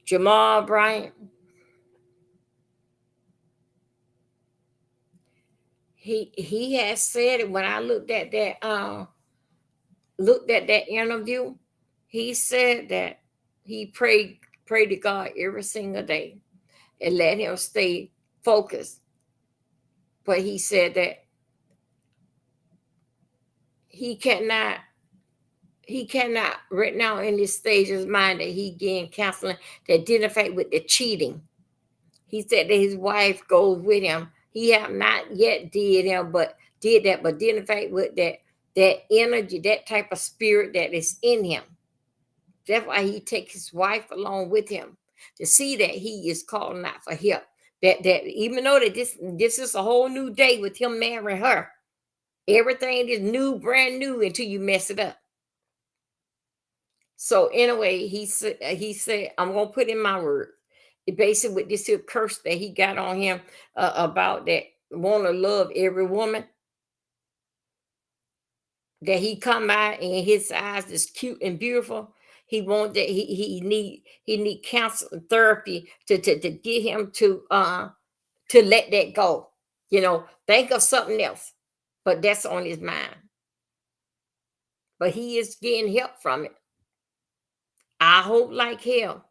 Jamal Bryant. He has said it when I looked at that interview. He said that he prayed to God every single day and let him stay focused. But he said that he cannot right now in this stage of his mind that he getting counseling to identify with the cheating. He said that his wife goes with him. He have not yet did that, but identify with that energy, that type of spirit that is in him. That's why he takes his wife along with him to see that he is calling out for help. That even though that this is a whole new day with him marrying her, everything is new, brand new until you mess it up. So anyway, he said, I'm gonna put in my word. It basically with this here curse that he got on him about that want to love every woman. That he come out and his eyes is cute and beautiful. He want that he need counseling therapy to get him to let that go. Think of something else. But that's on his mind. But he is getting help from it. I hope like hell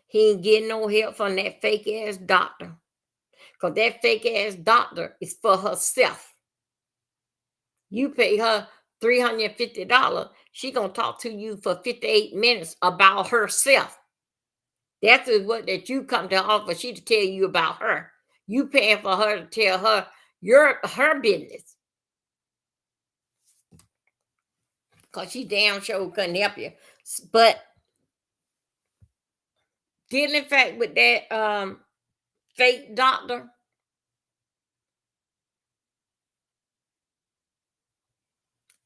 he ain't getting no help from that fake ass doctor. Because that fake ass doctor is for herself. You pay her $350. She gonna talk to you for 58 minutes about herself. That's what that you come to offer she to tell you about her. You paying for her to tell her her business. Because she damn sure couldn't help you. But dealing in fact with that fake doctor,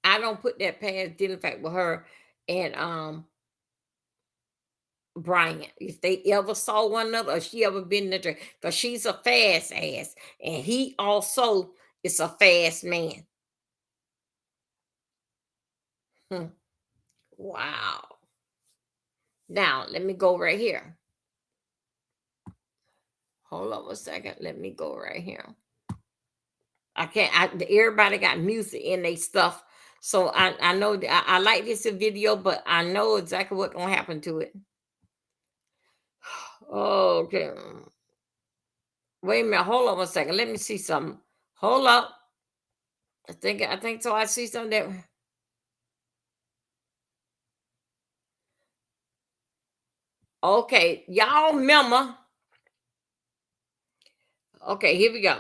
I don't put that past dealing in fact with her and Bryant. If they ever saw one another or she ever been in the because she's a fast ass and he also is a fast man. Wow. Now let me go right here. Hold on a second. Let me go right here. I can't. Everybody got music in their stuff, So I know I like this video, but I know exactly what's gonna happen to it. Okay. Wait a minute. Hold on 1 second. Let me see something. Hold up. I think so. I see something that. Okay, y'all remember. Okay, here we go.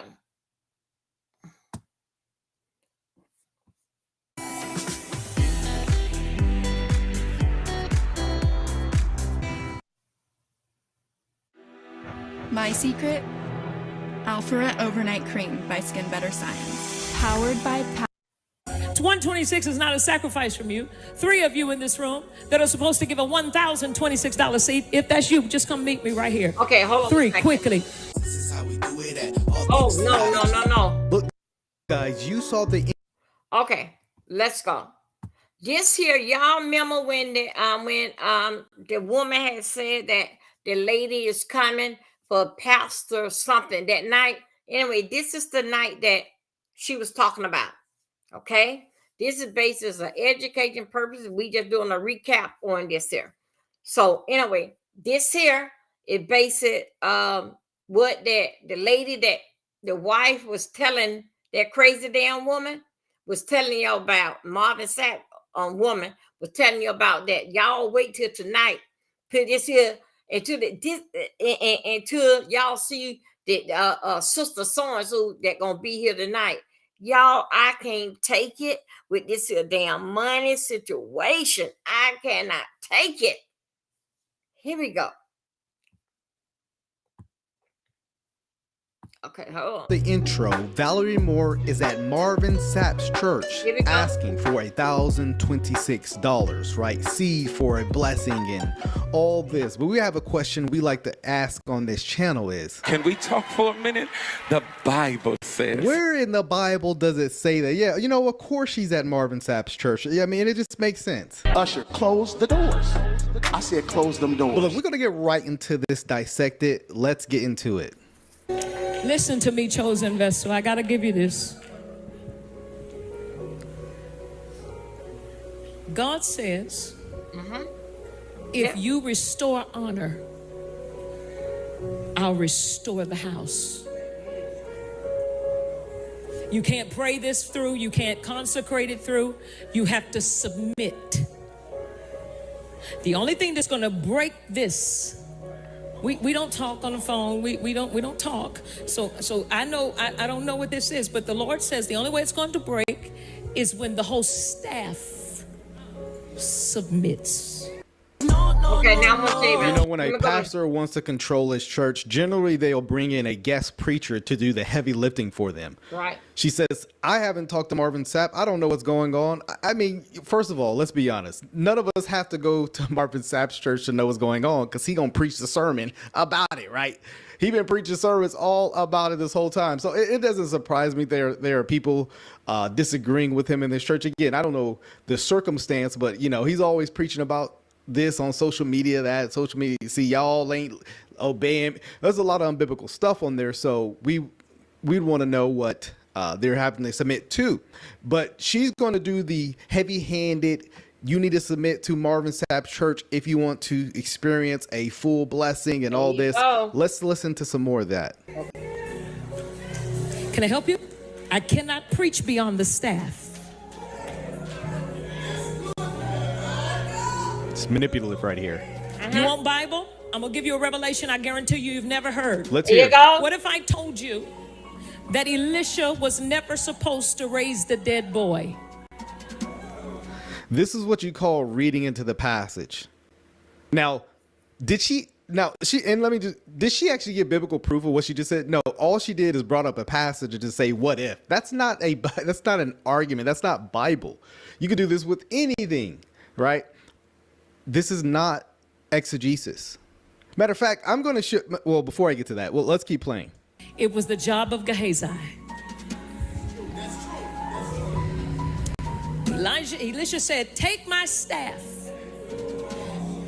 My secret? Alpha Overnight Cream by Skin Better Science. Powered by 126 is not a sacrifice from you. 3 of you in this room that are supposed to give a $1,026 seed. If that's you, just come meet me right here. Okay, hold on. 3, quickly. Oh, no. Look, guys, you saw the. Okay, let's go. This here, y'all remember when the woman had said that the lady is coming for pastor something that night? Anyway, this is the night that she was talking about. Okay, this is based as an education purpose. We just doing a recap on this here. So anyway, this here it based it what that the lady that the wife was telling that crazy damn woman was telling you about. Marvin Sapp woman was telling you about that. Y'all wait till tonight. Put this here until until y'all see that sister so and so that gonna be here tonight. Y'all, I can't take it with this here damn money situation. I cannot take it. Here we go. Okay, hold on. The intro, Valerie Moore is at Marvin Sapp's church asking for $1,026, right? Seed for a blessing and all this. But we have a question we like to ask on this channel is, Can we talk for a minute? The Bible says. where in the Bible does it say that? Yeah, you know, of course she's at Marvin Sapp's church. Yeah, I mean, it just makes sense. Usher, close the doors. I said close them doors. But look, we're going to get right into this dissected. Let's get into it. Listen to me, chosen vessel. I got to give you this. God says, if you restore honor, I'll restore the house. You can't pray this through. You can't consecrate it through. You have to submit. The only thing that's going to break this, we don't talk on the phone. We don't talk. So I know I don't know what this is, but the Lord says the only way it's going to break is when the whole staff submits. Okay, now I'm gonna say You know, when a pastor wants to control his church, generally they'll bring in a guest preacher to do the heavy lifting for them. Right. She says, I haven't talked to Marvin Sapp. I don't know what's going on. I mean, first of all, let's be honest. None of us have to go to Marvin Sapp's church to know what's going on because he going to preach the sermon about it, right? He been preaching sermons all about it this whole time. So it doesn't surprise me there are people disagreeing with him in this church. Again, I don't know the circumstance, but, you know, he's always preaching about this on social media, that social media. See, y'all ain't obeying. There's a lot of unbiblical stuff on there. So we'd want to know what they're having to submit to. But she's going to do the heavy-handed, you need to submit to Marvin Sapp's church if you want to experience a full blessing and all this. Let's listen to some more of that. Can I help you? I cannot preach beyond the staff. It's manipulative right here. You want Bible? I'm going to give you a revelation I guarantee you've never heard. Let's hear it. What if I told you that Elisha was never supposed to raise the dead boy? This is what you call reading into the passage. Now, did she actually give biblical proof of what she just said? No, all she did is brought up a passage to say, what if? That's not an argument. That's not Bible. You can do this with anything, right? This is not exegesis. Matter of fact, I'm going to well, before I get to that, well, let's keep playing. It was the job of Gehazi. Elisha said, take my staff,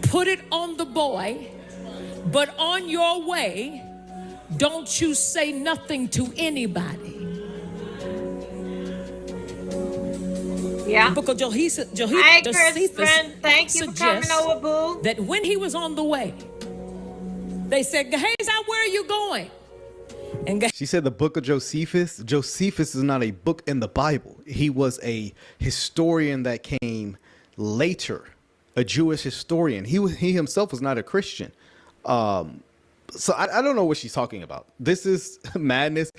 put it on the boy, but on your way, don't you say nothing to anybody. Yeah. The book of Josephus Hi, Crispin. Thank you for coming suggests over, boo. that when he was on the way, they said, Gehazi, where are you going? And She said the book of Josephus. Josephus is not a book in the Bible. He was a historian that came later, a Jewish historian. He himself was not a Christian. So I don't know what she's talking about. This is madness.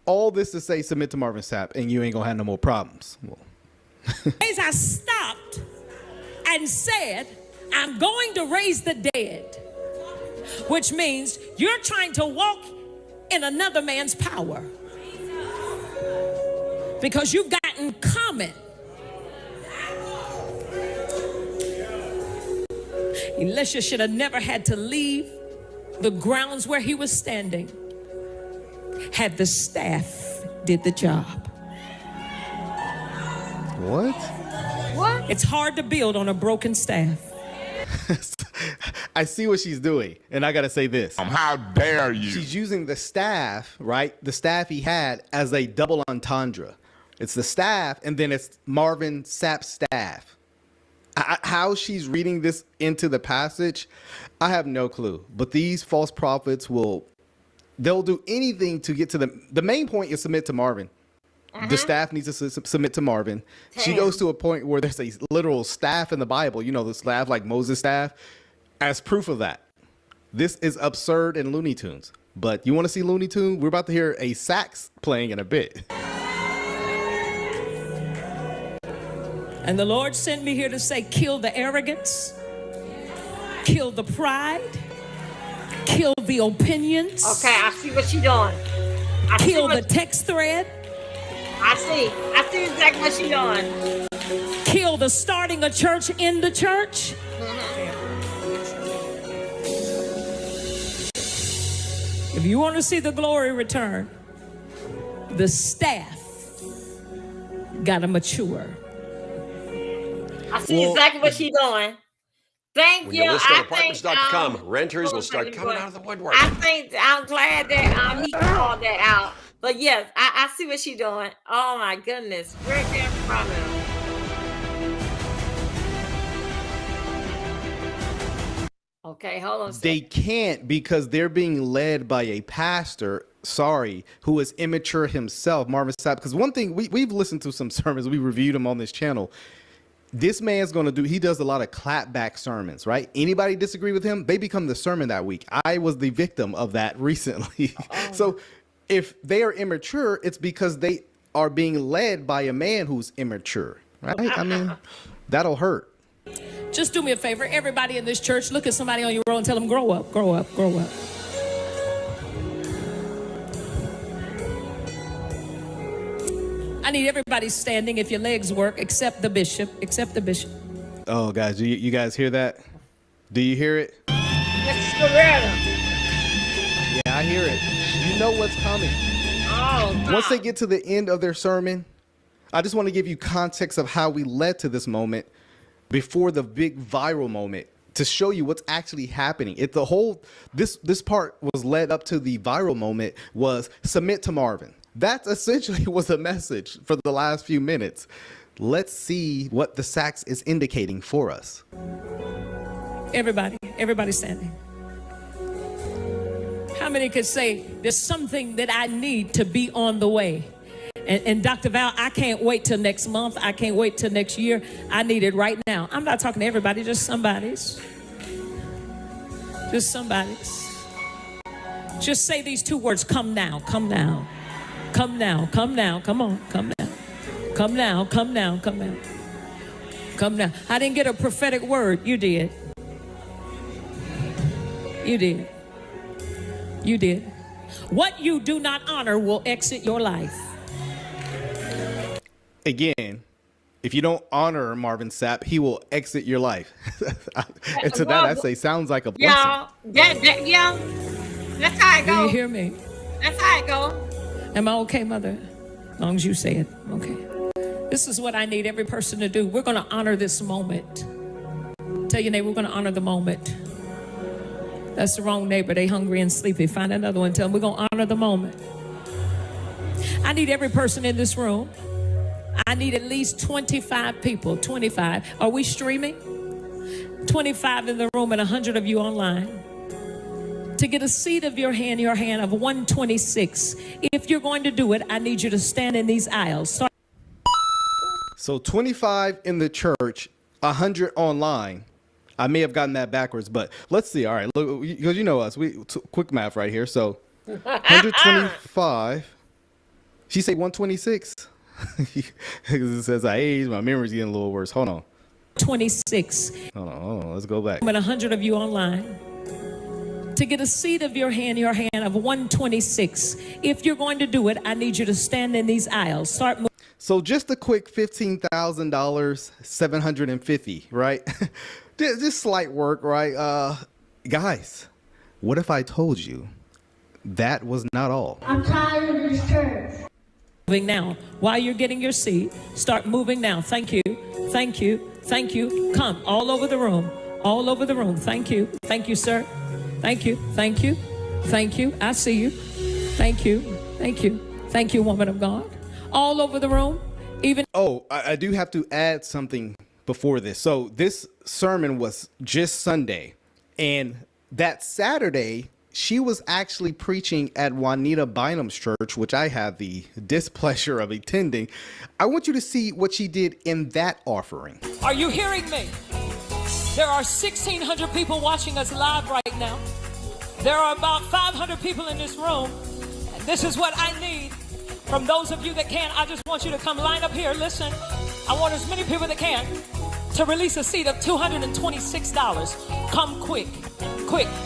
All this to say, submit to Marvin Sapp, and you ain't gonna have no more problems. Well. I stopped and said, I'm going to raise the dead, which means you're trying to walk in another man's power because you've gotten common. Elisha should have never had to leave the grounds where he was standing had the staff did the job. What? It's hard to build on a broken staff. I see what she's doing, and I gotta say this. How dare you? She's using the staff, right? The staff he had as a double entendre. It's the staff, and then it's Marvin Sapp's staff. How she's reading this into the passage, I have no clue. But these false prophets they'll do anything to get to the main point is submit to Marvin. The staff needs to submit to Marvin. She goes to a point where there's a literal staff in the Bible, you know, the staff like Moses' staff, as proof of that. This is absurd and Looney Tunes. But you want to see Looney Tunes? We're about to hear a sax playing in a bit. And the Lord sent me here to say, kill the arrogance, kill the pride, kill the opinions. Okay, I see what you're doing. Kill the text thread. I see exactly what you're doing. Kill the starting a church in the church. If you want to see the glory return, the staff got to mature. I see exactly what she's doing. Thank When you. you list on I think apartments.com, renters will start coming out of the woodwork. I'm glad that he called that out. But yes, I see what she's doing. Oh my goodness. Great camera from him. Okay, hold on. They can't because they're being led by a pastor, who is immature himself, Marvin Sapp. Because one thing, we've listened to some sermons, we reviewed them on this channel. This man's going to he does a lot of clapback sermons, right? Anybody disagree with him, they become the sermon that week. I was the victim of that recently. So if they are immature, it's because they are being led by a man who's immature, right? I mean, that'll hurt. Just do me a favor. Everybody in this church, look at somebody on your row and tell them, grow up, grow up, grow up. I need everybody standing if your legs work, except the bishop, Oh, guys, do you guys hear that? Do you hear it? Mrs. Loretta. Yeah, I hear it. You know what's coming. Oh, once they get to the end of their sermon, I just want to give you context of how we led to this moment before the big viral moment to show you what's actually happening. This part was led up to the viral moment was submit to Marvin. That essentially was the message for the last few minutes. Let's see what the sax is indicating for us. Everybody standing. How many could say there's something that I need to be on the way? And Dr. Val, I can't wait till next month. I can't wait till next year. I need it right now. I'm not talking to everybody, just somebody's. Just somebody's. Just say these two words, come now, come now. Come now, come now, come on, come now. Come now, come now, come now. Come now. I didn't get a prophetic word. You did. You did. You did. What you do not honor will exit your life. Again, if you don't honor Marvin Sapp, he will exit your life. And to that I say, sounds like a blessing. Yeah, that's how it goes. Do you hear me? That's how it goes. Am I okay, Mother? As long as you say it. Okay. This is what I need every person to do. We're going to honor this moment. Tell your neighbor, we're going to honor the moment. That's the wrong neighbor. They hungry and sleepy. Find another one. Tell them we're going to honor the moment. I need every person in this room. I need at least 25 people. 25. Are we streaming? 25 in the room and 100 of you online. To get a seed of your hand of 126. If you're going to do it, I need you to stand in these aisles. So 25 in the church, 100 online. I may have gotten that backwards, but let's see. All right, look, because you know us, quick math right here. So 125. She say 126. It says I age. My memory's getting a little worse. Hold on. 26. Hold on. Let's go back. And 100 of you online. To get a seed of your hand of 126. If you're going to do it, I need you to stand in these aisles. Start moving. So just a quick $15,000, 750, right? Just slight work, right? Guys, what if I told you that was not all? I'm tired of this church. Moving now. While you're getting your seat, start moving now. Thank you. Thank you. Thank you. Come all over the room. All over the room. Thank you. Thank you, sir. Thank you. Thank you. Thank you. I see you. Thank you. Thank you. Thank you, woman of God. All over the room. Even. Oh, I do have to add something before this. So this sermon was just Sunday, and that Saturday she was actually preaching at Juanita Bynum's church, which I have the displeasure of attending. I want you to see what she did in that offering. Are you hearing me? There are 1,600 people watching us live right now. There are about 500 people in this room. And this is what I need from those of you that can. I just want you to come line up here. Listen, I want as many people that can to release a seed of $226. Come quick,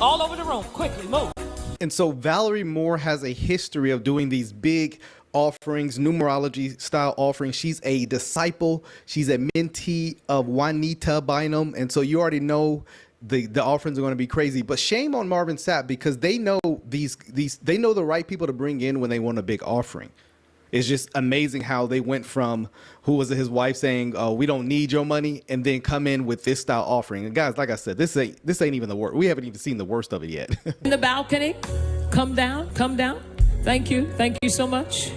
all over the room, quickly, move. And so Valerie Moore has a history of doing these big offerings, numerology style offerings. She's a disciple. She's a mentee of Juanita Bynum. And so you already know the offerings are going to be crazy, but shame on Marvin Sapp because they know they know the right people to bring in when they want a big offering. It's just amazing how they went from his wife saying, "Oh, we don't need your money," and then come in with this style offering. And guys, like I said, this ain't even the worst. We haven't even seen the worst of it yet. In the balcony, come down. Thank you so much.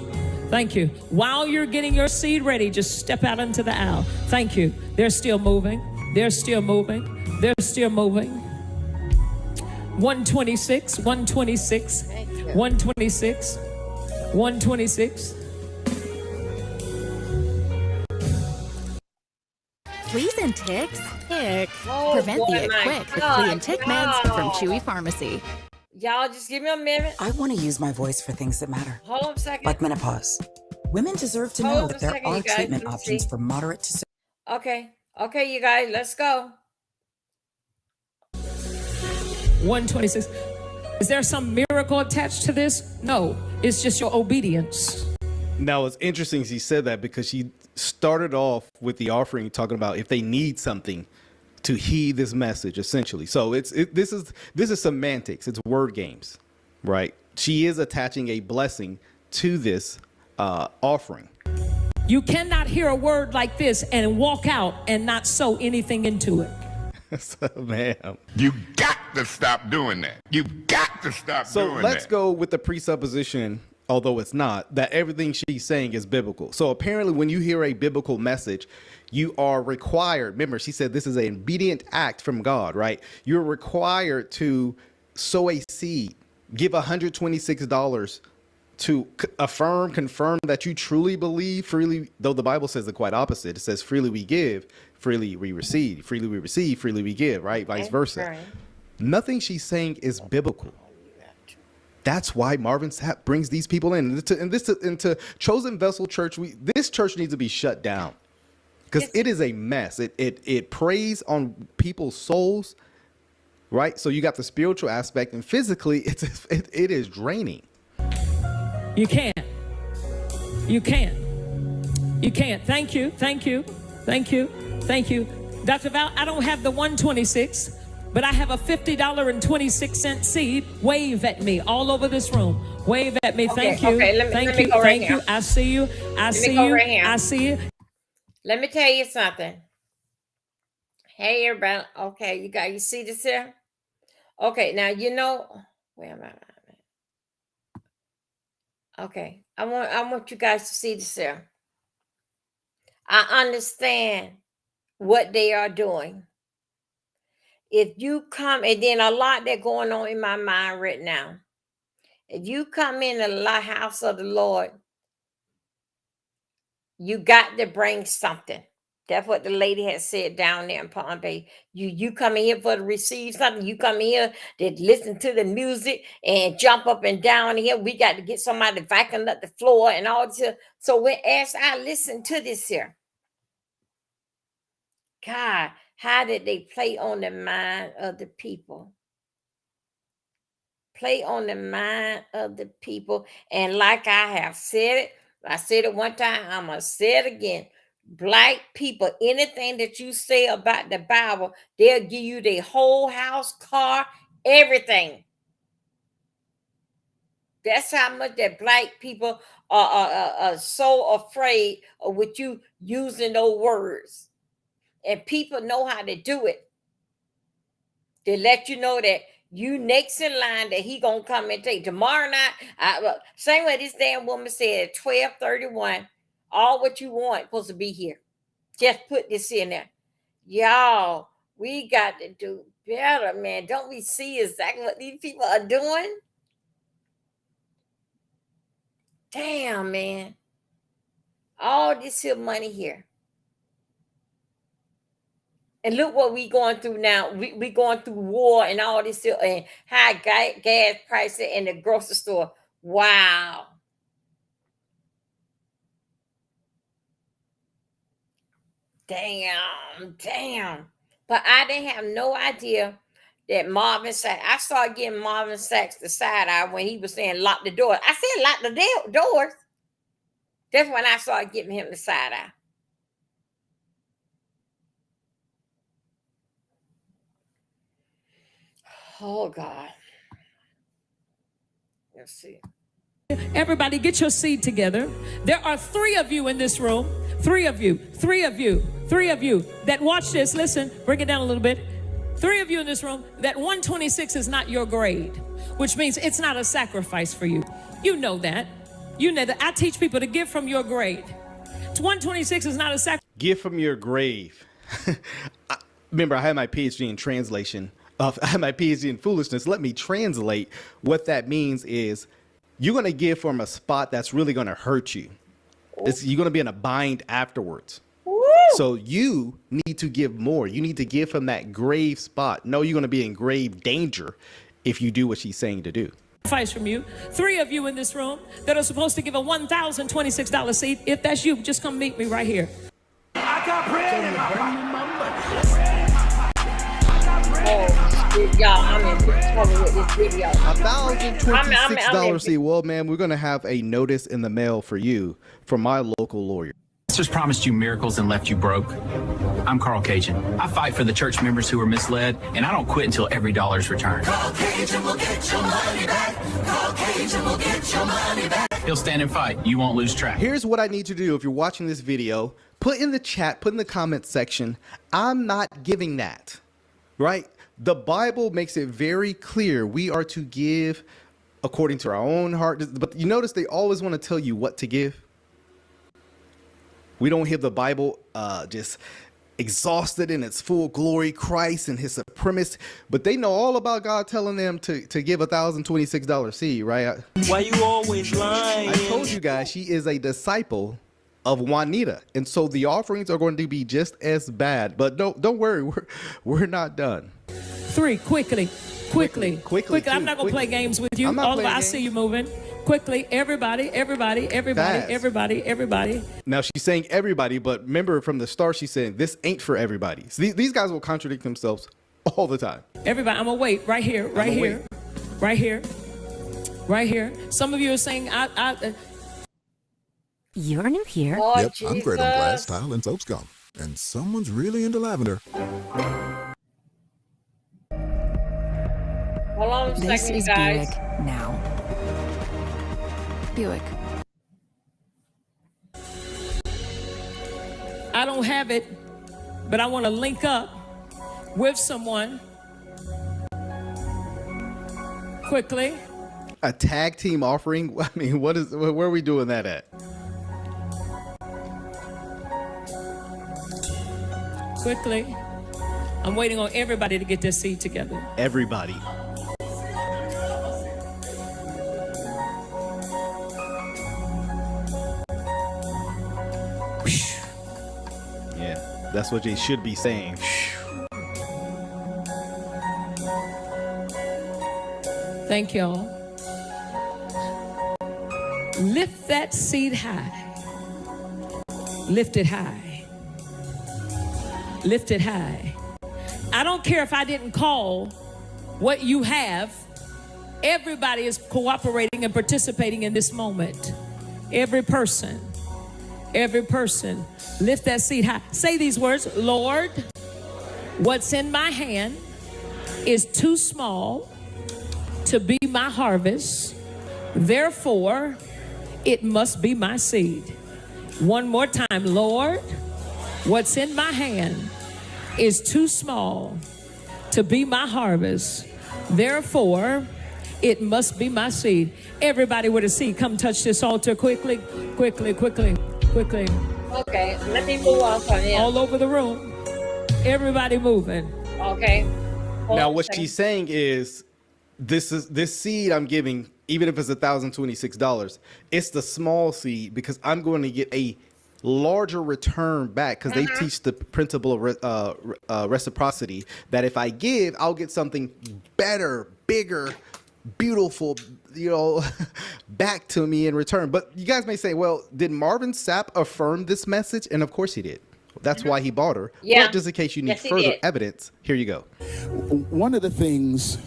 Thank you. While you're getting your seed ready, just step out into the aisle. Thank you. They're still moving. 126, 126, 126, 126. Fleas and ticks? Tick. Oh, Prevent boy, the ick my quick with God, flea and tick meds from y'all. Chewy Pharmacy. Y'all, just give me a minute. I want to use my voice for things that matter, Hold on a second. like menopause. Women deserve to Hold know on that a there second, are you guys. treatment Let me options see. for moderate to Okay, you guys, let's go. 126. Is there some miracle attached to this? No, it's just your obedience. Now, it's interesting she said that because she started off with the offering talking about if they need something to heed this message, essentially. So this is semantics. It's word games, right? She is attaching a blessing to this offering. You cannot hear a word like this and walk out and not sow anything into it. So, ma'am. You got to stop doing that. You got to stop doing that. So let's go with the presupposition, although it's not, that everything she's saying is biblical. So apparently when you hear a biblical message, you are required. Remember, she said this is an obedient act from God, right? You're required to sow a seed, give $126 to confirm that you truly believe freely, though the Bible says the quite opposite. It says freely we give, freely we receive, freely we give, right? Vice versa. Right. Nothing she's saying is biblical. That's why Marvin Sapp brings these people in. Into Chosen Vessel Church, this church needs to be shut down because it is a mess. It preys on people's souls, right? So you got the spiritual aspect, and physically, it is draining. You can't. Thank you. Dr. Val, I don't have the 126, but I have a $50.26 seed. Wave at me all over this room. Wave at me. Thank you. Let me Thank go right you. here. I see you. I see you. I see you. Let me tell you something. Hey, everybody. Okay, you see this here? Okay, now where am I? Okay, I want you guys to see this here. I understand what they are doing. If you come, and then a lot that going on in my mind right now. If you come in the house of the Lord, you got to bring something. That's what the lady had said down there in Palm Bay. You come in here for to receive something. You come in here to listen to the music and jump up and down here. We got to get somebody vacuuming up the floor and all this. So as I listen to this here, God, how did they play on the mind of the people? Play on the mind of the people. And like I have said it, I said it one time, I'm going to say it again. Black people, anything that you say about the Bible, they'll give you their whole house, car, everything. That's how much that black people are so afraid of what you using those words. And people know how to do it. They let you know that you next in line, that he gonna come and take tomorrow night. Same way this damn woman said, 12:31, all what you want supposed to be here. Just put this in there. Y'all, we got to do better, man. Don't we see exactly what these people are doing? Damn, man. All this here money here. And look what we going through now. We going through war and all this here, and high gas prices in the grocery store. Wow. Damn. But I didn't have no idea that Marvin Sachs. I started giving Marvin Sachs the side eye when he was saying lock the door. I said lock the doors. That's when I started giving him the side eye. Oh God. Let's see. Everybody get your seat together. There are 3 of you in this room. 3 of you that watch this. Listen, bring it down a little bit. 3 of you in this room that 126 is not your grade, which means it's not a sacrifice for you. You know that. You know that. I teach people to give from your grade. 126 is not a sacrifice. Give from your grave. Remember, I had my PhD in translation. I had my PhD in foolishness. Let me translate. What that means is you're going to give from a spot that's really going to hurt you. You're going to be in a bind afterwards. Woo! So you need to give more. You need to give from that grave spot. No, you're going to be in grave danger if you do what she's saying to do. Sacrifice from you. 3 of you in this room that are supposed to give a $1,026 seat. If that's you, just come meet me right here. I got bread in my Y'all, I'm in trouble with this video. $1,026 seat. Well, man, we're going to have a notice in the mail for you from my local lawyer. Just promised you miracles and left you broke. I'm Carl Cajun. I fight for the church members who were misled, and I don't quit until every dollar is returned. Carl Cajun will get your money back. Carl Cajun will get your money back. He'll stand and fight. You won't lose track. Here's what I need to do if you're watching this video. Put in the chat, put in the comment section, I'm not giving that, right? The Bible makes it very clear we are to give according to our own heart. But you notice they always want to tell you what to give. We don't hear the Bible just exhausted in its full glory, Christ and his supremacy. But they know all about God telling them to give $1,026 seed, right? Why you always lying? I told you guys she is a disciple of Juanita. And so the offerings are going to be just as bad. But don't worry, we're not done. 3, quickly. I'm not gonna play games with you. All of I see you moving. Quickly, everybody. Now she's saying everybody, but remember from the start she's saying this ain't for everybody. So these guys will contradict themselves all the time. Everybody, I'm gonna wait right here. Some of you are saying You're new here. Lord Yep, I'm great on glass, Jesus. tile, and soap scum. And someone's really into lavender. Hold on a This second, is guys. Buick now. Buick. I don't have it, but I want to link up with someone quickly. A tag team offering? I mean, where are we doing that at? Quickly. I'm waiting on everybody to get their seed together. Everybody. Yeah, that's what they should be saying. Thank y'all. Lift that seed high. Lift it high. Lift it high. I don't care if I didn't call what you have. Everybody is cooperating and participating in this moment. Every person. Every person. Lift that seed high. Say these words. Lord, what's in my hand is too small to be my harvest. Therefore, it must be my seed. One more time. Lord, what's in my hand is too small to be my harvest. Therefore, it must be my seed. Everybody with a seed, come touch this altar quickly, quickly, quickly, quickly. Okay, let me move on from here. All over the room. Everybody moving. Okay. Now, what she's saying is, this seed I'm giving, even if it's $1,026, it's the small seed because I'm going to get a larger return back because they teach the principle of reciprocity, that if I give, I'll get something better, bigger, beautiful, back to me in return. But you guys may say, well, did Marvin Sapp affirm this message? And of course he did. That's why he bought her. Yeah. But just in case you need Yes, he further did. evidence, here you go. One of the things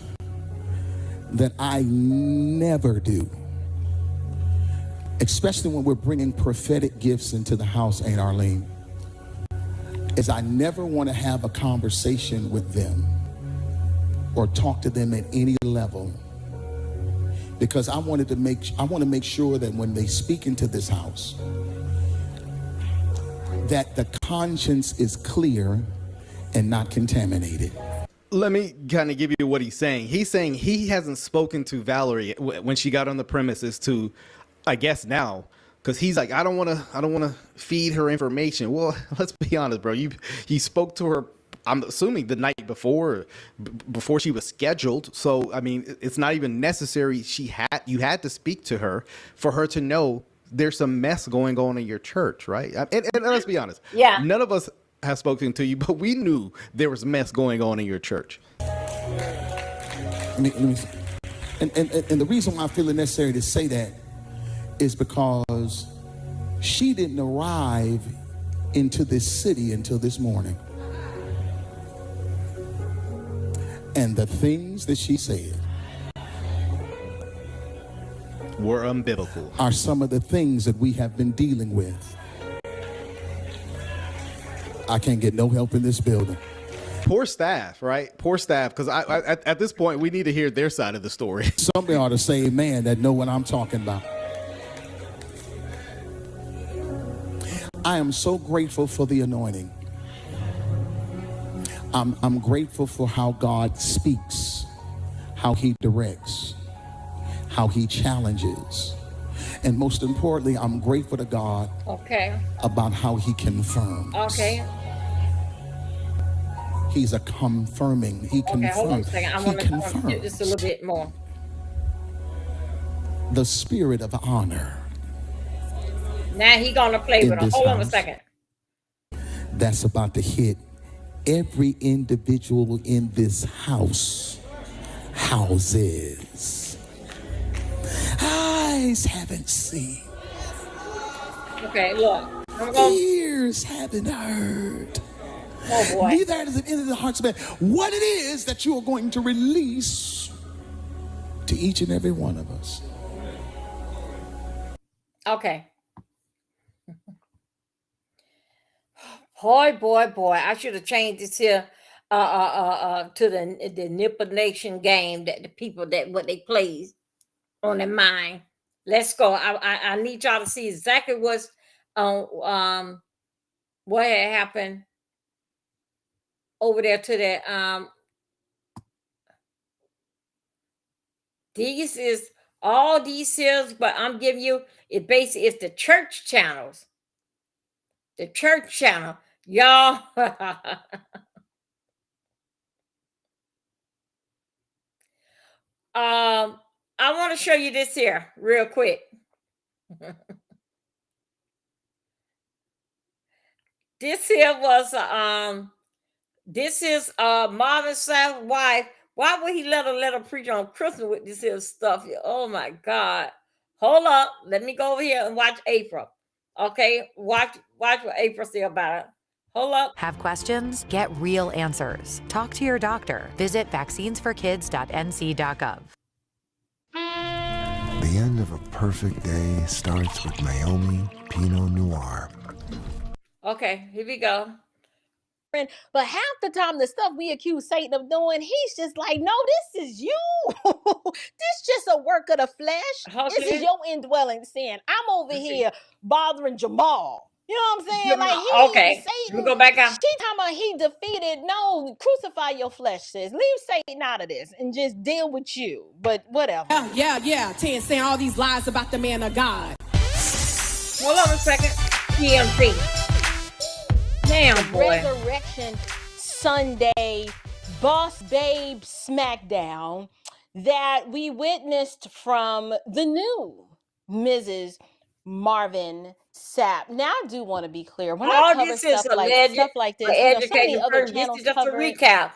that I never do, especially when we're bringing prophetic gifts into the house, Aunt Arlene, is I never want to have a conversation with them or talk to them at any level, because I want to make sure that when they speak into this house, that the conscience is clear and not contaminated. Let me kind of give you what he's saying. He's saying he hasn't spoken to Valerie when she got on the premises to, I guess now, because he's like, I don't want to feed her information. Well, let's be honest, bro. You spoke to her, I'm assuming the night before she was scheduled. So I mean, it's not even necessary. You had to speak to her for her to know there's some mess going on in your church, right? And let's be honest. Yeah. None of us have spoken to you, but we knew there was mess going on in your church. And the reason why I feel it necessary to say that is because she didn't arrive into this city until this morning. And the things that she said were unbiblical. Are some of the things that we have been dealing with. I can't get no help in this building. Poor staff, right? Poor staff, because at this point, we need to hear their side of the story. Somebody ought to say amen that know what I'm talking about. I am so grateful for the anointing. I'm grateful for how God speaks, how he directs, how he challenges. And most importantly, I'm grateful to God about how he confirms. Okay. He's a confirming. He confirms. Okay, hold on a second. I want to do this a little bit more. The spirit of honor. Now he gonna play with her. Hold on a second. That's about to hit every individual in this house. Houses. Eyes haven't seen. Okay, look. Ears haven't heard. Oh boy. Neither has it entered the hearts of man. What it is that you are going to release to each and every one of us. Okay. Boy. I should have changed this here to the Nipple Nation game that the people that what they play on their mind. Let's go. I need y'all to see exactly what's what had happened over there to that these is all these seals, but I'm giving you it basically it's the church channels. The church channel. Y'all. I want to show you this here real quick. This here was this is Marvin Sapp's wife. Why would he let her preach on Christmas with this here stuff here? Oh my God. Hold up. Let me go over here and watch April. Okay, watch what April say about it. Hold up. Have questions? Get real answers. Talk to your doctor. Visit vaccinesforkids.nc.gov. The end of a perfect day starts with Naomi Pinot Noir. Okay, here we go. But half the time, the stuff we accuse Satan of doing, he's just like, no, this is you. This just a work of the flesh. This is your indwelling sin. I'm over here bothering Jamal. You know what I'm saying? Jamal, Like okay. Satan. Let me go back out. She talking about he defeated. No, crucify your flesh, sis. Leave Satan out of this and just deal with you. But whatever. Yeah. Saying all these lies about the man of God. Hold on a second. TMC. Damn, boy. Resurrection Sunday Boss Babe Smackdown that we witnessed from the new Mrs. Marvin Sapp. Now, I do want to be clear. When I cover stuff like this, so many other channels this is just cover a recap.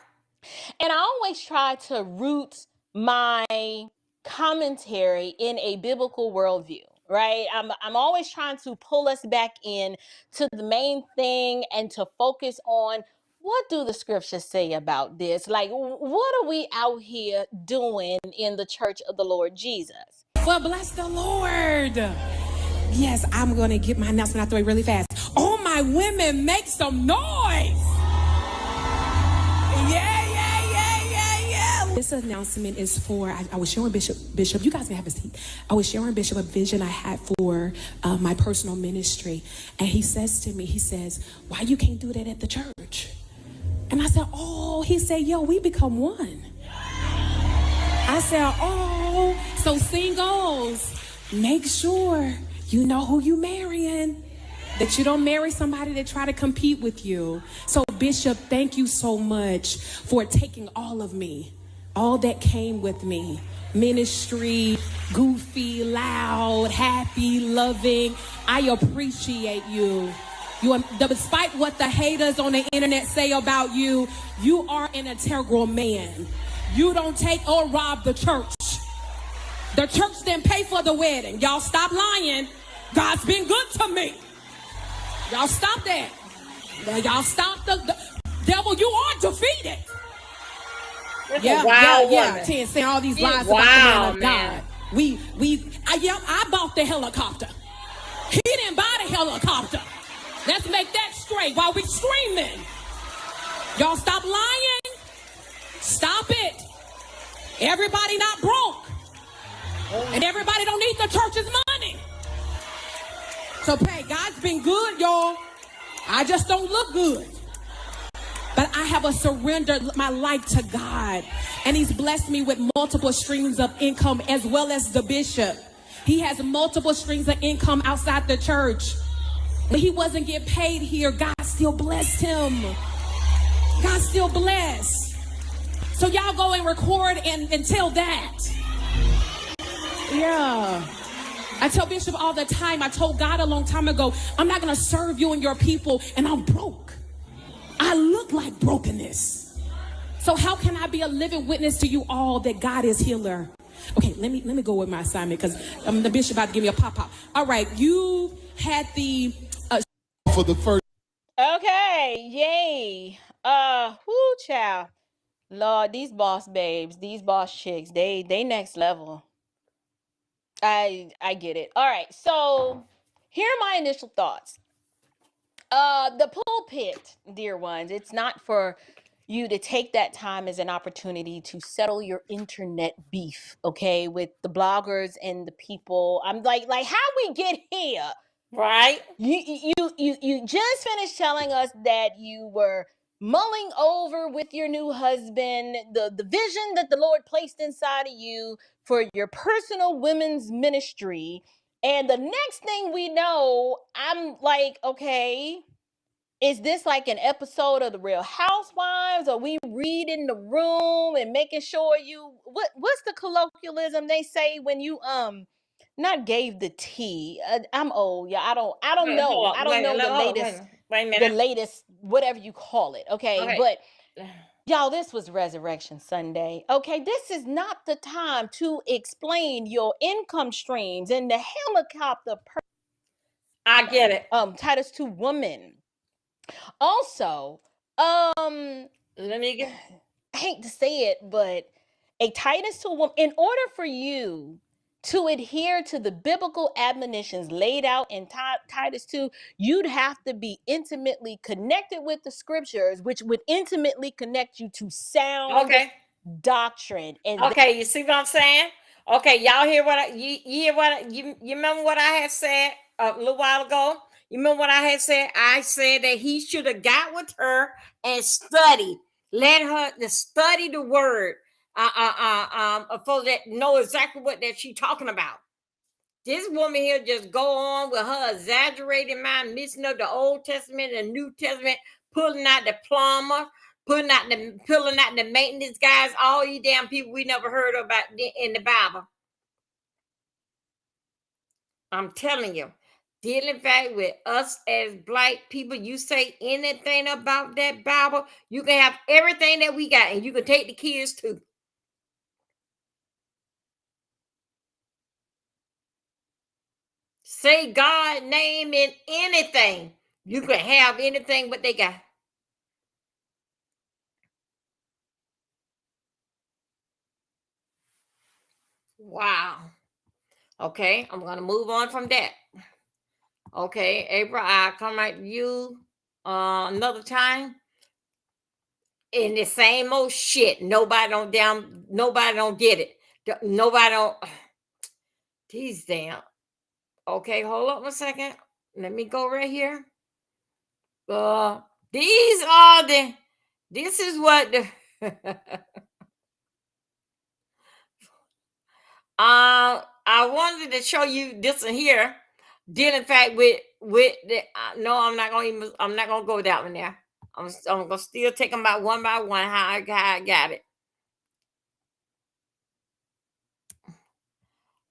And I always try to root my commentary in a biblical worldview. Right, I'm always trying to pull us back in to the main thing and to focus on what do the scriptures say about this? Like, what are we out here doing in the church of the Lord Jesus? Well, bless the Lord. Yes, I'm going to get my announcement out the way really fast. All my women, make some noise. Yeah. This announcement is for, I was showing Bishop, you guys can have a seat. I was showing Bishop a vision I had for my personal ministry. And he says to me, he says, why you can't do that at the church? And I said, he said, yo, we become one. I said, so singles, make sure you know who you marrying, that you don't marry somebody that try to compete with you. So Bishop, thank you so much for taking all of me. All that came with me, ministry, goofy, loud, happy, loving. I appreciate you. Despite what the haters on the internet say about you, you are an integral man. You don't take or rob the church. The church didn't pay for the wedding. Y'all stop lying. God's been good to me. Y'all stop that. Y'all stop the devil. You are defeated. Yeah. Saying all these lies about the man of God. I bought the helicopter. He didn't buy the helicopter. Let's make that straight while we streaming. Y'all stop lying. Stop it. Everybody not broke. And everybody don't need the church's money. So hey, God's been good, y'all. I just don't look good. But I have surrendered my life to God. And he's blessed me with multiple streams of income as well as the bishop. He has multiple streams of income outside the church. When he wasn't getting paid here, God still blessed him. God still blessed. So y'all go and record and tell that. Yeah. I tell Bishop all the time, I told God a long time ago, I'm not going to serve you and your people, and I'm broke. I look like brokenness. So how can I be a living witness to you all that God is healer? Okay, let me go with my assignment because the bishop about to give me a pop. All right, you had the for the first. Okay, yay. Child. Lord, these boss babes, these boss chicks, they next level. I get it. All right, so here are my initial thoughts. The pulpit, dear ones, it's not for you to take that time as an opportunity to settle your internet beef, okay, with the bloggers and the people. I'm like how we get here, right? You just finished telling us that you were mulling over with your new husband the vision that the Lord placed inside of you for your personal women's ministry, and the next thing we know, I'm like, okay, is this like an episode of the Real Housewives? Are we reading the room and making sure you what's the colloquialism they say when you not gave the tea? I'm old, yeah. I don't Wait, hold know. on. I don't Wait, know no, the hold on. latest Wait a the minute. latest whatever you call it. Okay, Okay. but y'all, this was Resurrection Sunday. Okay, this is not the time to explain your income streams and the helicopter. I get it. Titus 2 woman. Also, let me get. I hate to say it, but a Titus 2 woman. In order for you to adhere to the biblical admonitions laid out in Titus 2, you'd have to be intimately connected with the scriptures, which would intimately connect you to sound doctrine. And Okay, you see what I'm saying? Okay, y'all hear what you hear what you remember what I had said a little while ago? You remember what I had said? I said that he should have got with her and studied. Let her to study the word. For that know exactly what that she talking about. This woman here just go on with her exaggerated mind, mixing up the Old Testament and New Testament, pulling out the plumber, pulling out the maintenance guys, all you damn people we never heard about in the Bible. I'm telling you, dealing back with us as black people, you say anything about that Bible, you can have everything that we got, and you can take the kids too. Say God's name in anything. You can have anything but they got. Wow. Okay, I'm gonna move on from that. Okay, April, I'll come at you another time. In the same old shit. Nobody don't get it. Nobody don't. These damn. Okay, hold up a second. Let me go right here. These are the. This is what the. I wanted to show you this one here. Dealing fact with the. No, I'm not gonna go that one there. I'm gonna still take them by one how I got it.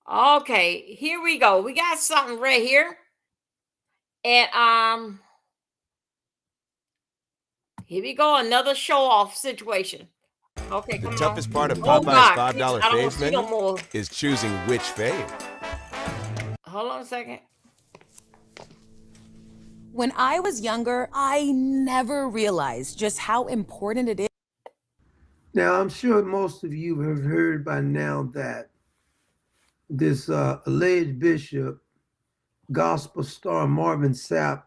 Okay, here we go. We got something right here. And here we go, another show off situation. Okay, The come toughest on. part of Oh, Popeye's God, $5 I don't fave see no menu more. is choosing which fave. Hold on a second. When I was younger, I never realized just how important it is. Now, I'm sure most of you have heard by now that this alleged bishop, gospel star Marvin Sapp,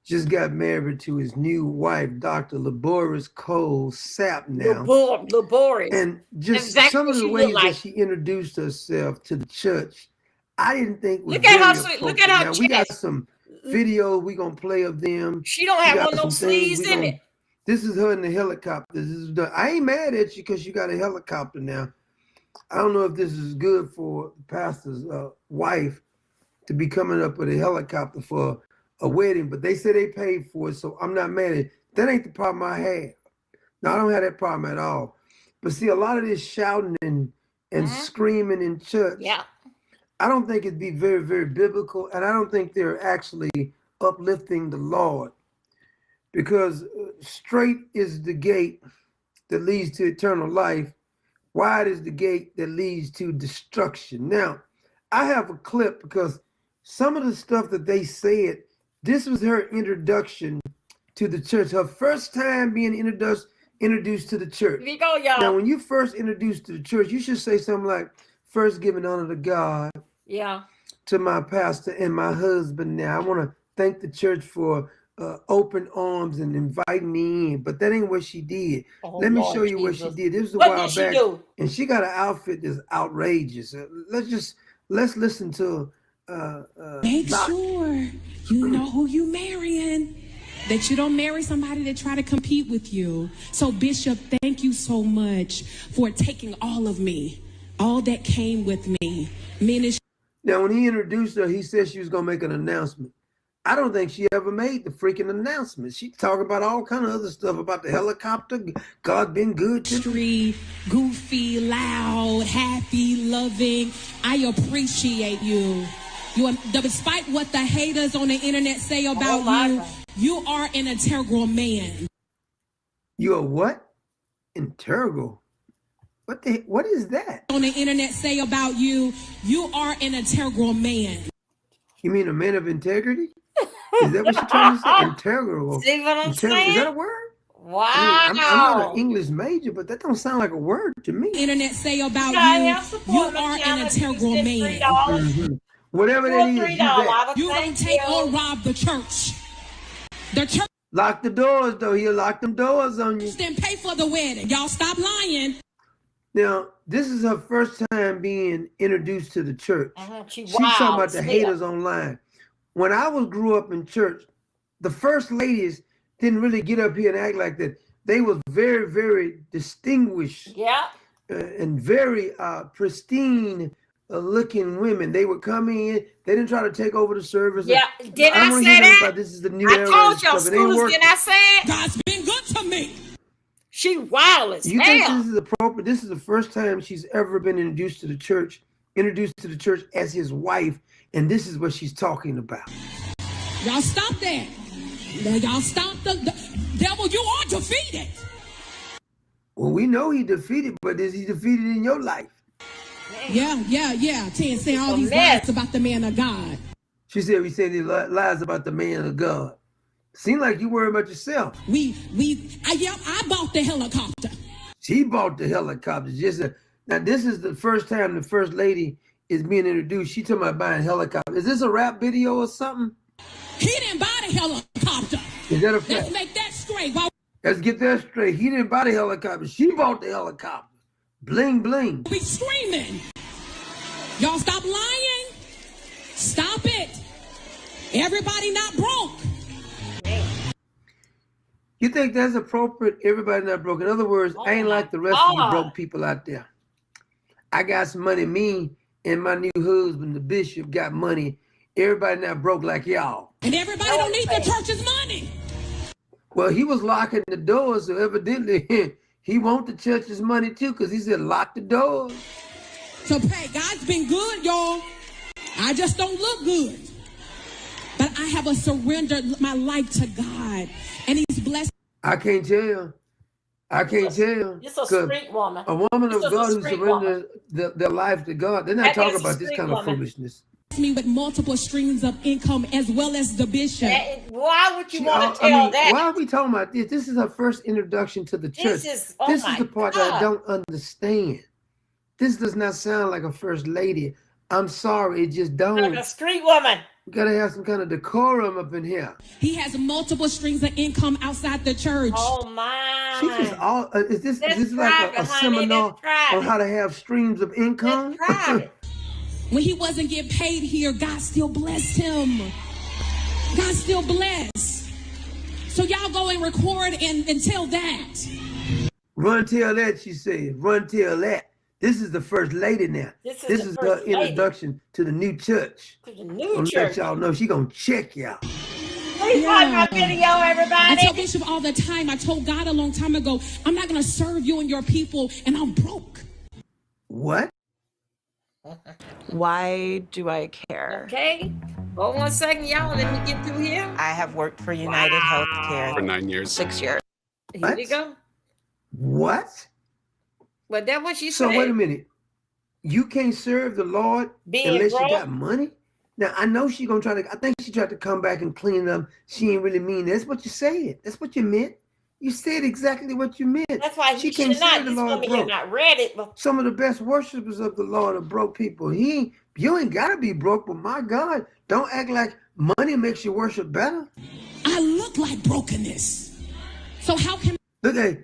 just got married to his new wife, Dr. Laboris Cole Sapp now. Laborious. And just Exactly some what of the she look ways like. that she introduced herself to the church, I didn't think was Look at very her. appropriate. Look at her Now, we got chest. some video we're going to play of them. She don't We have got on no some things sleeves in it. This is her in the helicopter. This is I ain't mad at you because you got a helicopter now. I don't know if this is good for the pastor's wife to be coming up with a helicopter for a wedding, but they say they paid for it, so I'm not mad at it. That ain't the problem I have. Now, I don't have that problem at all. But see, a lot of this shouting and screaming in church, I don't think it'd be very, very biblical, and I don't think they're actually uplifting the Lord, because straight is the gate that leads to eternal life. Wide is the gate that leads to destruction. Now, I have a clip because some of the stuff that they said, this was her introduction to the church. Her first time being introduced to the church. Here we go, y'all. Now, when you first introduced to the church, you should say something like, first giving honor to God, to my pastor and my husband. Now, I want to thank the church for open arms and inviting me in, but that ain't what she did. Oh, Let me Lord show you what she Jesus. did. This was a What while did she back, do? and she got an outfit that's outrageous. Let's listen to. Make sure you know who you marrying. That you don't marry somebody that try to compete with you. So Bishop, thank you so much for taking all of me, all that came with me. Ministry. Now, when he introduced her, he said she was gonna make an announcement. I don't think she ever made the freaking announcement. She talking about all kind of other stuff about the helicopter. God been good to me. Goofy, loud, happy, loving. I appreciate you. You are, despite what the haters on the internet say about you, you are an integral man. You are what? Integral. What is that? On the internet say about you, you are an integral man. You mean a man of integrity? Is that what you're trying to say? Integral. See what I'm saying? Is that a word? Wow. I mean, I'm not an English major, but that don't sound like a word to me. Internet say about you are an integral man. Mm-hmm. Whatever that is, you don't take or rob the church. The church. Lock the doors, though. He'll lock them doors on you. Then pay for the wedding. Y'all stop lying. Now, this is her first time being introduced to the church. She's talking about the haters online. When I grew up in church, the first ladies didn't really get up here and act like that. They was very, very distinguished. Yeah. And very pristine looking women. They would come in. They didn't try to take over the service. Yeah. Did I say that? This is the new era. I told y'all, schools, did I say it? God's been good to me. She wild as You hell. think this is appropriate? This is the first time she's ever been introduced to the church as his wife, and this is what she's talking about. Y'all stop that. Y'all stop the devil. You are defeated. Well, we know he defeated, but is he defeated in your life? Yeah. 10 saying all these lies about the man of God. She said we say these lies about the man of God. Seem like you worry about yourself. I bought the helicopter. She bought the helicopter. Now this is the first time the first lady is being introduced. She talking about buying a helicopter. Is this a rap video or something? He didn't buy the helicopter. Is that a fact? Let's make that straight. Let's get that straight. He didn't buy the helicopter. She bought the helicopter. Bling bling. We screaming. Y'all stop lying. Stop it. Everybody not broke. You think that's appropriate? Everybody not broke. In other words, I ain't like the rest of you broke people out there. I got some money. Me and my new husband, the bishop, got money. Everybody not broke like y'all. And everybody don't need the church's money. Well, he was locking the doors, so evidently he want the church's money too, because he said lock the doors. So hey, God's been good, y'all. I just don't look good. But I have surrendered my life to God. And he's blessed. I can't tell. You're a street woman. A woman of God who surrenders their life to God. They're not talking about this kind of foolishness. Me with multiple streams of income as well as the bishop. Why would you want to tell that? Why are we talking about this? This is her first introduction to the church. This is the part that I don't understand. This does not sound like a first lady. I'm sorry, it just don't. Like a street woman. We gotta have some kind of decorum up in here. He has multiple streams of income outside the church. Oh my! She just all is this like a seminar on how to have streams of income? When he wasn't getting paid here, God still blessed him. God still blessed. So y'all go and record and tell that. Run tell that, she said. Run tell that. This is the first lady now. This is her introduction to the new church. To the new church. Let y'all know she gonna check y'all. Please watch my video, everybody. I tell Bishop all the time. I told God a long time ago, I'm not gonna serve you and your people, and I'm broke. What? Why do I care? Okay. Hold 1 second, y'all. Let me get through here. I have worked for United Healthcare for 9 years. 6 years. Here we go. What? But that's what she said. So wait a minute. You can't serve the Lord unless you got money? Now, I know she's going to try to, I think she tried to come back and clean it up. She ain't really mean that. That's what you said. That's what you meant. You said exactly what you meant. That's why she can't serve the Lord broke. Not read it, but some of the best worshipers of the Lord are broke people. You ain't got to be broke, but my God, don't act like money makes you worship better. I look like brokenness. So how can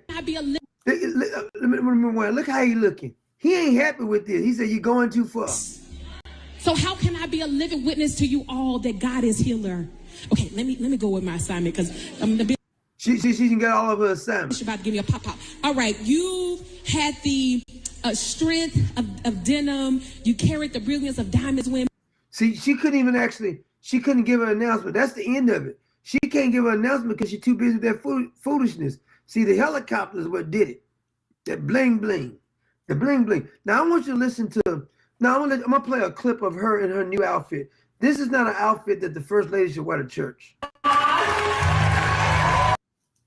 I be a Look how he looking. He ain't happy with this. He said, you're going too far. So how can I be a living witness to you all that God is healer? Okay, let me go with my assignment because I'm the She can get all of her assignments. She's about to give me a pop. All right, you had the strength of denim. You carried the brilliance of diamonds women. See, she couldn't even actually She couldn't give her announcement. That's the end of it. She can't give her announcement because she's too busy with that foolishness. See, the helicopter is what did it. That bling bling. The bling bling. Now I want you to listen to. Now I'm gonna play a clip of her in her new outfit. This is not an outfit that the first lady should wear to church.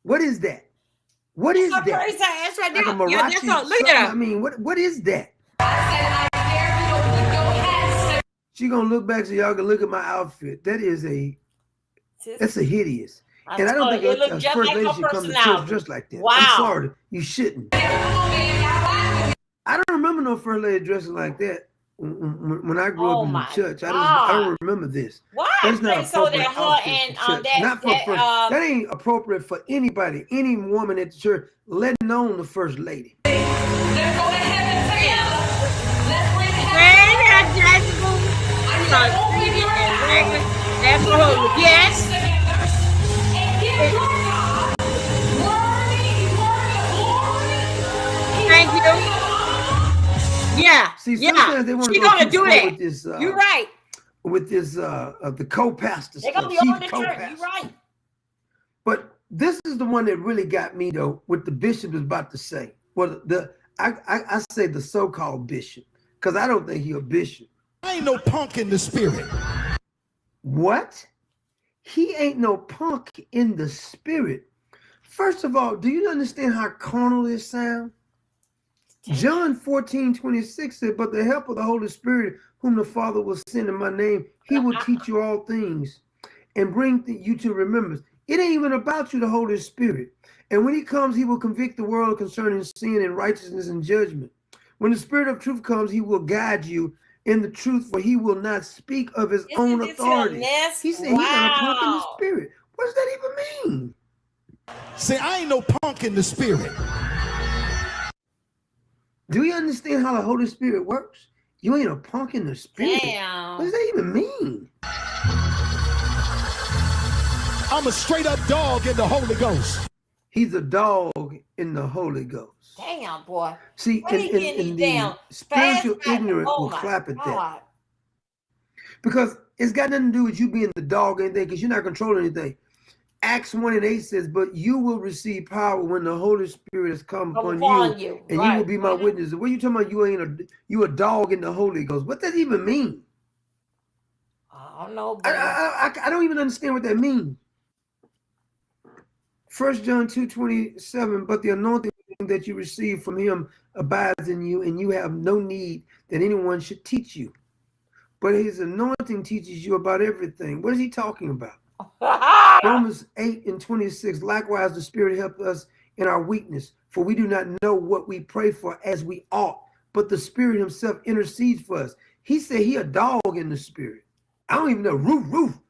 What is that? What is that? Praise that's right Like there. a Marachi Yeah, that's all. Look something? at I her. mean, what is that? She gonna look back so y'all can look at my outfit. That's a hideous. And I don't think it a looks just first like lady her should come to church personality. dressed like that. Wow. I'm sorry, you shouldn't. I don't remember no first lady dressing like that when I grew up in the church. I don't remember this. Why? That's not So that appropriate her outfit and for church. that Not for first. That ain't appropriate for anybody, any woman at the church, letting on the first lady. Let's go ahead and together. Let's bring That's for her. Yes. and give your God worthy glory. Thank you. Yeah. See, sometimes they want to She go gonna too do far that. with this. You're right. With this, the co-pastor They're stuff. gonna be She's on the church. You're right. But this is the one that really got me though. What the bishop is about to say. Well, I say the so-called bishop because I don't think he's a bishop. I ain't no punk in the spirit. What? He ain't no punk in the spirit. First of all, do you understand how carnal this sounds? John 14:26 said, but the help of the Holy Spirit, whom the Father will send in my name, he will teach you all things and bring you to remembrance. It ain't even about you, the Holy Spirit. And when he comes, he will convict the world concerning sin and righteousness and judgment. When the Spirit of truth comes, he will guide you in the truth, for he will not speak of his own authority. He said he's not a punk in the spirit. What does that even mean? See, I ain't no punk in the spirit. Do you understand how the Holy Spirit works? You ain't a punk in the spirit. Damn. What does that even mean? I'm a straight up dog in the Holy Ghost. He's a dog in the Holy Ghost. Damn, boy. See, in the spiritual ignorant will clap at that. Because it's got nothing to do with you being the dog or anything, because you're not controlling anything. Acts 1:8 says, but you will receive power when the Holy Spirit has come upon you, and you will be my witnesses. What are you talking about? You a dog in the Holy Ghost. What does that even mean? I don't know. I don't even understand what that means. 1 John 2:27, but the anointing that you receive from him abides in you, and you have no need that anyone should teach you. But his anointing teaches you about everything. What is he talking about? Romans 8:26, likewise the Spirit helped us in our weakness, for we do not know what we pray for as we ought, but the Spirit himself intercedes for us. He said he a dog in the Spirit. I don't even know. Roof.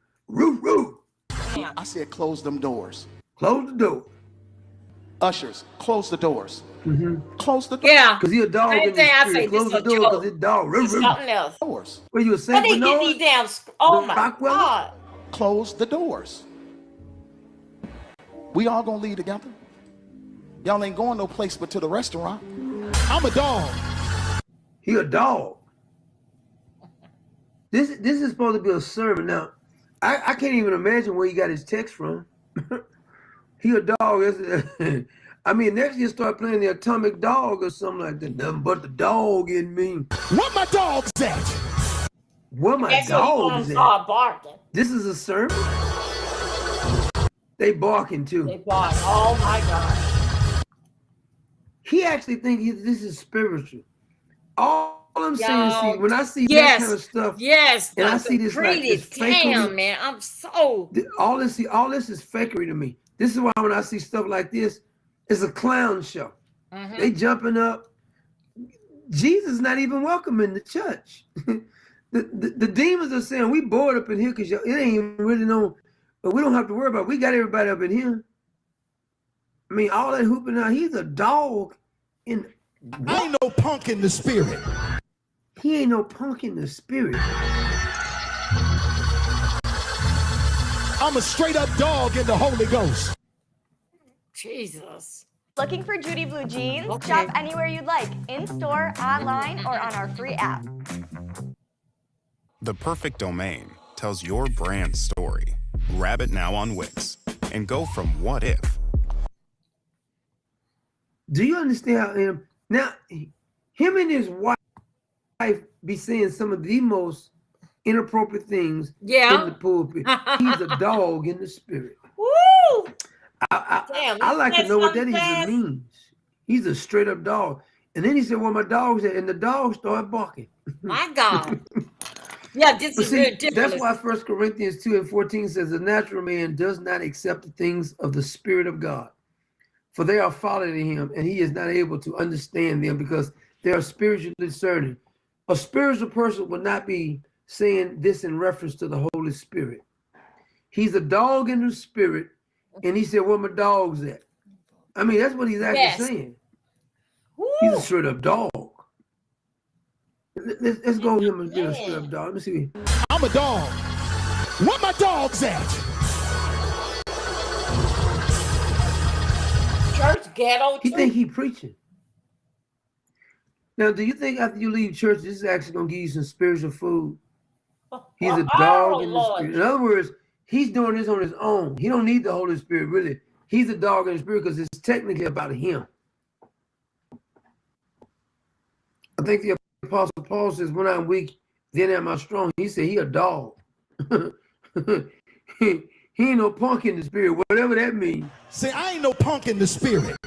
I said close them doors. Close the door. Ushers, close the doors. Close the door. Yeah. Because he a dog in the Spirit. Close the door because it's dog. It's something else. Doors. Were you a But Saint they Bernard? get these damn. Oh my Rockwell? God. Close the doors. We all gonna leave together. Y'all ain't going no place but to the restaurant. I'm a dog. He a dog. This is supposed to be a sermon. Now, I can't even imagine where he got his text from. He a dog. I mean, next year start playing the Atomic Dog or something like that. Nothing but the dog in me. What my dog's at? What my dog's at? Barking. This is a sermon? They barking too. They bark. Oh my God. He actually thinks this is spiritual. All I'm saying is, see, when I see that kind of stuff, and I see this like it's fakery. Damn, man, I'm so. All this is fakery to me. This is why when I see stuff like this, it's a clown show. They jumping up. Jesus is not even welcome in the church. the demons are saying we bored up in here because it ain't even really no. But we don't have to worry about it. We got everybody up in here. I mean, all that hooping out. He's a dog in. I ain't no punk in the spirit. He ain't no punk in the spirit. I'm a straight up dog in the Holy Ghost. Jesus. Looking for Judy Blue Jeans? Shop anywhere you'd like, in-store, online, or on our free app. The perfect domain tells your brand story. Grab it now on Wix and go from what if. Do you understand how now him and his wife be saying some of the most inappropriate things in the pulpit? He's a dog in the spirit. Woo! I like to know what that even means. He's a straight up dog. And then he said, "Well, my dog's at," and the dog started barking. My God. Yeah, this is ridiculous. That's why 1 Corinthians 2:14 says, "The natural man does not accept the things of the Spirit of God, for they are folly to him, and he is not able to understand them because they are spiritually discerning." A spiritual person would not be saying this in reference to the Holy Spirit. He's a dog in the spirit, and he said, "Where my dog's at?" I mean, that's what he's actually saying. Woo. He's a straight up dog. Let's go with him and get a straight up dog. Let me see. I'm a dog. Where my dog's at? Church ghetto. He think he preaching. Now, do you think after you leave church, this is actually gonna give you some spiritual food? He's a dog in the spirit. In other words, he's doing this on his own. He don't need the Holy Spirit, really. He's a dog in the spirit because it's technically about him. I think the Apostle Paul says, "When I'm weak, then am I strong." He said he a dog. he ain't no punk in the spirit, whatever that means. Say, I ain't no punk in the spirit.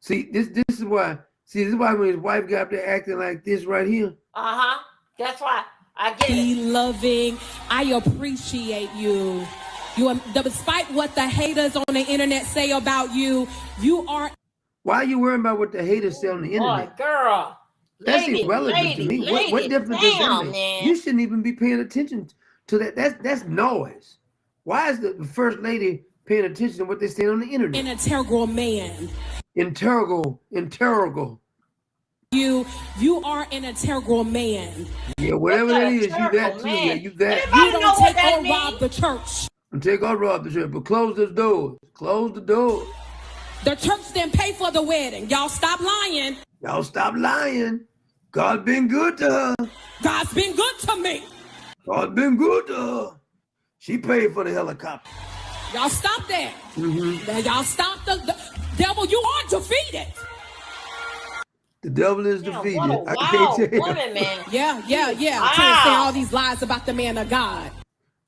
See, this is why. See, this is why when his wife got up there acting like this right here. That's why I get Be loving. I appreciate you. Despite what the haters on the internet say about you, you are. Why are you worrying about what the haters say on the internet? Boy, girl. That's irrelevant to me. What difference does that make? Man. You shouldn't even be paying attention to that. That's noise. Why is the first lady paying attention to what they say on the internet? An integral man. Integral. You are an integral man. Yeah, whatever that is, you that too. Yeah, you that. You don't take or rob the church. And take or rob the church, but close the doors. Close the doors. The church didn't pay for the wedding. Y'all stop lying. Y'all stop lying. God been good to her. God's been good to me. God been good to her. She paid for the helicopter. Y'all stop that. Now y'all stop the devil. You are defeated. The devil is defeated. What a I can't tell you. woman, man. Yeah. Wow. Trying to say all these lies about the man of God.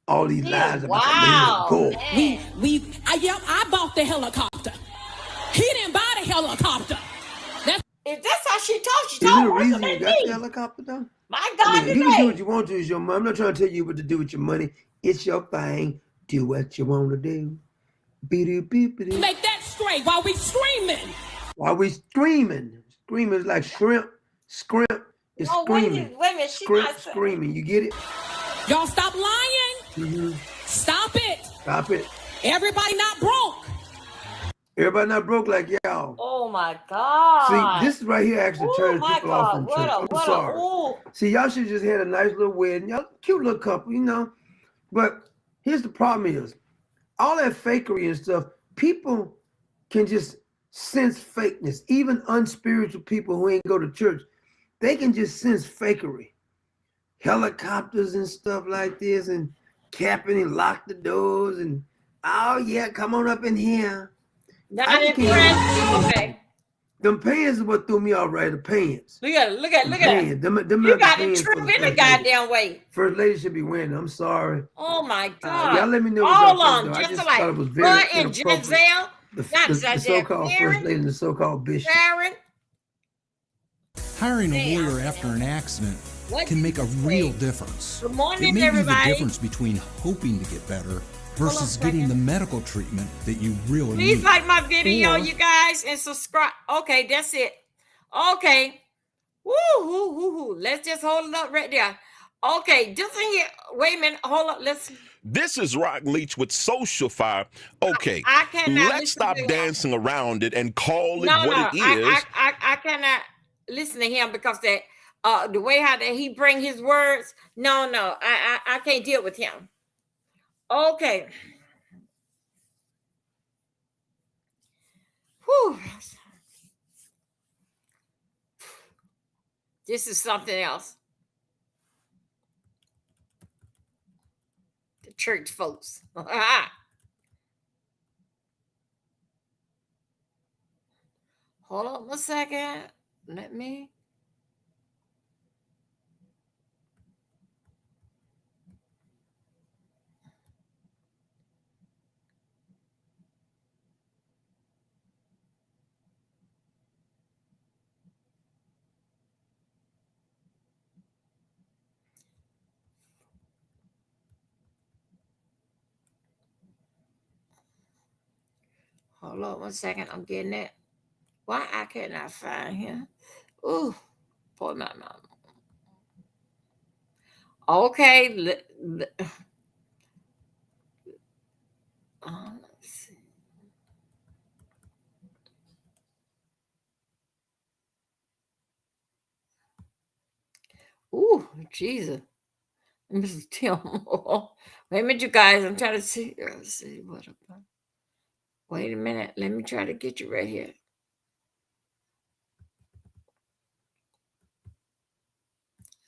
All these lies about the man of God. I bought the helicopter. He didn't buy the helicopter. If that's how she talks, she Is talks there a worse reason than you me. got the helicopter though? My God, I mean, you can do what you want to with your money. I'm not trying to tell you what to do with your money. It's your thing. Do what you want to do. Make that straight while we streaming. While we screaming. Screaming is like shrimp. Scrimp is screaming. Wait a minute, Scrimp screaming. You get it? Y'all stop lying. Stop it. Stop it. Everybody not broke. Everybody not broke like y'all. Oh my God. See, this right here actually turns people off from church. I'm sorry. See, y'all should just had a nice little wedding. Y'all cute little couple, you know. But here's the problem is, all that fakery and stuff, people can just sense fakeness. Even unspiritual people who ain't go to church, they can just sense fakery. Helicopters and stuff like this, and capping and lock the doors, and oh yeah, come on up in here. Not impressed. Okay. Them pants is what threw me off, right? The pants. Look at it. Them You got the trip in the goddamn way. First lady should be wearing them. I'm sorry. Oh my God. Y'all let me know what Hold y'all on, think, though. I just just like thought it was very her and inappropriate. Giselle. The so-called first lady and the so-called bishop. Sharon. Hiring a lawyer after an accident can make a real difference. Good morning, it may everybody. be the difference between hoping to get better versus getting the medical treatment that you really Please need. like my video, Or- you guys, and subscribe. Okay, that's it. Okay. Woo. Let's just hold it up right there. Okay, just in here. Wait a minute. Hold up. Let's. This is Rock Leach with Social Fire. Okay, I cannot let's listen stop to him. dancing around it and call it No, what it is. I cannot listen to him because that the way how that he bring his words. No, I can't deal with him. Okay. Whew. This is something else. church folks. Hold on a second. Let me. Hold on 1 second. I'm getting it. Why I cannot find him? Ooh, boy, my mom. Okay. Let's see. Ooh, Jesus. Mr. Tim. Wait a minute, you guys. I'm trying to see. Let's see what about. Wait a minute. Let me try to get you right here.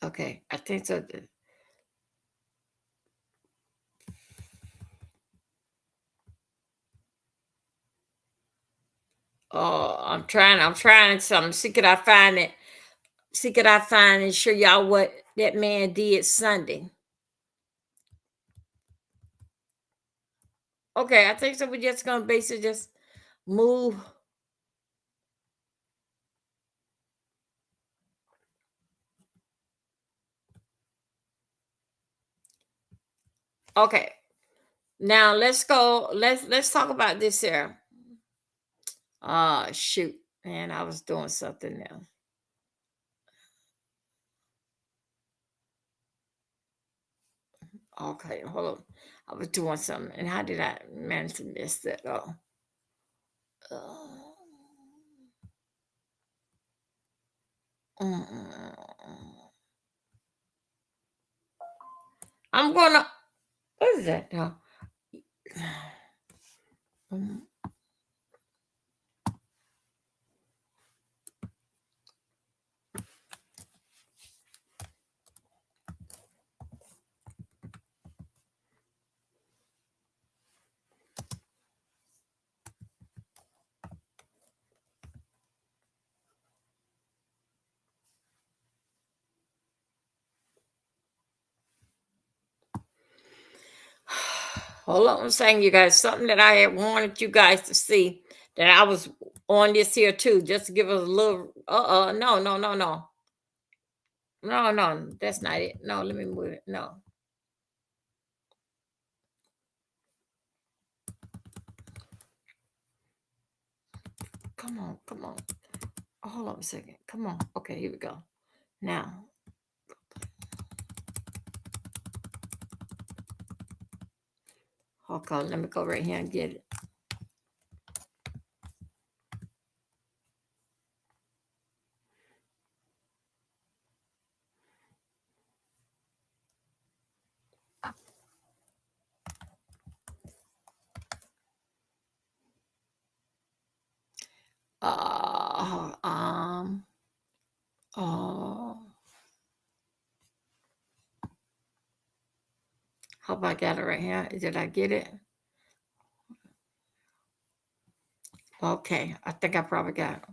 Okay, I think so. Oh, I'm trying something. See, could I find it? See, could I find and show y'all what that man did Sunday? Okay, I think so. We're just gonna basically just move. Okay, now let's go. Let's talk about this here. Shoot, man, I was doing something else. Okay, hold on. I was doing something, and how did I manage to miss that? I'm gonna. What is that now? Hold on, I'm saying, you guys, something that I had wanted you guys to see that I was on this here too, just to give us a little. No, that's not it. No, let me move it. No. Come on. Hold on a second. Come on. Okay, here we go. Now. Okay, let me go right here and get it. Hope I got it right here. Did I get it? Okay, I think I probably got it.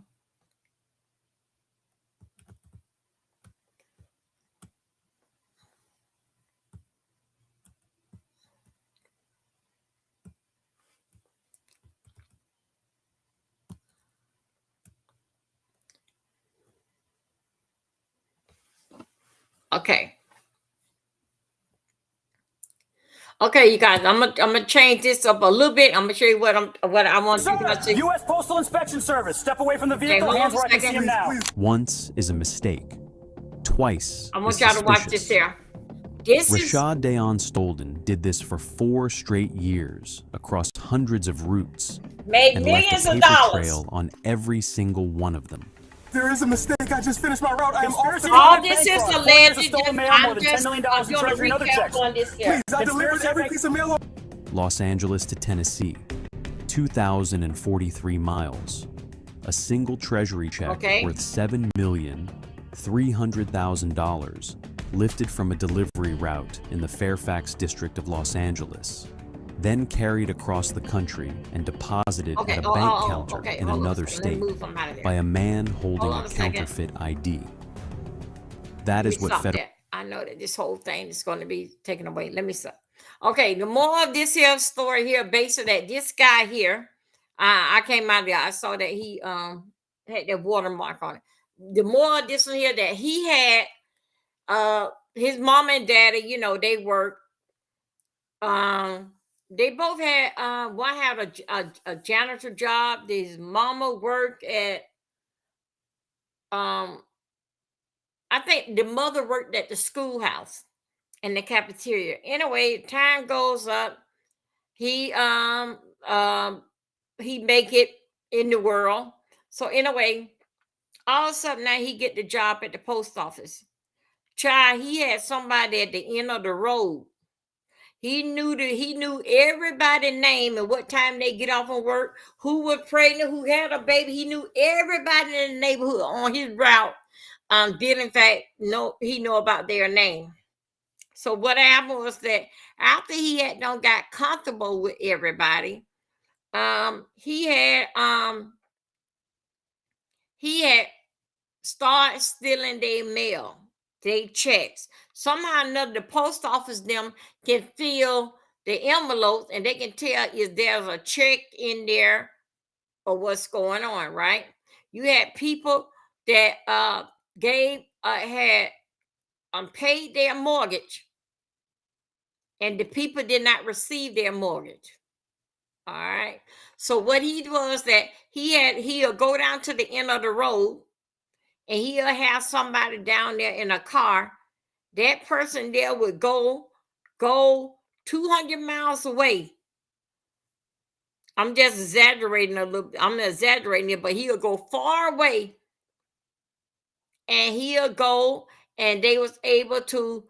Okay. Okay, you guys, I'm gonna change this up a little bit. I'm gonna show you what I want you guys to see. U.S. Postal Inspection Service. Step away from the vehicle. Hands where I can see him now. Once is a mistake. Twice. I want y'all to watch this here. Rashad Dayon Stolden did this for 4 straight years across hundreds of routes made and millions left a of paper dollars trail on every single one of them. There is a mistake. I just finished my route. I am off the all this is alleged. stolen mail, more than $10 million in treasury and other checks. On this here. Please, I delivered every piece of mail. Los Angeles to Tennessee, 2,043 miles. A single treasury check worth $7,300,000 lifted from a delivery route in the Fairfax district of Los Angeles, then carried across the country and deposited at a bank counter in another state by a man holding a counterfeit ID. That is what federal... I know that this whole thing is going to be taken away. Let me stop. Okay, the more of this here story here, based on that, this guy here, I came out there, I saw that he had that watermark on it. The more of this one here that he had, his mom and daddy, you know, they worked. They both had one had a janitor job. His mama worked at I think the mother worked at the schoolhouse in the cafeteria. Anyway, time goes up. He make it in the world. So anyway, all of a sudden now he get the job at the post office. Child, he had somebody at the end of the road. He knew everybody's name and what time they get off from work, who was pregnant, who had a baby. He knew everybody in the neighborhood on his route. Did in fact know he know about their name. So what happened was that after he had got comfortable with everybody, he had started stealing their mail, their checks. Somehow or another, the post office them can feel the envelopes and they can tell if there's a check in there or what's going on, right? You had people that had paid their mortgage and the people did not receive their mortgage. All right. So what he was that he'll go down to the end of the road and he'll have somebody down there in a car. That person there would go 200 miles away. I'm just exaggerating a little. I'm exaggerating it, but he'll go far away and he'll go and they was able to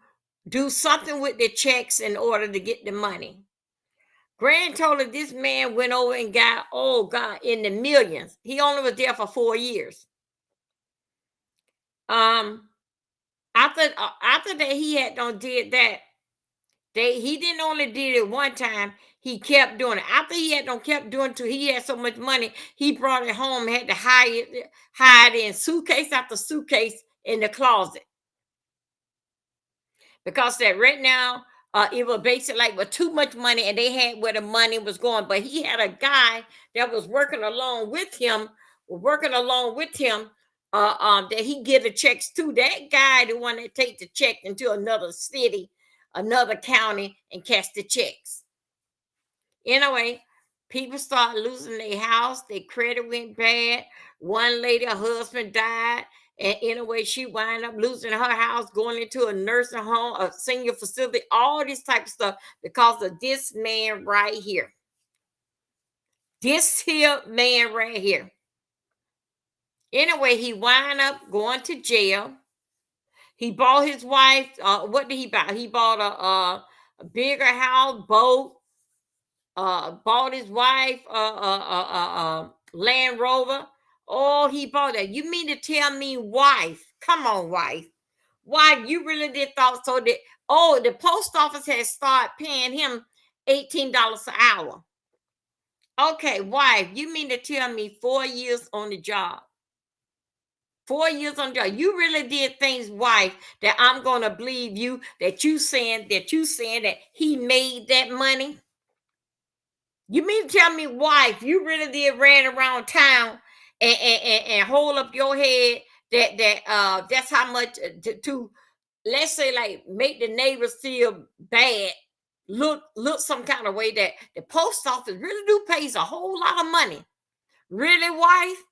do something with the checks in order to get the money. Grand told her this man went over and got, oh God, in the millions. He only was there for 4 years. After that he had did that. He didn't only did it one time. He kept doing it. After he had kept doing it, he had so much money. He brought it home. Had to hide in suitcase after suitcase in the closet because that right now it was basically like with too much money, and they had where the money was going. But he had a guy that was working along with him. That he give the checks to. That guy, the one that take the check into another city, another county, and cash the checks. Anyway, people start losing their house. Their credit went bad. One lady, her husband died. And anyway, she wound up losing her house, going into a nursing home, a senior facility, all this type of stuff because of this man right here. This here man right here. Anyway, he wound up going to jail. He bought his wife. What did he buy? He bought a bigger house, boat. Bought his wife Land Rover. Oh, he bought that. You mean to tell me, wife? Come on, wife. Wife, you really did thought so that? Oh, the post office has started paying him $18 an hour. Okay, wife, you mean to tell me 4 years on the job? 4 years on the job. You really did things, wife, that I'm gonna believe you that you saying that he made that money. You mean to tell me, wife, you really did ran around town and hold up your head that's how much to let's say like make the neighbors feel bad, look some kind of way that the post office really do pays a whole lot of money. Really, wife?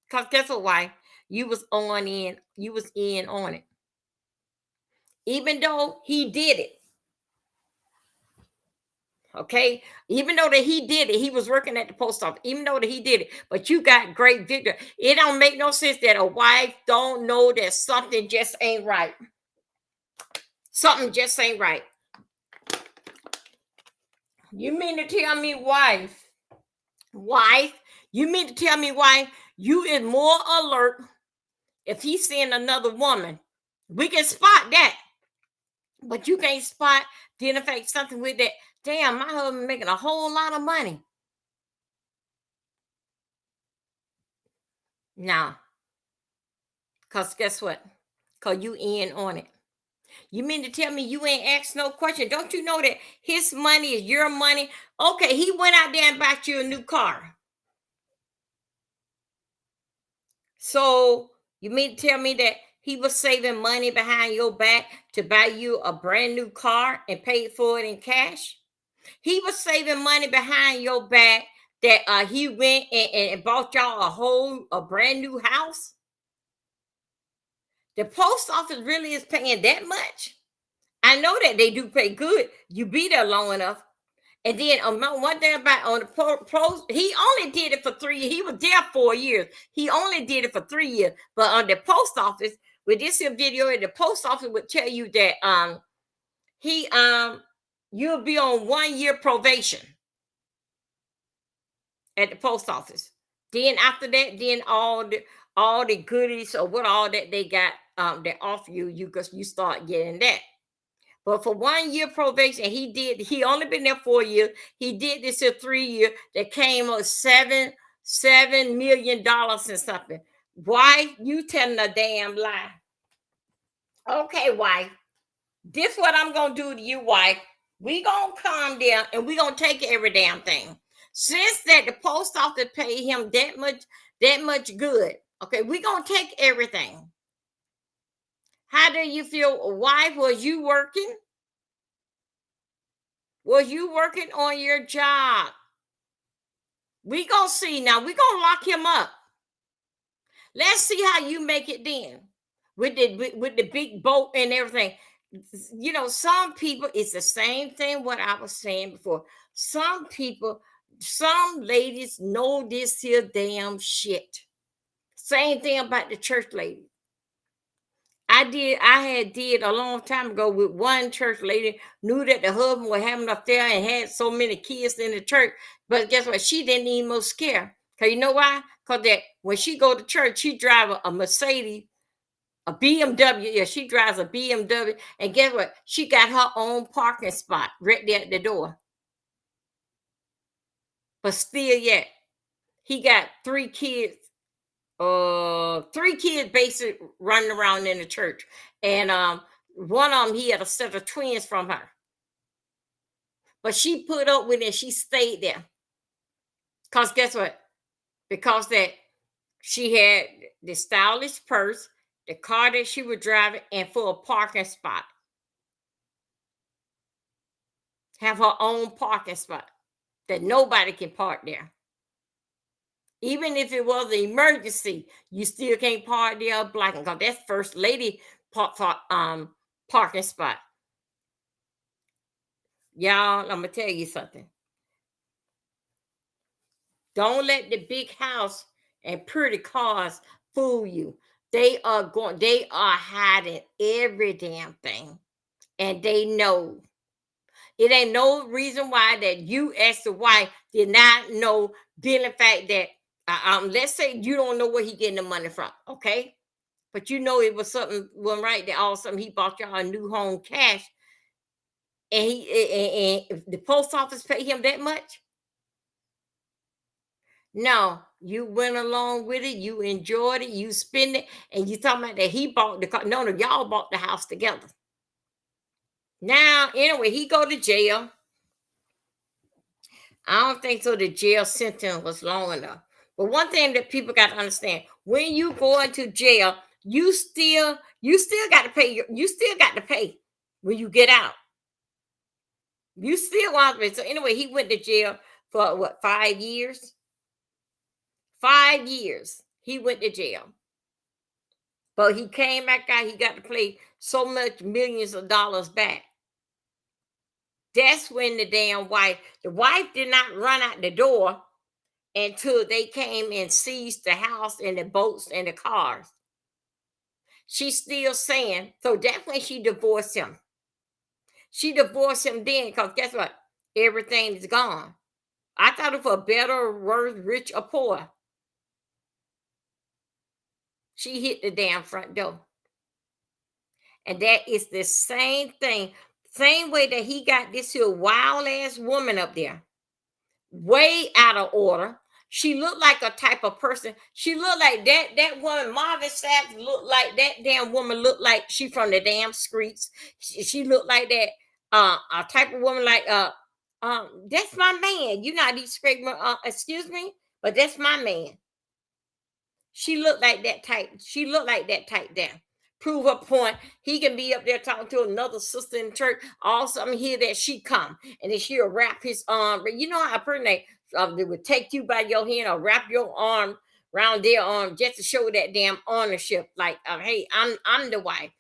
Because guess what, wife? You was in on it. Even though he did it. Okay, even though that he did it, he was working at the post office, even though that he did it, but you got great victory. It don't make no sense that a wife don't know that something just ain't right. Something just ain't right. You mean to tell me, wife, you mean to tell me, wife, you is more alert if he's seeing another woman. We can spot that. But you can't spot identify something with that. Damn, my husband making a whole lot of money. Now, because guess what? Because you in on it. You mean to tell me you ain't asked no question? Don't you know that his money is your money? Okay, he went out there and bought you a new car. So you mean to tell me that he was saving money behind your back to buy you a brand new car and paid for it in cash? He was saving money behind your back that he went and bought y'all a brand new house. The post office really is paying that much. I know that they do pay good. You be there long enough. And then one thing about on the post, he only did it for 3 years. He was there 4 years. He only did it for 3 years. But on the post office, with this here video, the post office would tell you that you'll be on 1 year probation at the post office. Then after that, then all the goodies or what all that they got they offer you start getting that. But for 1 year probation, he only been there 4 years. He did this in 3 years. That came up $7 million and something. Why you telling a damn lie? Okay, wife. This what I'm gonna do to you, wife. We gonna calm down and we gonna take every damn thing. Since that the post office paid him that much good. Okay, we gonna take everything. How do you feel, wife? Was you working? Was you working on your job? We gonna see now. We gonna lock him up. Let's see how you make it then with the big boat and everything. You know, some people, it's the same thing what I was saying before. Some people, some ladies know this here damn shit. Same thing about the church lady. I had did a long time ago with one church lady, knew that the husband was having an affair and had so many kids in the church. But guess what? She didn't even most scare. Because you know why? Because that when she go to church, she drive a Mercedes, a BMW. Yeah, she drives a BMW. And guess what? She got her own parking spot right there at the door. But still yet, he got 3 kids. 3 kids basically running around in the church. And one of them, he had a set of twins from her. But she put up with it. She stayed there. Because guess what? Because that she had the stylish purse, the car that she was driving, and for a parking spot. Have her own parking spot that nobody can park there. Even if it was an emergency, you still can't park there blocking because that's first lady parking spot. Y'all, I'm gonna tell you something. Don't let the big house and pretty cars fool you. They are hiding every damn thing. And they know. It ain't no reason why that you as the wife did not know, being the fact that let's say you don't know where he getting the money from, okay? But you know it was something went right that all of a sudden he bought y'all a new home cash, and and the post office paid him that much. No, you went along with it, you enjoyed it, you spend it, and you talking about that he bought the car. No, y'all bought the house together. Now, anyway, he go to jail. I don't think so. The jail sentence was long enough. But one thing that people got to understand: when you go into jail, you still got to pay. You still got to pay when you get out. You still want to pay. So anyway, he went to jail for what, 5 years? 5 years he went to jail. But he came back out. He got to pay so much millions of dollars back. That's when the wife did not run out the door until they came and seized the house and the boats and the cars. She's still saying, so that's when she divorced him. She divorced him then because guess what? Everything is gone. I thought it for better or worse, rich or poor. She hit the damn front door. And that is the same thing. Same way that he got this here wild ass woman up there, way out of order. She looked like a type of person. She looked like that woman, Marvin Sapp looked like that damn woman looked like she from the damn streets. She looked like that. A type of woman like that's my man. You know these scraping, excuse me, but that's my man. She looked like that type. She looked like that type there. Prove a point. He can be up there talking to another sister in church. All of a sudden hear that she come and then she'll wrap his arm. You know how a person they would take you by your hand or wrap your arm around their arm just to show that damn ownership. Like, hey, I'm the wife.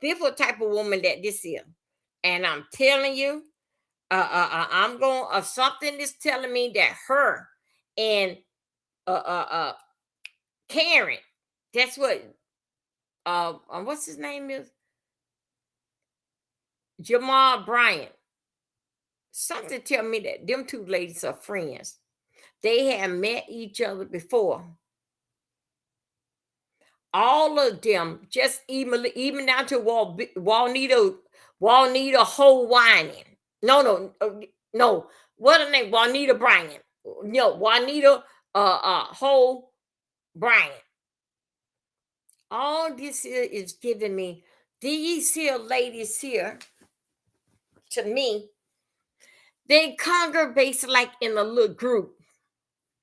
This is type of woman that this is. And I'm telling you, I'm going. Something is telling me that her and Karen, that's what what's his name is? Jamal Bryant. Something tell me that them two ladies are friends. They have met each other before. All of them, just even down to Juanita Hawaiian. No. What her name? Juanita Bryant. No, Juanita Ho Bryant. All this here is giving me these here ladies here, to me, they congregate like in a little group.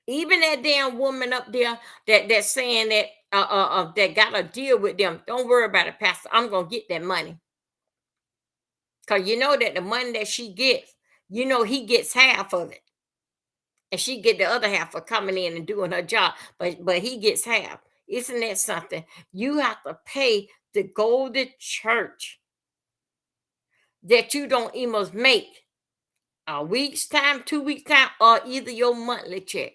Even that damn woman up there that's saying that that got a deal with them. Don't worry about it, Pastor. I'm gonna get that money. Cause you know that the money that she gets, you know he gets half of it. And she get the other half for coming in and doing her job. But he gets half. Isn't that something? You have to pay to go to church that you don't even make a week's time, 2 weeks time, or either your monthly check.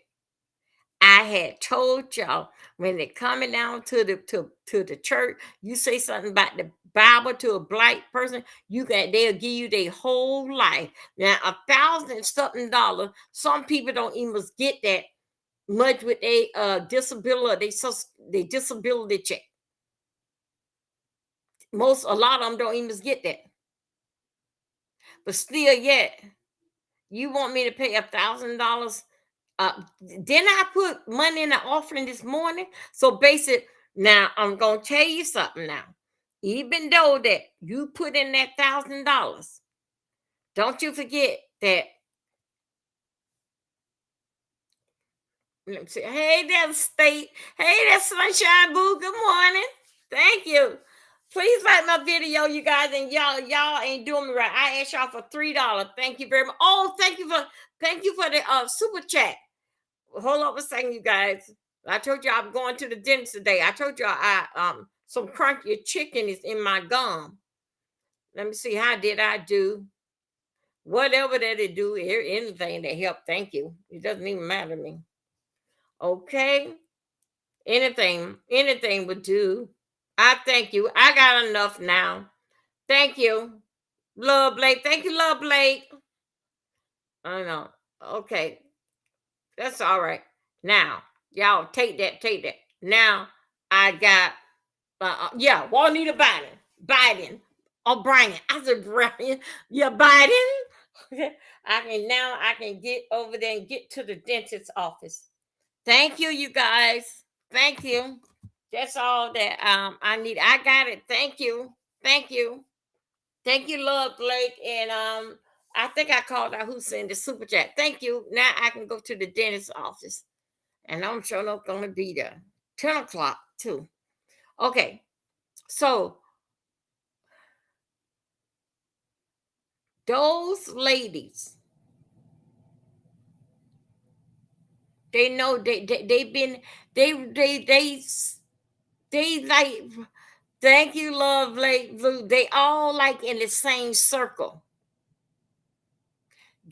I had told y'all when they're coming down to the church, you say something about the Bible to a black person, they'll give you their whole life. Now $1,000 something dollars. Some people don't even get that much with a disability, they disability check. A lot of them don't even get that. But still, yet you want me to pay $1,000? Didn't I put money in the offering this morning? So basic. Now I'm gonna tell you something now. Even though that you put in that $1,000, don't you forget that. Let me see. Hey, that's State. Hey, that's Sunshine Boo. Good morning. Thank you. Please like my video, you guys, and y'all ain't doing me right. I asked y'all for $3. Thank you very much. Oh, thank you for the super chat. Hold on a second, you guys. I told you I'm going to the dentist today. I told you some crunchy chicken is in my gum. Let me see, how did I do? Whatever that it do, anything that help. Thank you. It doesn't even matter to me. Okay. Anything would do. I thank you. I got enough now. Thank you. Love Blake. Thank you, Love Blake. I know. Okay. That's all right. Now, y'all take that. Now, I got, Juanita Biden. O'Brien. I said Brian. Yeah, Biden. I can get over there and get to the dentist's office. Thank you, you guys. Thank you. That's all that I need. I got it. Thank you. Thank you. Thank you, Love Blake. And I think I called out who sent the super chat. Thank you. Now I can go to the dentist's office. And I'm sure not gonna be there. 10 o'clock too. Okay. So those ladies, they know they've been they like, thank you, Love Blake Blue. They all like in the same circle.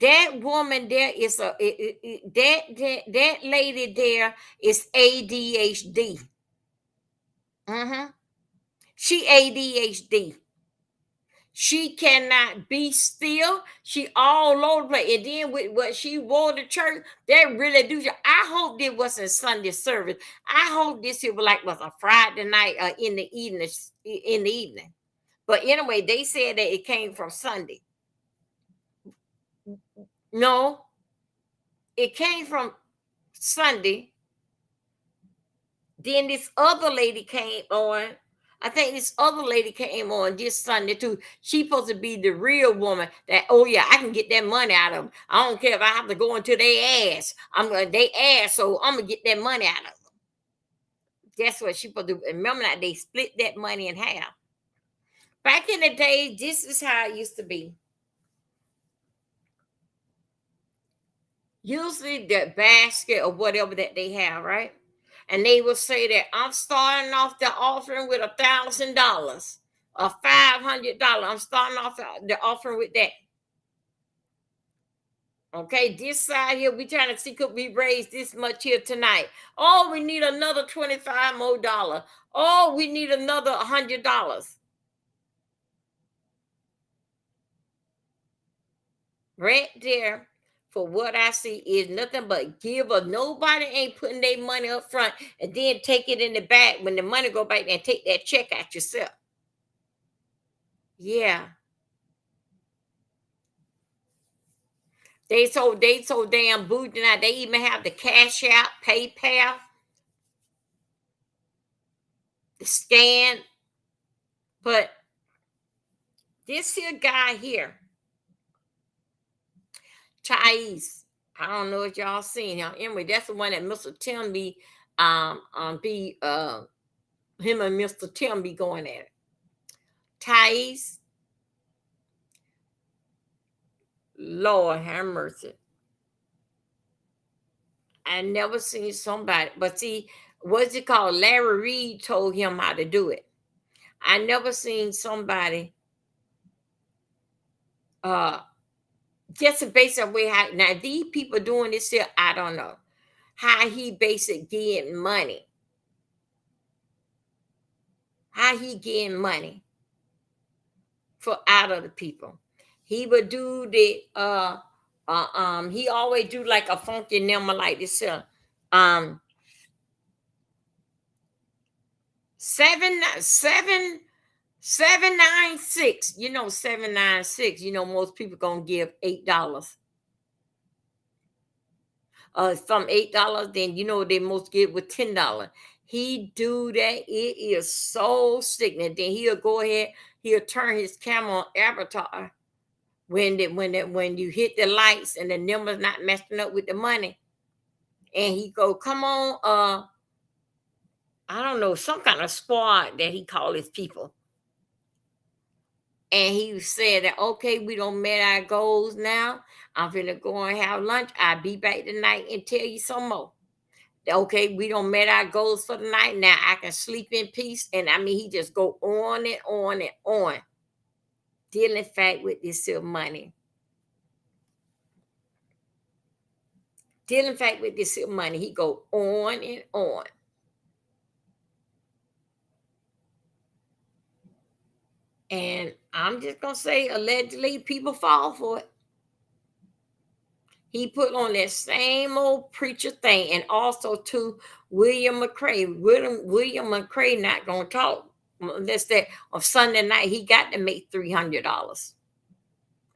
That woman there is that lady there is ADHD. She ADHD. She cannot be still. She all over the place. And then with what she wore to church, that really do. I hope this wasn't Sunday service. I hope this was a Friday night in the evening. But anyway, they said that it came from Sunday. No, it came from Sunday. Then this other lady came on. I think this other lady came on this Sunday too. She supposed to be the real woman that, oh yeah, I can get that money out of them. I don't care if I have to go into their ass. I'm gonna they ass, so I'm gonna get that money out of them. That's what she supposed to do. Remember that they split that money in half. Back in the day, this is how it used to be. Usually the basket or whatever that they have, right? And they will say that I'm starting off the offering with $1,000 or $500. I'm starting off the offering with that. Okay, this side here, we trying to see could we raise this much here tonight. Oh, we need another $25 more. Oh, we need another $100. Right there, for what I see, is nothing but give. Or nobody ain't putting their money up front and then take it in the back when the money go back and take that check out yourself. Yeah. They so damn bougie now. They even have the Cash App, PayPal, the scan. But this here guy here, Thais, I don't know if y'all seen him. Anyway, that's the one that Mr. Tim be him and Mr. Tim be going at it. Thais, Lord have mercy. I never seen somebody, but see, what's it called? Larry Reed told him how to do it. I never seen somebody just a basic way how now these people doing this here, I don't know. How he basic getting money. How he getting money for out of the people. He would do the he always do like a funky number like this here. 796. You know, 796. You know, most people gonna give $8. From $8, then you know they most give with $10. He do that. It is so sickening. Then he'll go ahead, he'll turn his camera on avatar when you hit the lights and the numbers not messing up with the money. And he go, come on, I don't know, some kind of squad that he call his people. And he said that, okay, we don't met our goals now. I'm finna go and have lunch. I'll be back tonight and tell you some more. Okay, we don't met our goals for the night. Now I can sleep in peace. And I mean, he just go on and on and on. Dealing fact with this here money. Dealing fact with this here money. He go on and on. And I'm just gonna say, allegedly, people fall for it. He put on that same old preacher thing, and also to William McCray. William McCray not gonna talk. That's that on Sunday night. He got to make $300.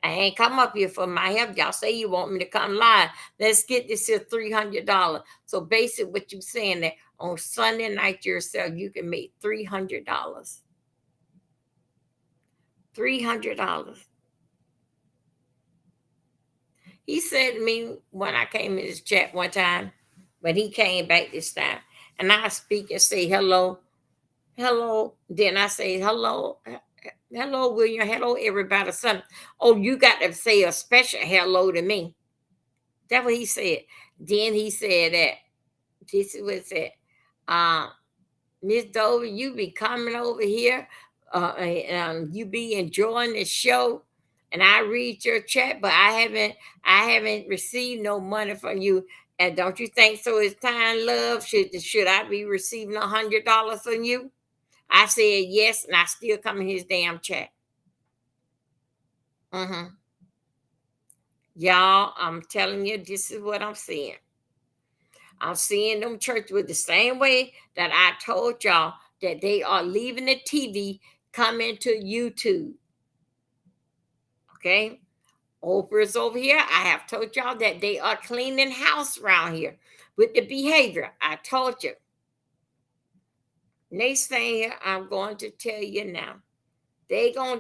I ain't come up here for my help. Y'all say you want me to come live. Let's get this here $300. So basically, what you saying that on Sunday night yourself, you can make $300. $300. He said to me when I came in his chat one time, when he came back this time, and I speak and say hello, hello. Then I say hello, hello, William, hello, everybody. Son, oh, you got to say a special hello to me. That's what he said. Then he said that this is what it said. Miss Dover, you be coming over here, you be enjoying the show. And I read your chat, but I haven't received no money from you. And don't you think so? It's time, love. Should I be receiving $100 from you? I said yes, and I still come in his damn chat. Y'all, I'm telling you, this is what I'm seeing. I'm seeing them churches with the same way that I told y'all that they are leaving the TV coming to YouTube. Okay. Oprah's over here. I have told y'all that they are cleaning house around here with the behavior. I told you. Next thing here, I'm going to tell you now.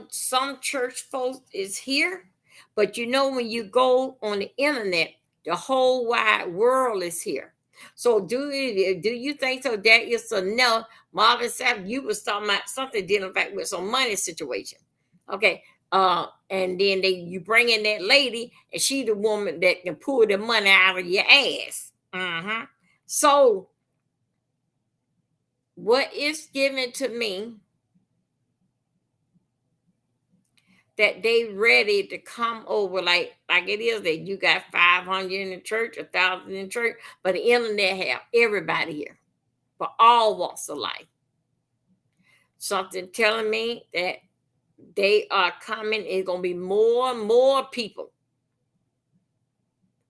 Some church folks is here, but you know, when you go on the internet, the whole wide world is here. So do you think so that is enough? Marvin Sapp, you was talking about something dealing with some money situation. Okay. And then you bring in that lady, and she the woman that can pull the money out of your ass. So what is given to me that they ready to come over like it is that you got 500 in the church, 1,000 in church, but the internet have everybody here for all walks of life. Something telling me that they are coming. It's gonna be more and more people,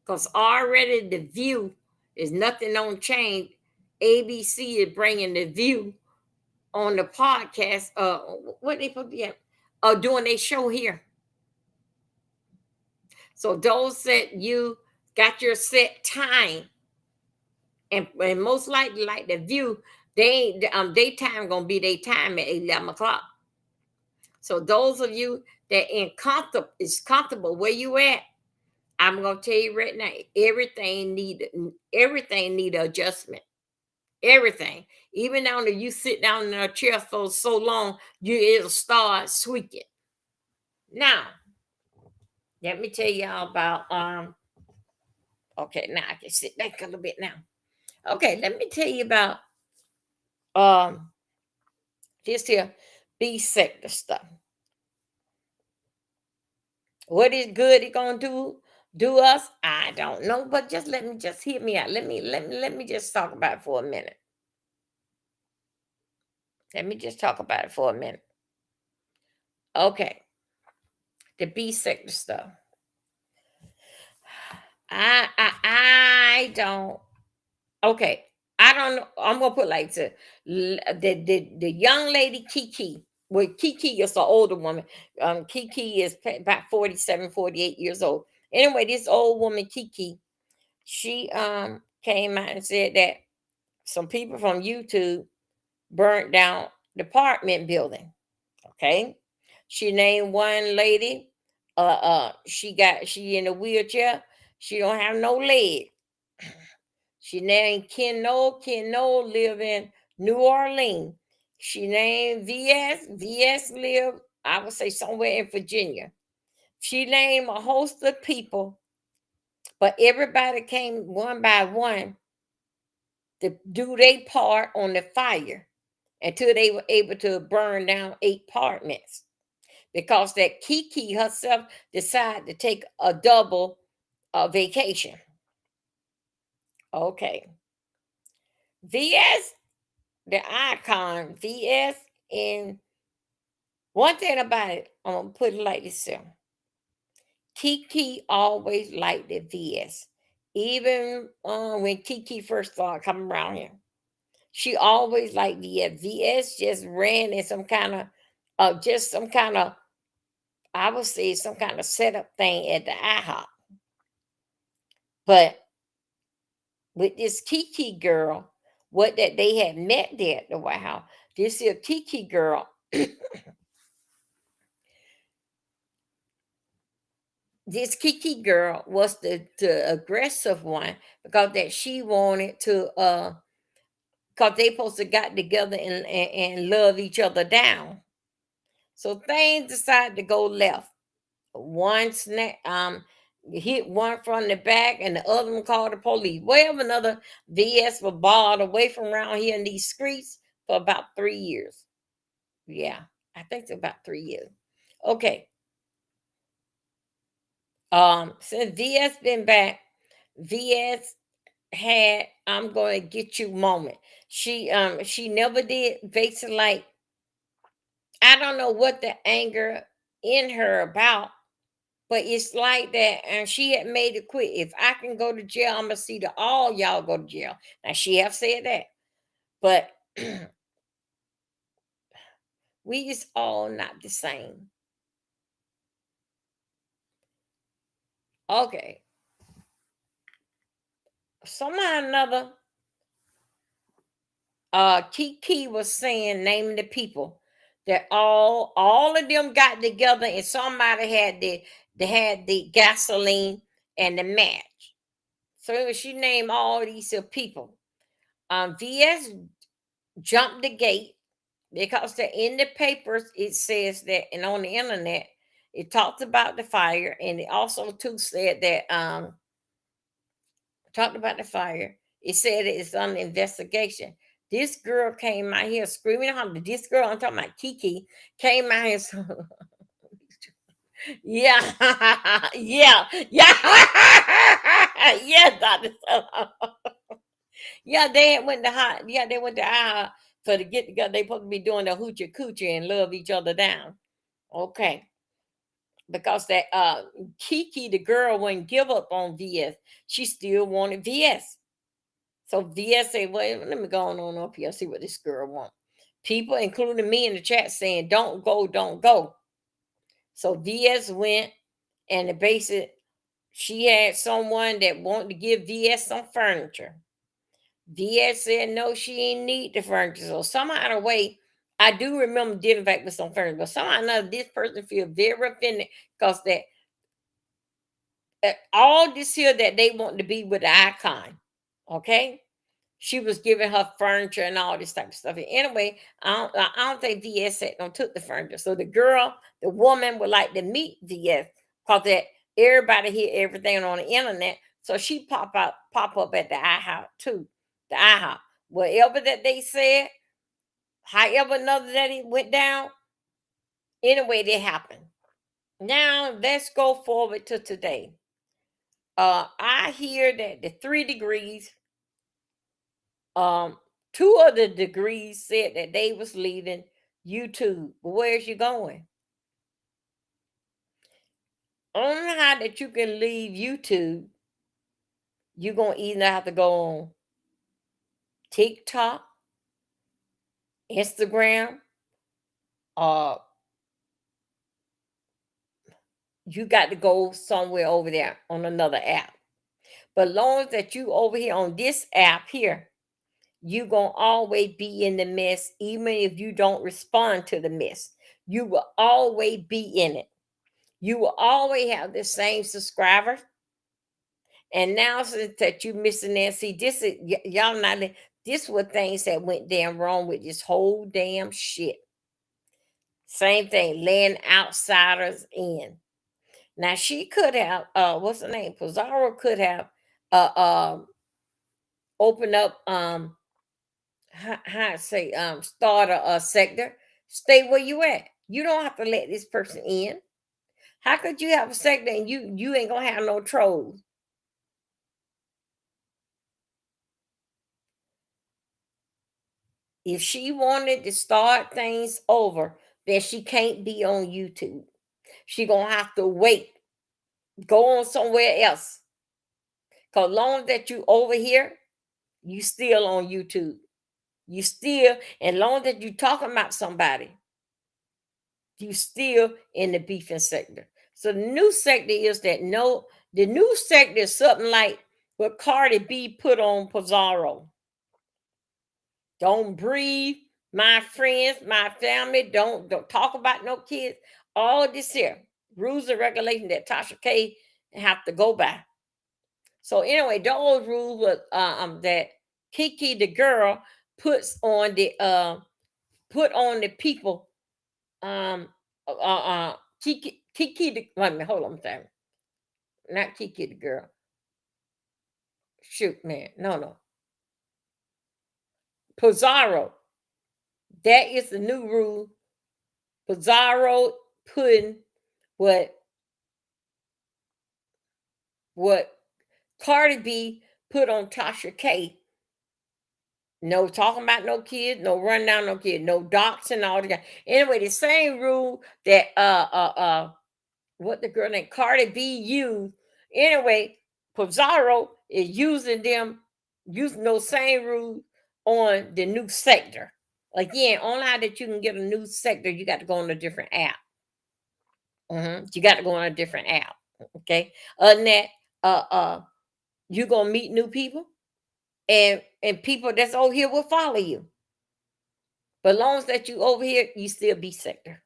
because already the View is nothing on change. ABC is bringing the View on the podcast. What they put? Yeah, doing their show here. So those that you got your set time, and most likely like the View, they time gonna be their time at 11 o'clock. So those of you that is comfortable where you at, I'm gonna tell you right now, everything need adjustment. Everything. Even down if you sit down in a chair for so long, it'll start squeaking. Now, let me tell y'all about okay, now I can sit back a little bit now. Okay, let me tell you about this here B sector stuff. What is good it gonna do us? I don't know, but let me hear me out. Let me just talk about it for a minute. Let me just talk about it for a minute. Okay. The B sector stuff. I don't. Okay. I don't know. I'm gonna put like the young lady Kiki. Well, Kiki is an older woman. Kiki is about 47, 48 years old. Anyway, this old woman Kiki, she came out and said that some people from YouTube burnt down the apartment building. Okay. She named one lady. She in a wheelchair. She don't have no leg. She named Ken Noel. Ken Noel live in New Orleans. She named VS. VS live, I would say, somewhere in Virginia. She named a host of people, but everybody came one by one to do their part on the fire until they were able to burn down 8 apartments. Because that Kiki herself decided to take a double vacation. Okay. VS, the icon, VS, and one thing about it, I'm going to put it like this here. Kiki always liked the VS. Even when Kiki first started coming around here. She always liked VS. VS just ran in some kind of, I would say, some kind of setup thing at the IHOP. But with this Kiki girl, what that they had met there at the White House, this is a Kiki girl. This Kiki girl was the aggressive one, because that she wanted to because they supposed to got together and love each other down. So things decided to go left. One hit one from the back, and the other one called the police. Well, another VS was barred away from around here in these streets for about 3 years. Yeah, I think it's about 3 years. Okay. Since VS been back, VS had "I'm gonna get you" moment. She never did basically, like, I don't know what the anger in her about, but it's like that, and she had made it quit. If I can go to jail, I'm gonna see that all y'all go to jail. Now she have said that, but We is all not the same. Okay. Somehow or another, Kiki was saying, naming the people that all of them got together and somebody had the gasoline and the match. So she named all these people. VS jumped the gate because in the papers it says that, and on the internet it talked about the fire, and it also too said that talked about the fire. It said it's under investigation. This girl came out here screaming and hollering. This girl, I'm talking about Kiki, came out here. Yeah, yeah, yeah, yeah, Doctor. Yeah, they went to hot. Yeah, they went to for the get together. They supposed to be doing the hoochie coochie and love each other down. Okay, because that Kiki, the girl, wouldn't give up on VS. She still wanted VS. So VS said, well, let me go on up here and see what this girl wants. People, including me in the chat, saying, don't go, don't go. So VS went, and the basic, she had someone that wanted to give VS some furniture. VS said, no, she ain't need the furniture. So somehow the way, I do remember dealing back with some furniture, but somehow or another, this person feel very offended because that all this here that they want to be with the icon, okay? She was giving her furniture and all this type of stuff. And anyway, I don't think VS said no took the furniture. So the woman would like to meet VS because that everybody hear everything on the internet. So she pop up at the IHOP too. The IHOP. Whatever that they said, however another that it went down, anyway, they happened. Now let's go forward to today. I hear that the 3 degrees, 2 of the degrees said that they was leaving YouTube. Where's you going? Only how that you can leave YouTube, you're gonna either have to go on TikTok, Instagram, you got to go somewhere over there on another app. But long as that you over here on this app here, you gonna always be in the mess, even if you don't respond to the mess. You will always be in it. You will always have the same subscribers. And now since that you missing that, see, this is y'all not. This were things that went damn wrong with this whole damn shit. Same thing, letting outsiders in. Now she could have, what's the name? Pizarro could have, opened up, how I say, start a sector. Stay where you at. You don't have to let this person in. How could you have a sector and you ain't gonna have no trolls? If she wanted to start things over, then she can't be on YouTube. She gonna have to wait, go on somewhere else. Cause long that you over here, you still on YouTube. You still, and long that you talking about somebody, you still in the beefing sector. So the new sector is that the new sector is something like what Cardi B put on Pizarro. Don't breathe, my friends, my family. Don't talk about no kids. All this here rules and regulations that Tasha K have to go by. So anyway, those rules was that Kiki the girl puts on the people. Kiki the, wait a minute, hold on a second. Not Kiki the girl. Shoot, man, no. Pizarro. That is the new rule. Pizarro putting what Cardi B put on Tasha K. No talking about no kids, no running down no kids, no docs and all that. Anyway, the same rule that what the girl named Cardi B used. Anyway, Pizarro is using those same rules on the new sector. Again, only how that you can get a new sector, you got to go on a different app. You got to go on a different app. Okay. Other than that, you're gonna meet new people, and people that's over here will follow you. But as long as that you over here, you still be sector.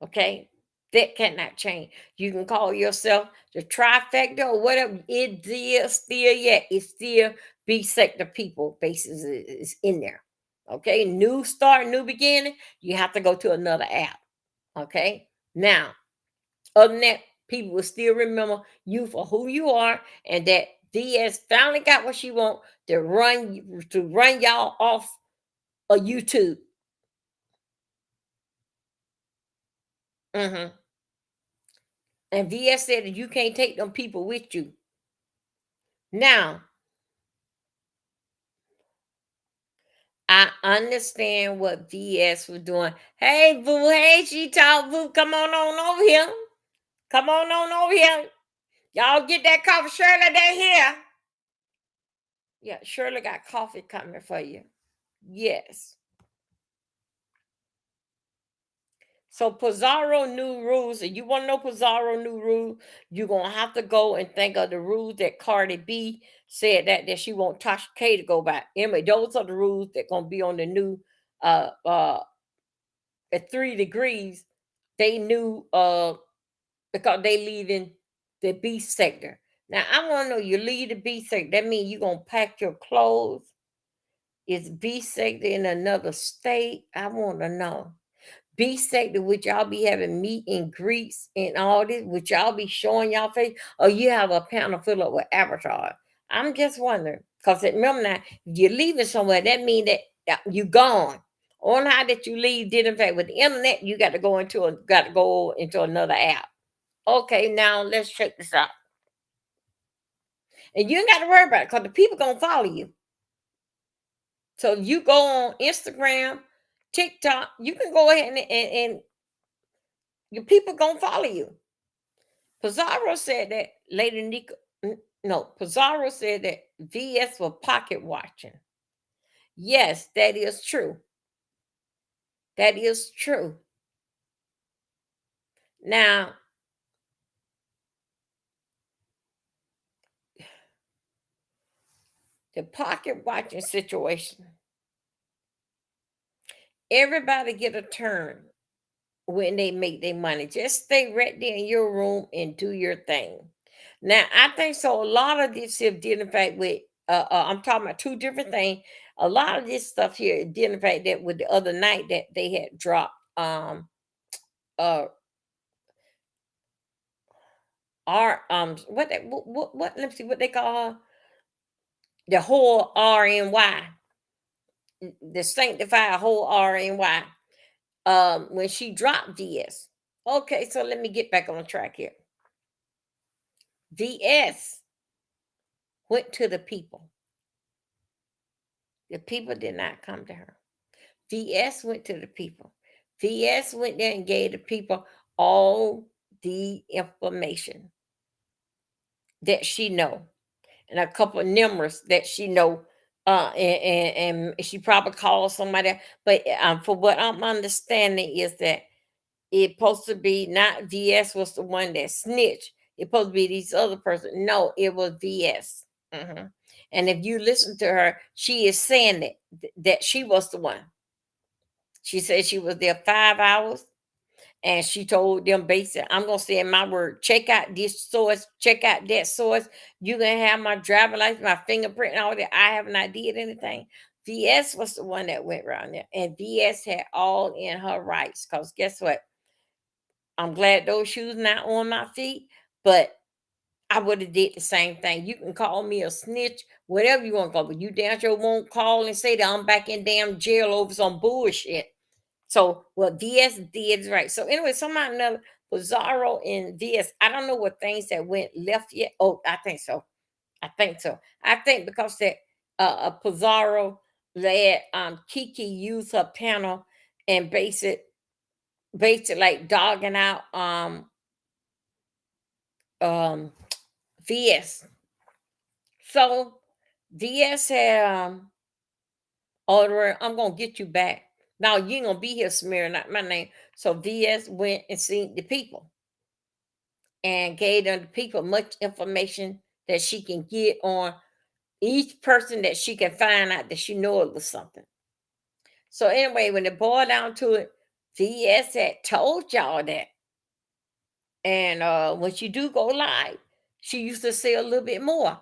Okay. That cannot change. You can call yourself the trifecta or whatever. It is still, yeah, it's still B sector people basis is in there. Okay. New start, new beginning. You have to go to another app. Okay. Now, other than that, people will still remember you for who you are, and that DS finally got what she want to run y'all off of YouTube. And VS said that you can't take them people with you. Now, I understand what VS was doing. Hey, boo, hey, she talk, boo, come on over here. Come on over here. Y'all get that coffee. Shirley, they're here. Yeah, Shirley got coffee coming for you. Yes. So Pizarro new rules. If you want to know Pizarro new rule, you're gonna have to go and think of the rules that Cardi B said that she want Tasha K to go by. Anyway, those are the rules that gonna be on the new at 3 degrees. They knew because they leaving the B sector. Now I want to know, you leave the B sector, that means you're gonna pack your clothes. Is B sector in another state? I want to know. B sector, would y'all be having meet and greets and all this? Would y'all be showing y'all face? Or you have a panel full up with avatars? I'm just wondering. Because remember now, if you're leaving somewhere, that means that you gone. On how that you leave did in fact with the internet, you got to go into another app. Okay, now let's check this out. And you ain't got to worry about it because the people gonna follow you. So if you go on Instagram, TikTok, you can go ahead and your people gonna follow you. Pizarro said that Lady Nico, no, Pizarro said that VS was pocket watching. Yes, that is true. That is true. Now, the pocket watching situation, everybody get a turn when they make their money. Just stay right there in your room and do your thing. Now, I think so. A lot of this here did in fact with I'm talking about two different things. A lot of this stuff here did in fact that with the other night that they had dropped uh what let me see what they call her, the whole RNY, the sanctified whole RNY, when she dropped VS. Okay, so let me get back on track here. VS went to the people. The people did not come to her. VS went to the people. VS went there and gave the people all the information that she know, and a couple of numbers that she know, and she probably called somebody. But for what I'm understanding is that it's supposed to be not VS was the one that snitched. It's supposed to be these other person. No, it was VS. And if you listen to her, she is saying that she was the one. She said she was there 5 hours. And she told them basically, I'm going to say in my word, check out this source, check out that source. You can have my driver license, my fingerprint, and all that. I have not did anything. VS was the one that went around there. And VS had all in her rights. Because guess what? I'm glad those shoes not on my feet. But I would have did the same thing. You can call me a snitch, whatever you want to call, but you damn sure won't call and say that I'm back in damn jail over some bullshit. So what VS did is right. So anyway, somehow or another, Pizarro and VS, I don't know what things that went left yet. Oh, I think so. I think because that Pizarro let Kiki use her panel and basic like dogging out VS. So VS had I'm gonna get you back. Now you ain't gonna be here smearing out my name. So VS went and seen the people and gave them the people much information that she can get on each person that she can find out that she know it was something. So anyway, when it boiled down to it, VS had told y'all that. And when she do go live, she used to say a little bit more.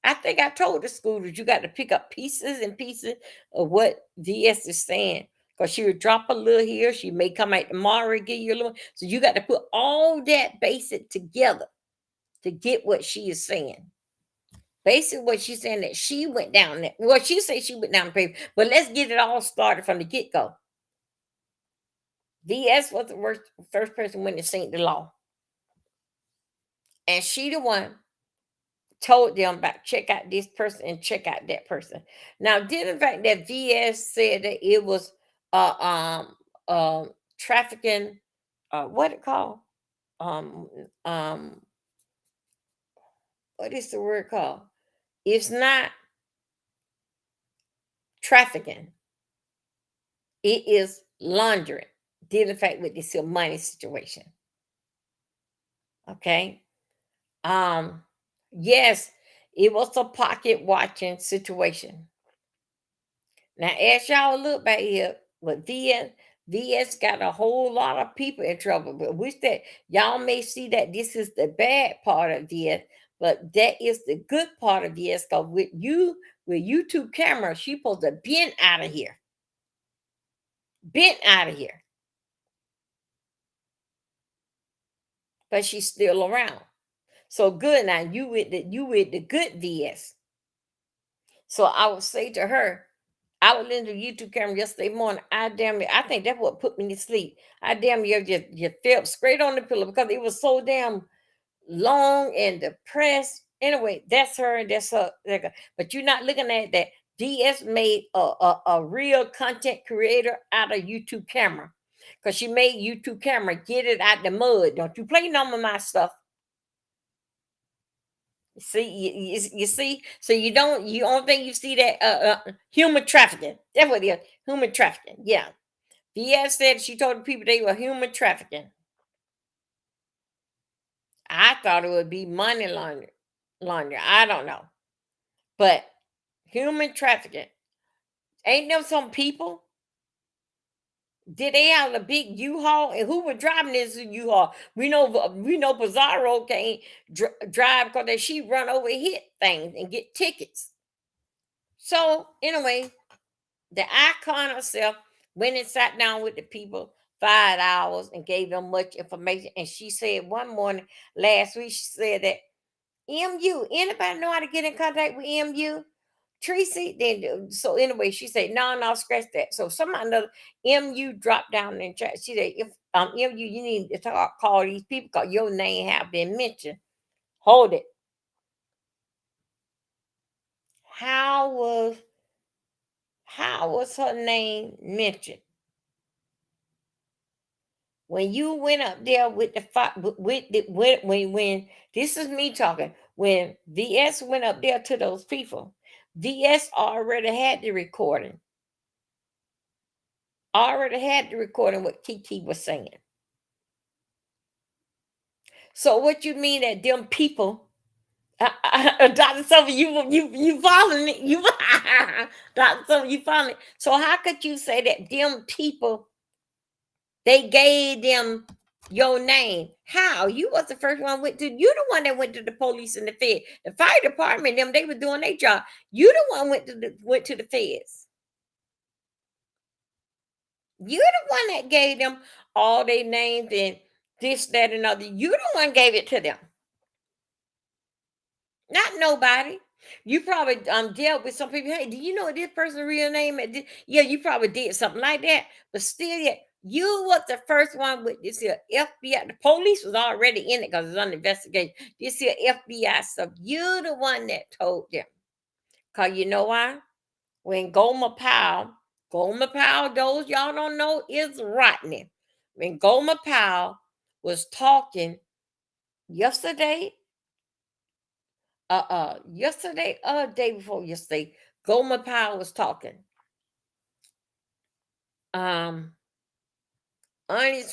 I think I told the school that you got to pick up pieces and pieces of what VS is saying. Because she would drop a little here. She may come out tomorrow and give you a little. So you got to put all that basic together to get what she is saying. Basically, what she's saying that she went down there. Well, she said she went down the paper. But let's get it all started from the get-go. VS was the first person when it seen the law. And she the one told them about check out this person and check out that person. Now, did the fact that VS said that it was trafficking, what it called? Um um what is the word called? It's not trafficking, it is laundering. Did the fact with this money situation. Okay. Yes, it was a pocket watching situation. Now, as y'all look back here, with VS got a whole lot of people in trouble. But wish that y'all may see that this is the bad part of VS, but that is the good part of VS. Because with YouTube camera, she supposed to been out of here. Been out of here. But she's still around. So good now. You with the good VS. So I would say to her, I was in the YouTube camera yesterday morning. I think that's what put me to sleep. I damn near just fell straight on the pillow because it was so damn long and depressed. Anyway, that's her and that's her. But you're not looking at that. DS made a real content creator out of YouTube camera. Because she made YouTube camera get it out the mud. Don't you play none of my stuff. See, you see, so you don't think you see that human trafficking. That's what it is, human trafficking. Yeah, VS said she told the people they were human trafficking. I thought it would be money laundering. I don't know, but human trafficking. Ain't there some people? Did they have a big U-Haul? And who was driving this U-Haul? We know Pizarro can't drive because she run over hit things and get tickets. So anyway, the icon herself went and sat down with the people 5 hours and gave them much information. And she said one morning last week, she said that MU, anybody know how to get in contact with MU? Tracy, then so anyway, she said, no, scratch that. So somebody another MU dropped down in chat. She said, if MU, you need to call these people because your name have been mentioned. Hold it. How was her name mentioned? When you went up there with the when this is me talking, when VS went up there to those people, VS already had the recording. What Kiki was saying. So what you mean that them people, Dr. Silver, you following me? You Dr. Silver, you following me? So how could you say that them people, they gave them your name? How? You was the first one you the one that went to the police and the Fed. The fire department, them, they were doing their job. You the one went to the feds. You're the one that gave them all their names and this, that, and other. You the one gave it to them. Not nobody. You probably dealt with some people. Hey, do you know this person's real name? Yeah, you probably did something like that. But still, yeah, you was the first one with this here FBI. The police was already in it because it's under investigation. This here FBI stuff. You the one that told them. Because you know why? When Gomer Powell, those y'all don't know, is Rodney. When Gomer Powell was talking yesterday, day before yesterday, Gomer Powell was talking. Ernest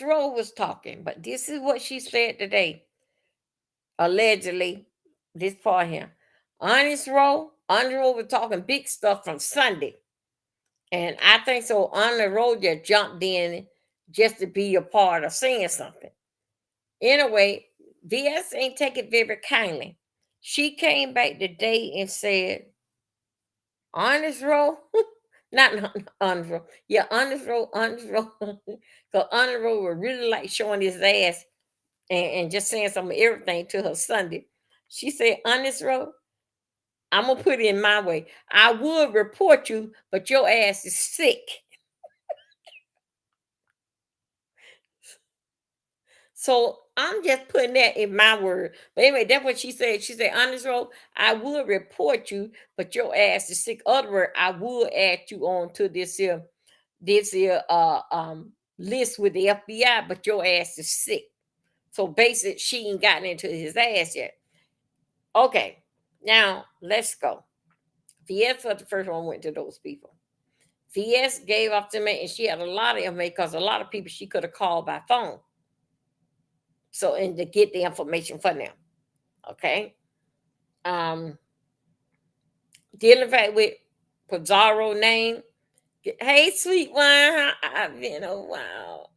Rowe was talking, but this is what she said today. Allegedly, this part here. Ernest Rowe was talking big stuff from Sunday. And I think so. Ernest Rowe just jumped in just to be a part of saying something. Anyway, VS ain't take it very kindly. She came back today and said, Ernest Rowe, not Ernest Rowe. Yeah, Ernest Rowe. Because Ernest Rowe would really like showing his ass and just saying some of everything to her Sunday. She said, Ernest Rowe, I'm going to put it in my way. I would report you, but your ass is sick. So I'm just putting that in my word. But anyway, that's what she said. She said, Ernest Rowe, I would report you, but your ass is sick. Other word, I would add you on to this list with the FBI, but your ass is sick. So basically, she ain't gotten into his ass yet. Okay, now let's go. VS was the first one went to those people. VS gave up to me, and she had a lot of information because a lot of people she could have called by phone. So, and to get the information for them. Okay. Dealing back with Pizarro name. Hey, sweet one. I've been a while.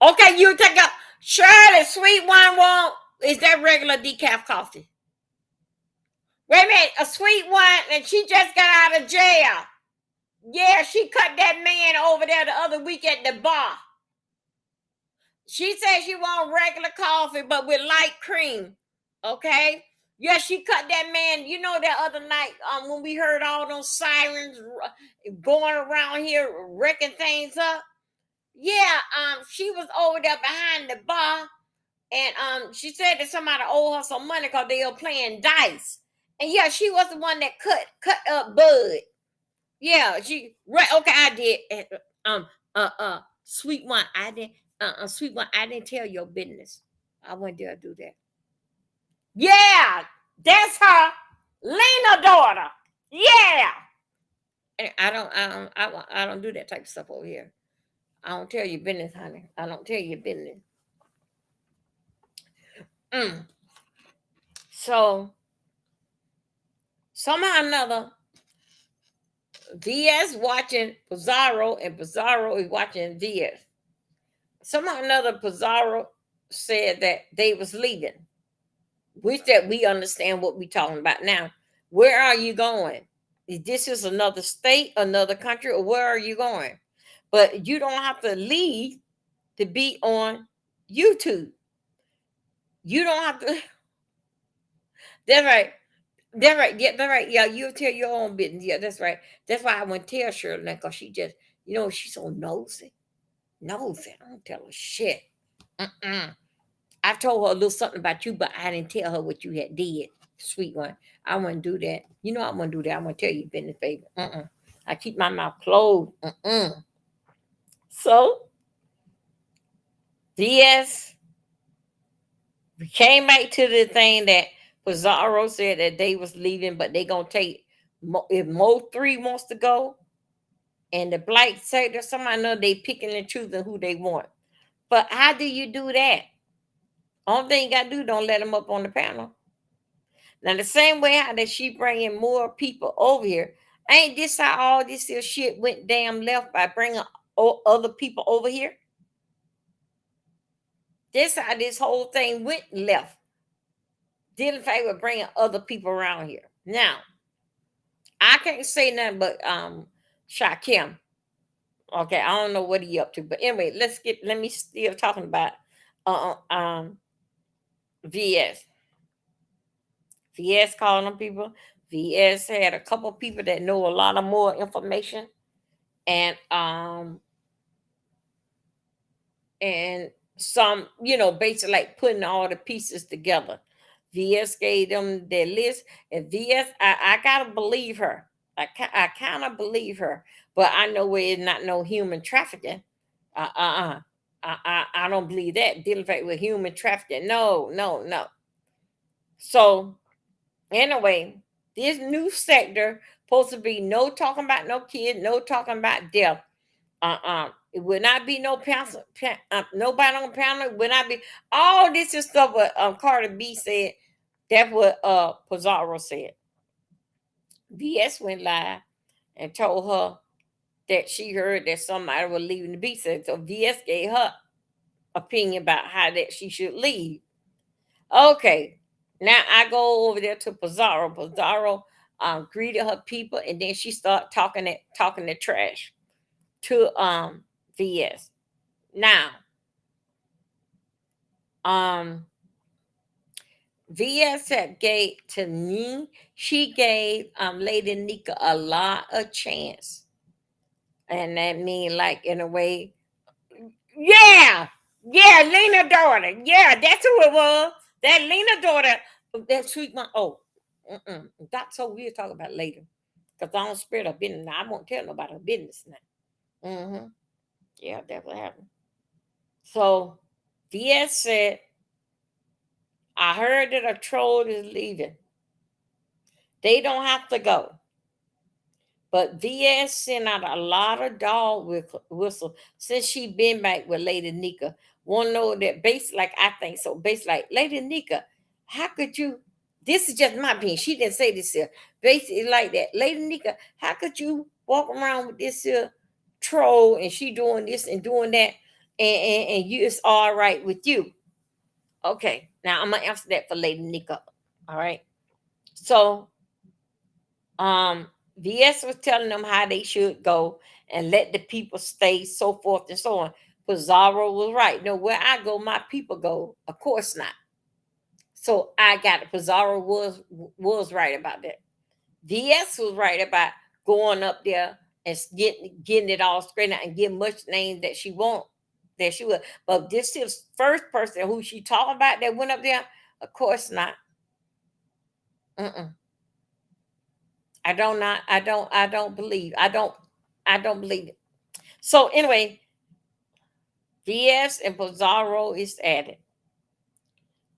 Okay, you take up Shirley, sweet one won't. Is that regular decaf coffee? Wait a minute, a sweet one, and she just got out of jail. Yeah, she cut that man over there the other week at the bar. She said she want regular coffee, but with light cream. Okay? Yeah, she cut that man. You know that other night when we heard all those sirens going around here wrecking things up? Yeah, she was over there behind the bar, and she said that somebody owed her some money because they were playing dice. And yeah, she was the one that cut up Bud. Yeah, she right. Okay, I did. Sweet one, I didn't. Sweet one, I didn't tell your business. I wouldn't dare do that. Yeah, that's her, Lena daughter. Yeah, and I don't do that type of stuff over here. I don't tell your business, honey. I don't tell your business. So somehow or another, VS watching Pizarro, and Pizarro is watching VS. Somehow or another, Pizarro said that they was leaving. Which that we understand what we're talking about now. Where are you going? This is another state, another country, or where are you going? But you don't have to leave to be on YouTube. You don't have to. That's right. That's right. Yeah, that's right. Yeah, you tell your own business. Yeah, that's right. That's why I wouldn't tell Shirley that, because she just, she's so nosy. Nosy. I don't tell her shit. I told her a little something about you, but I didn't tell her what you had did, sweet one. I wouldn't do that. You know I wouldn't do that. I wouldn't tell you business, baby. I keep my mouth closed. So, VS, we came back to the thing that Pizarro said that they was leaving, but they gonna take, if Mo 3 wants to go, and the black sector, somebody know they picking and choosing who they want. But how do you do that? Only thing you got to do, don't let them up on the panel. Now, the same way how that she bringing more people over here, ain't this how all this here shit went damn left by bringing other people over here? This how this whole thing went left. Didn't favor bringing other people around here. Now, I can't say nothing but Shakim. Okay, I don't know what he up to, but anyway, let me still talking about VS. VS calling them people. VS had a couple people that know a lot of more information, and some, basically like putting all the pieces together. VS gave them their list, and VS, I gotta believe her. I kind of believe her, but I know it's not no human trafficking. I don't believe that. Dealing with human trafficking. No. So anyway, this new sector supposed to be no talking about no kid, no talking about death. It would not be no panel. Nobody on the panel. It would not be. All this is stuff what Carter B said. That's what Pizarro said. VS went live and told her that she heard that somebody was leaving the beach. So VS gave her opinion about how that she should leave. Okay, now I go over there to Pizarro. Pizarro greeted her people, and then she started talking the trash to VS. Now, VS had gave to me. She gave Lady Nika a lot of chance, and that mean like in a way, yeah, Lena daughter, yeah, that's who it was. That Lena daughter, that sweet one. Oh, that's so we'll talk about it later, because I don't spirit her business now. I won't tell nobody her business now. Yeah, that's what happened. So VS said, I heard that a troll is leaving. They don't have to go. But VS sent out a lot of dog whistle since she been back with Lady Nika. Want to know that base like I think so. Base like Lady Nika, how could you? This is just my opinion. She didn't say this here. Basically like that. Lady Nika, how could you walk around with this here troll and she doing this and doing that and you it's all right with you? Okay, now I'm gonna answer that for Lady Nika. All right. So VS was telling them how they should go and let the people stay, so forth and so on. Pizarro was right. No, where I go, my people go. Of course not. So I got it. Pizarro was right about that. VS was right about going up there and getting it all straightened out and getting much names that she want, that she would. But this is first person who she talking about that went up there. Of course not. I don't believe. I don't believe it. So anyway, VS and Pizarro is at it.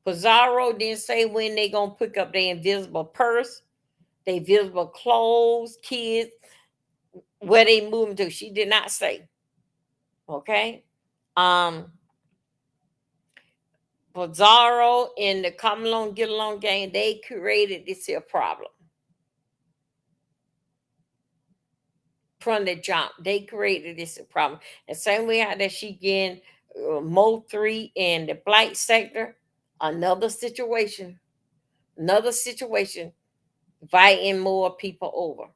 Pizarro didn't say when they gonna pick up their invisible purse, their invisible clothes, kids, where they moving to. She did not say. Okay. Pizarro and the come along, get along gang, they created this here problem. From the jump, they created this problem. And same way how that she getting Mo 3 in the blight sector, another situation, inviting more people over.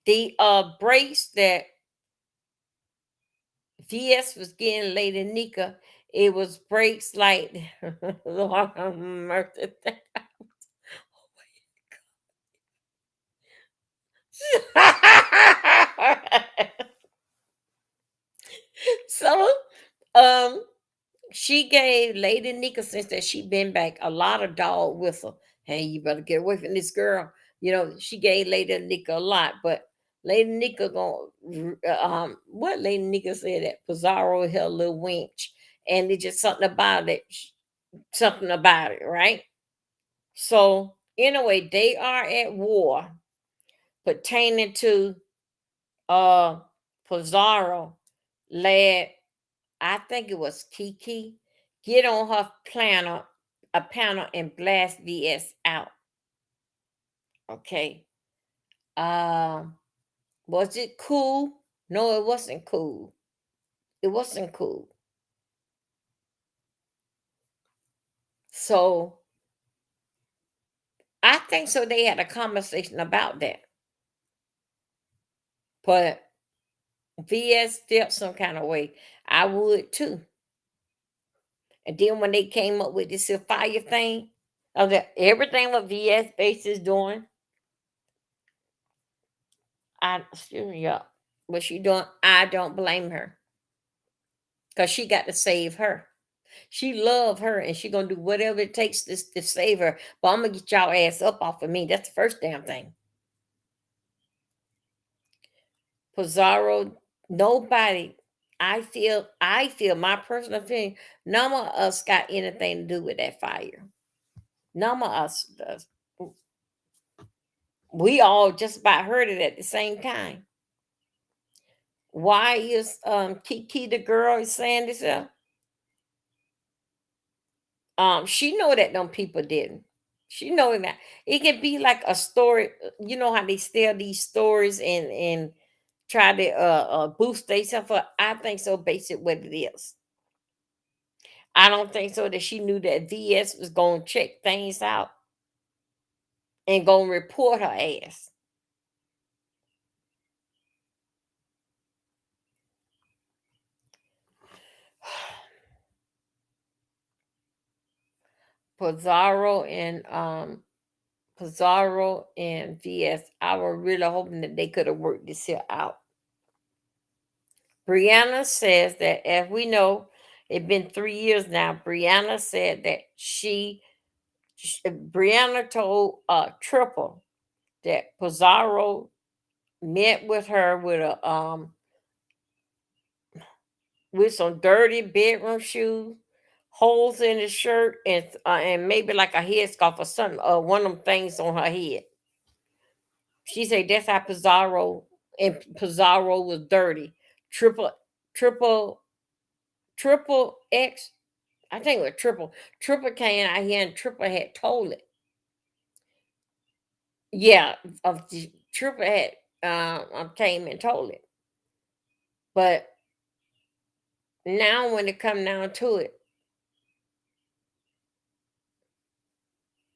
The breaks that VS was getting Lady Nika, it was breaks like Lord have mercy. So she gave Lady Nika, since that she been back, a lot of dog whistle. Hey, you better get away from this girl. You know, she gave Lady Nika a lot, but Lady Nika gonna what Lady Nika said that Pizarro held a little winch, and it's just something about it, right? So anyway, they are at war pertaining to Pizarro led, I think it was Kiki, get on her panel and blast VS out. Okay. Was it cool? No, it wasn't cool. It wasn't cool. So I think so they had a conversation about that. But VS felt some kind of way. I would too. And then when they came up with this fire thing, of that everything what VS base is doing, excuse me, y'all. What she doing, I don't blame her. Because she got to save her. She love her and she gonna do whatever it takes to save her. But I'm gonna get y'all ass up off of me. That's the first damn thing. Pizarro, nobody. I feel my personal opinion, none of us got anything to do with that fire. None of us does. We all just about heard it at the same time. Why is Kiki the girl is saying this? She know that them people didn't. She know that it can be like a story. You know how they tell these stories and try to boost themselves up. I think so. Basic what it is. I don't think so that she knew that VS was gonna check things out and gonna report her ass. Pizarro and VS. I was really hoping that they could have worked this here out. Brianna says that, as we know, it's been 3 years now. Brianna said that Brianna told Triple that Pizarro met with her with some dirty bedroom shoes, holes in his shirt, and maybe like a headscarf or something, one of them things on her head. She said that's how Pizarro was dirty. Triple X. I think it was Triple came out here and Triple had told it. Yeah, of the Triple had came and told it. But now when it come down to it,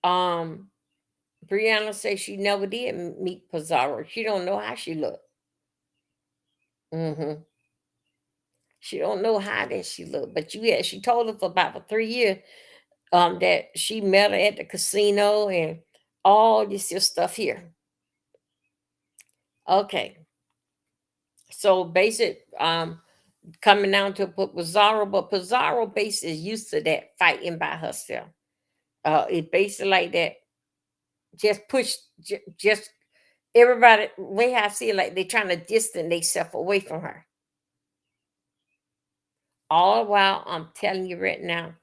Brianna says she never did meet Pizarro. She don't know how she looked. She don't know how that she looked. But she told us for about for 3 years that she met her at the casino and all this stuff here. Okay. So basic coming down to Pizarro, but Pizarro base is used to that fighting by herself. It basically like that. Just push, just everybody. Way I see it, like they're trying to distance themselves away from her. All while I'm telling you right now,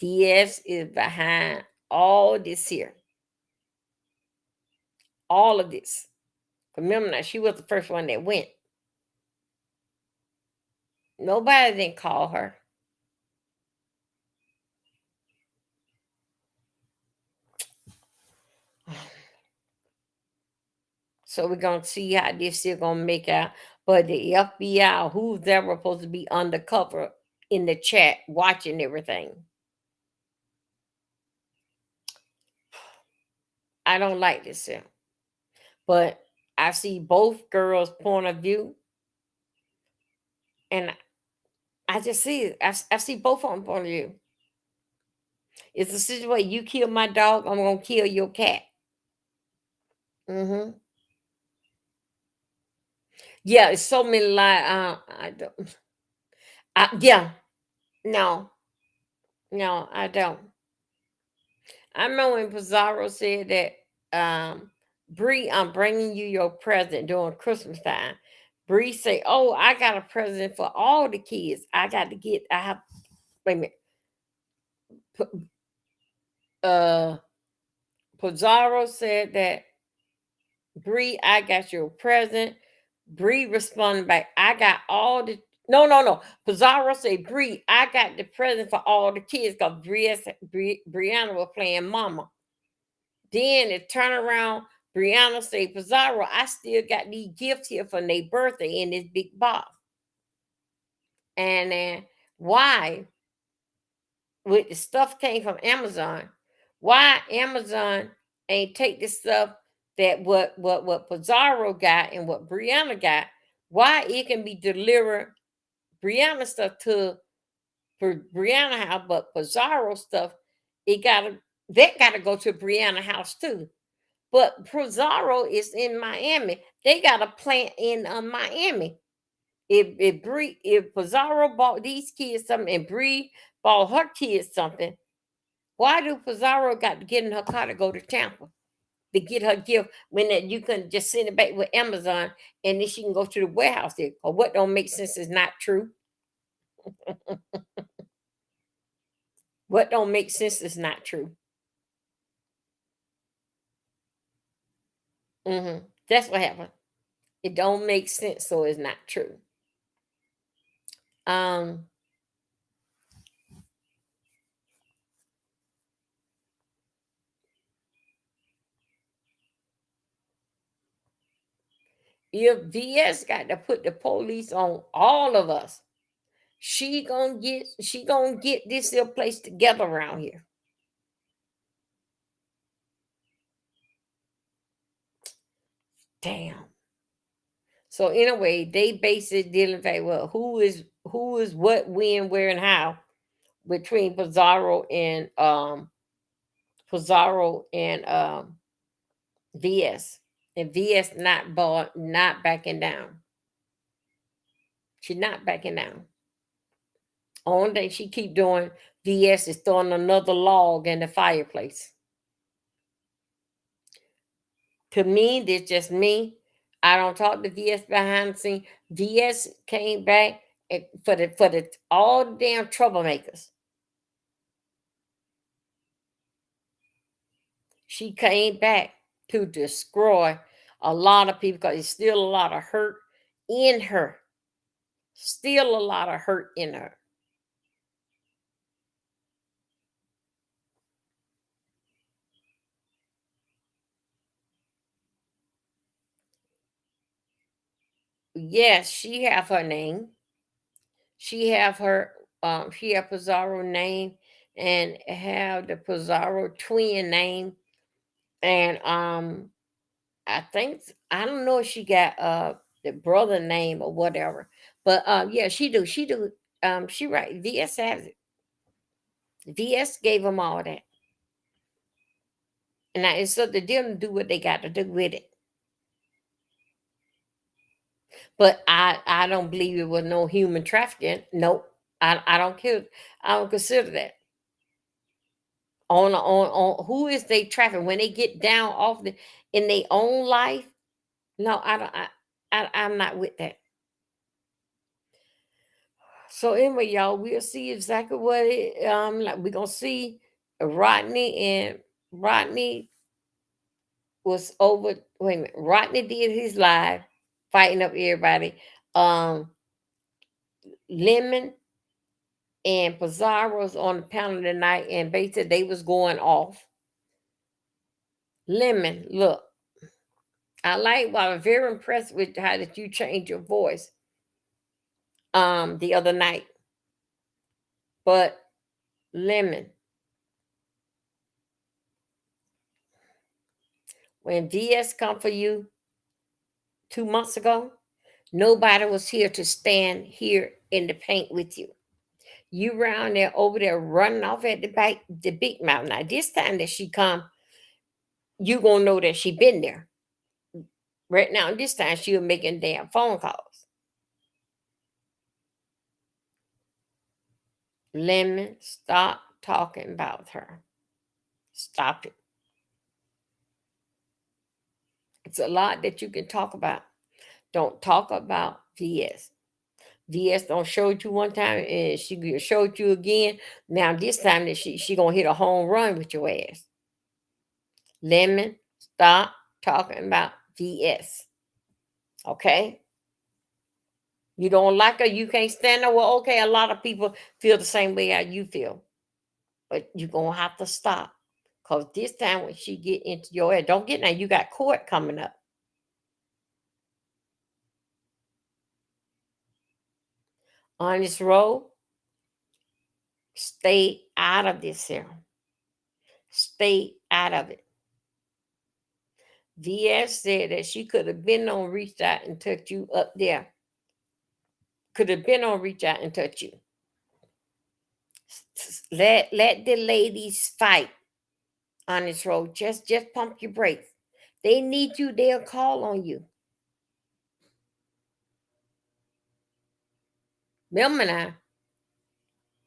DS is behind all this here. All of this. Remember now, she was the first one that went. Nobody didn't call her. So we're gonna see how this is gonna make out. But the FBI, who's ever supposed to be undercover in the chat watching everything. I don't like this here. But I see both girls' point of view. And I just see it. I see both of them point of view. It's a situation, you kill my dog, I'm gonna kill your cat. Yeah, it's so many lies. I don't. Yeah, no, I don't. I remember when Pizarro said that, Bree, I'm bringing you your present during Christmas time. Bree say, "Oh, I got a present for all the kids. I got to get. I have. Wait a minute. Pizarro said that, Bree, I got your present. Bree responded back, I got all the no. Pizarro said, Bree, I got the present for all the kids because Brianna was playing mama. Then it turned around, Brianna said, Pizarro, I still got these gifts here for their birthday in this big box. And then why, with the stuff came from Amazon, why Amazon ain't take the stuff that what Pizarro got and what Brianna got, why it can be delivered Brianna stuff to Brianna house, but Pizarro stuff, that gotta go to Brianna house too. But Pizarro is in Miami. They got a plant in Miami. If Pizarro bought these kids something and Bree bought her kids something, why do Pizarro got to get in her car to go to Tampa to get her gift when that you can just send it back with Amazon and then she can go to the warehouse there? Or what don't make sense is not true. What don't make sense is not true. That's what happened. It don't make sense, so it's not true. If VS got to put the police on all of us, she gonna get this here place together around here. Damn. So anyway, they basically dealing with, well, who is what, when, where, and how between Pizarro and VS. And VS not backing down. She's not backing down. Only thing she keep doing, VS is throwing another log in the fireplace. To me, this just me. I don't talk to VS behind the scene. VS came back for the all the damn troublemakers. She came back to destroy a lot of people because there's still a lot of hurt in her. Still a lot of hurt in her. Yes, she have her name. She have Pizarro name and have the Pizarro twin name. And I think, I don't know if she got the brother name or whatever. But yeah, she do. She right. VS has it. VS gave them all that. And now it's up to them to do what they got to do with it. But I don't believe it was no human trafficking. Nope. I don't care. I don't consider that. On who is they trafficking when they get down off in their own life? No, I don't. I'm not with that. So anyway, y'all, we'll see exactly what it like. We're gonna see Rodney was over. Wait a minute. Rodney did his live fighting up everybody. Lemon and Pizarro's on the panel tonight, and basically they was going off. Lemon, look, I was very impressed with how that you changed your voice the other night. But Lemon, when VS come for you 2 months ago, nobody was here to stand here in the paint with you. You around there over there running off at the big mouth. Now this time that she come, you gonna know that she been there. Right now, this time she was making damn phone calls. Lemon, stop talking about her. Stop it. It's a lot that you can talk about. Don't talk about VS. VS don't showed you one time and she showed you again. Now this time that she gonna hit a home run with your ass. Lemon, stop talking about VS. Okay? You don't like her, you can't stand her. Well, okay, a lot of people feel the same way how you feel. But you're gonna have to stop. Because this time when she get into your head, don't get now, you got court coming up. On this road, stay out of this here. Stay out of it. VS said that she could have been on reach out and touch you up there. Could have been on reach out and touch you. Let the ladies fight on this road. Just pump your brakes. They need you, they'll call on you. Remember now,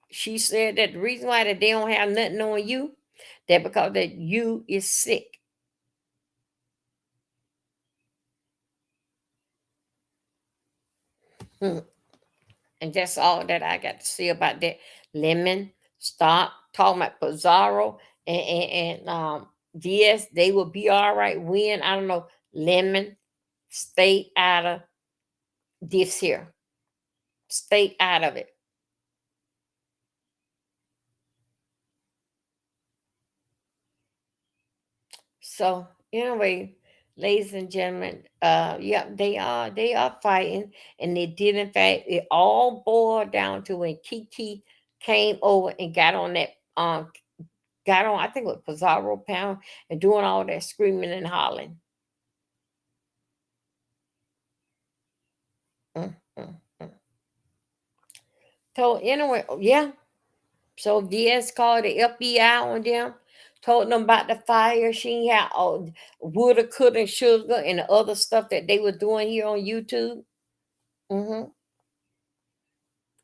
she said that the reason why that they don't have nothing on you, that because that you is sick. And that's all that I got to say about that. Lemon, stop talking about Pizarro and VS. They will be all right when, I don't know, Lemon, stay out of this here. Stay out of it. So anyway, ladies and gentlemen, yeah, they are fighting, and they did in fact. It all boiled down to when Kiki came over and got on, I think it was Pizarro panel, and doing all that screaming and hollering. Mm, mm, mm. So anyway, yeah. So DS called the FBI on them, told them about the fire. She had all woulda, coulda, and sugar, and the other stuff that they were doing here on YouTube.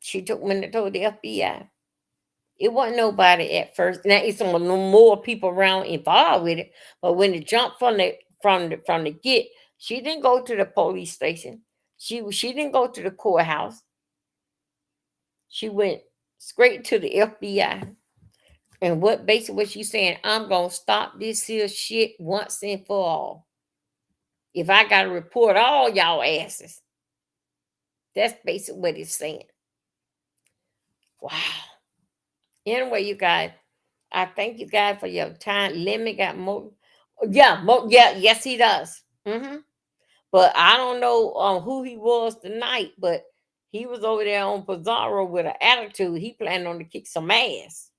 She took when they told the FBI. It wasn't nobody at first. Now it's some more people around involved with it. But when it jumped from the get, she didn't go to the police station. She didn't go to the courthouse. She went straight to the FBI. And what basically what she's saying, I'm gonna stop this here shit once and for all. If I gotta report all y'all asses. That's basically what it's saying. Wow. Anyway, you guys, I thank you guys for your time. Lemon got more. Yeah, yes, he does. But I don't know who he was tonight, but he was over there on Pizarro with an attitude. He planned on to kick some ass.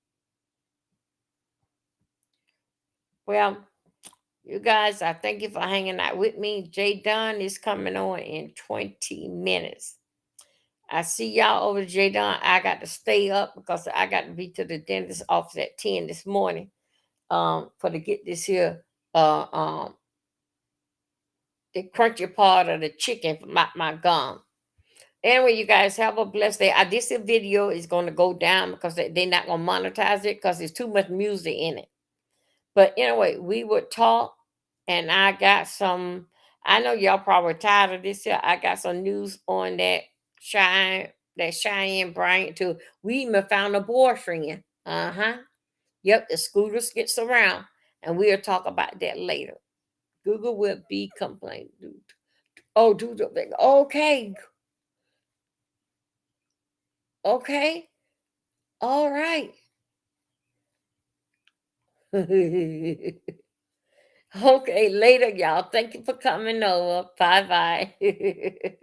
Well, you guys, I thank you for hanging out with me. Jay Dunn is coming on in 20 minutes. I see y'all over Jay Dunn. I got to stay up because I got to be to the dentist office at 10 this morning for to get this here the crunchy part of the chicken for my gum. Anyway, you guys have a blessed day. This video is going to go down because they're not going to monetize it because there's too much music in it. But anyway, we would talk, and I got some. I know y'all probably tired of this here. I got some news on that Cheyenne Bryant too. We even found a boyfriend. Yep, the scooters gets around, and we'll talk about that later. Google will be complaining. Oh, do the thing. Okay. Okay. All right. Okay, later, y'all. Thank you for coming over. Bye bye.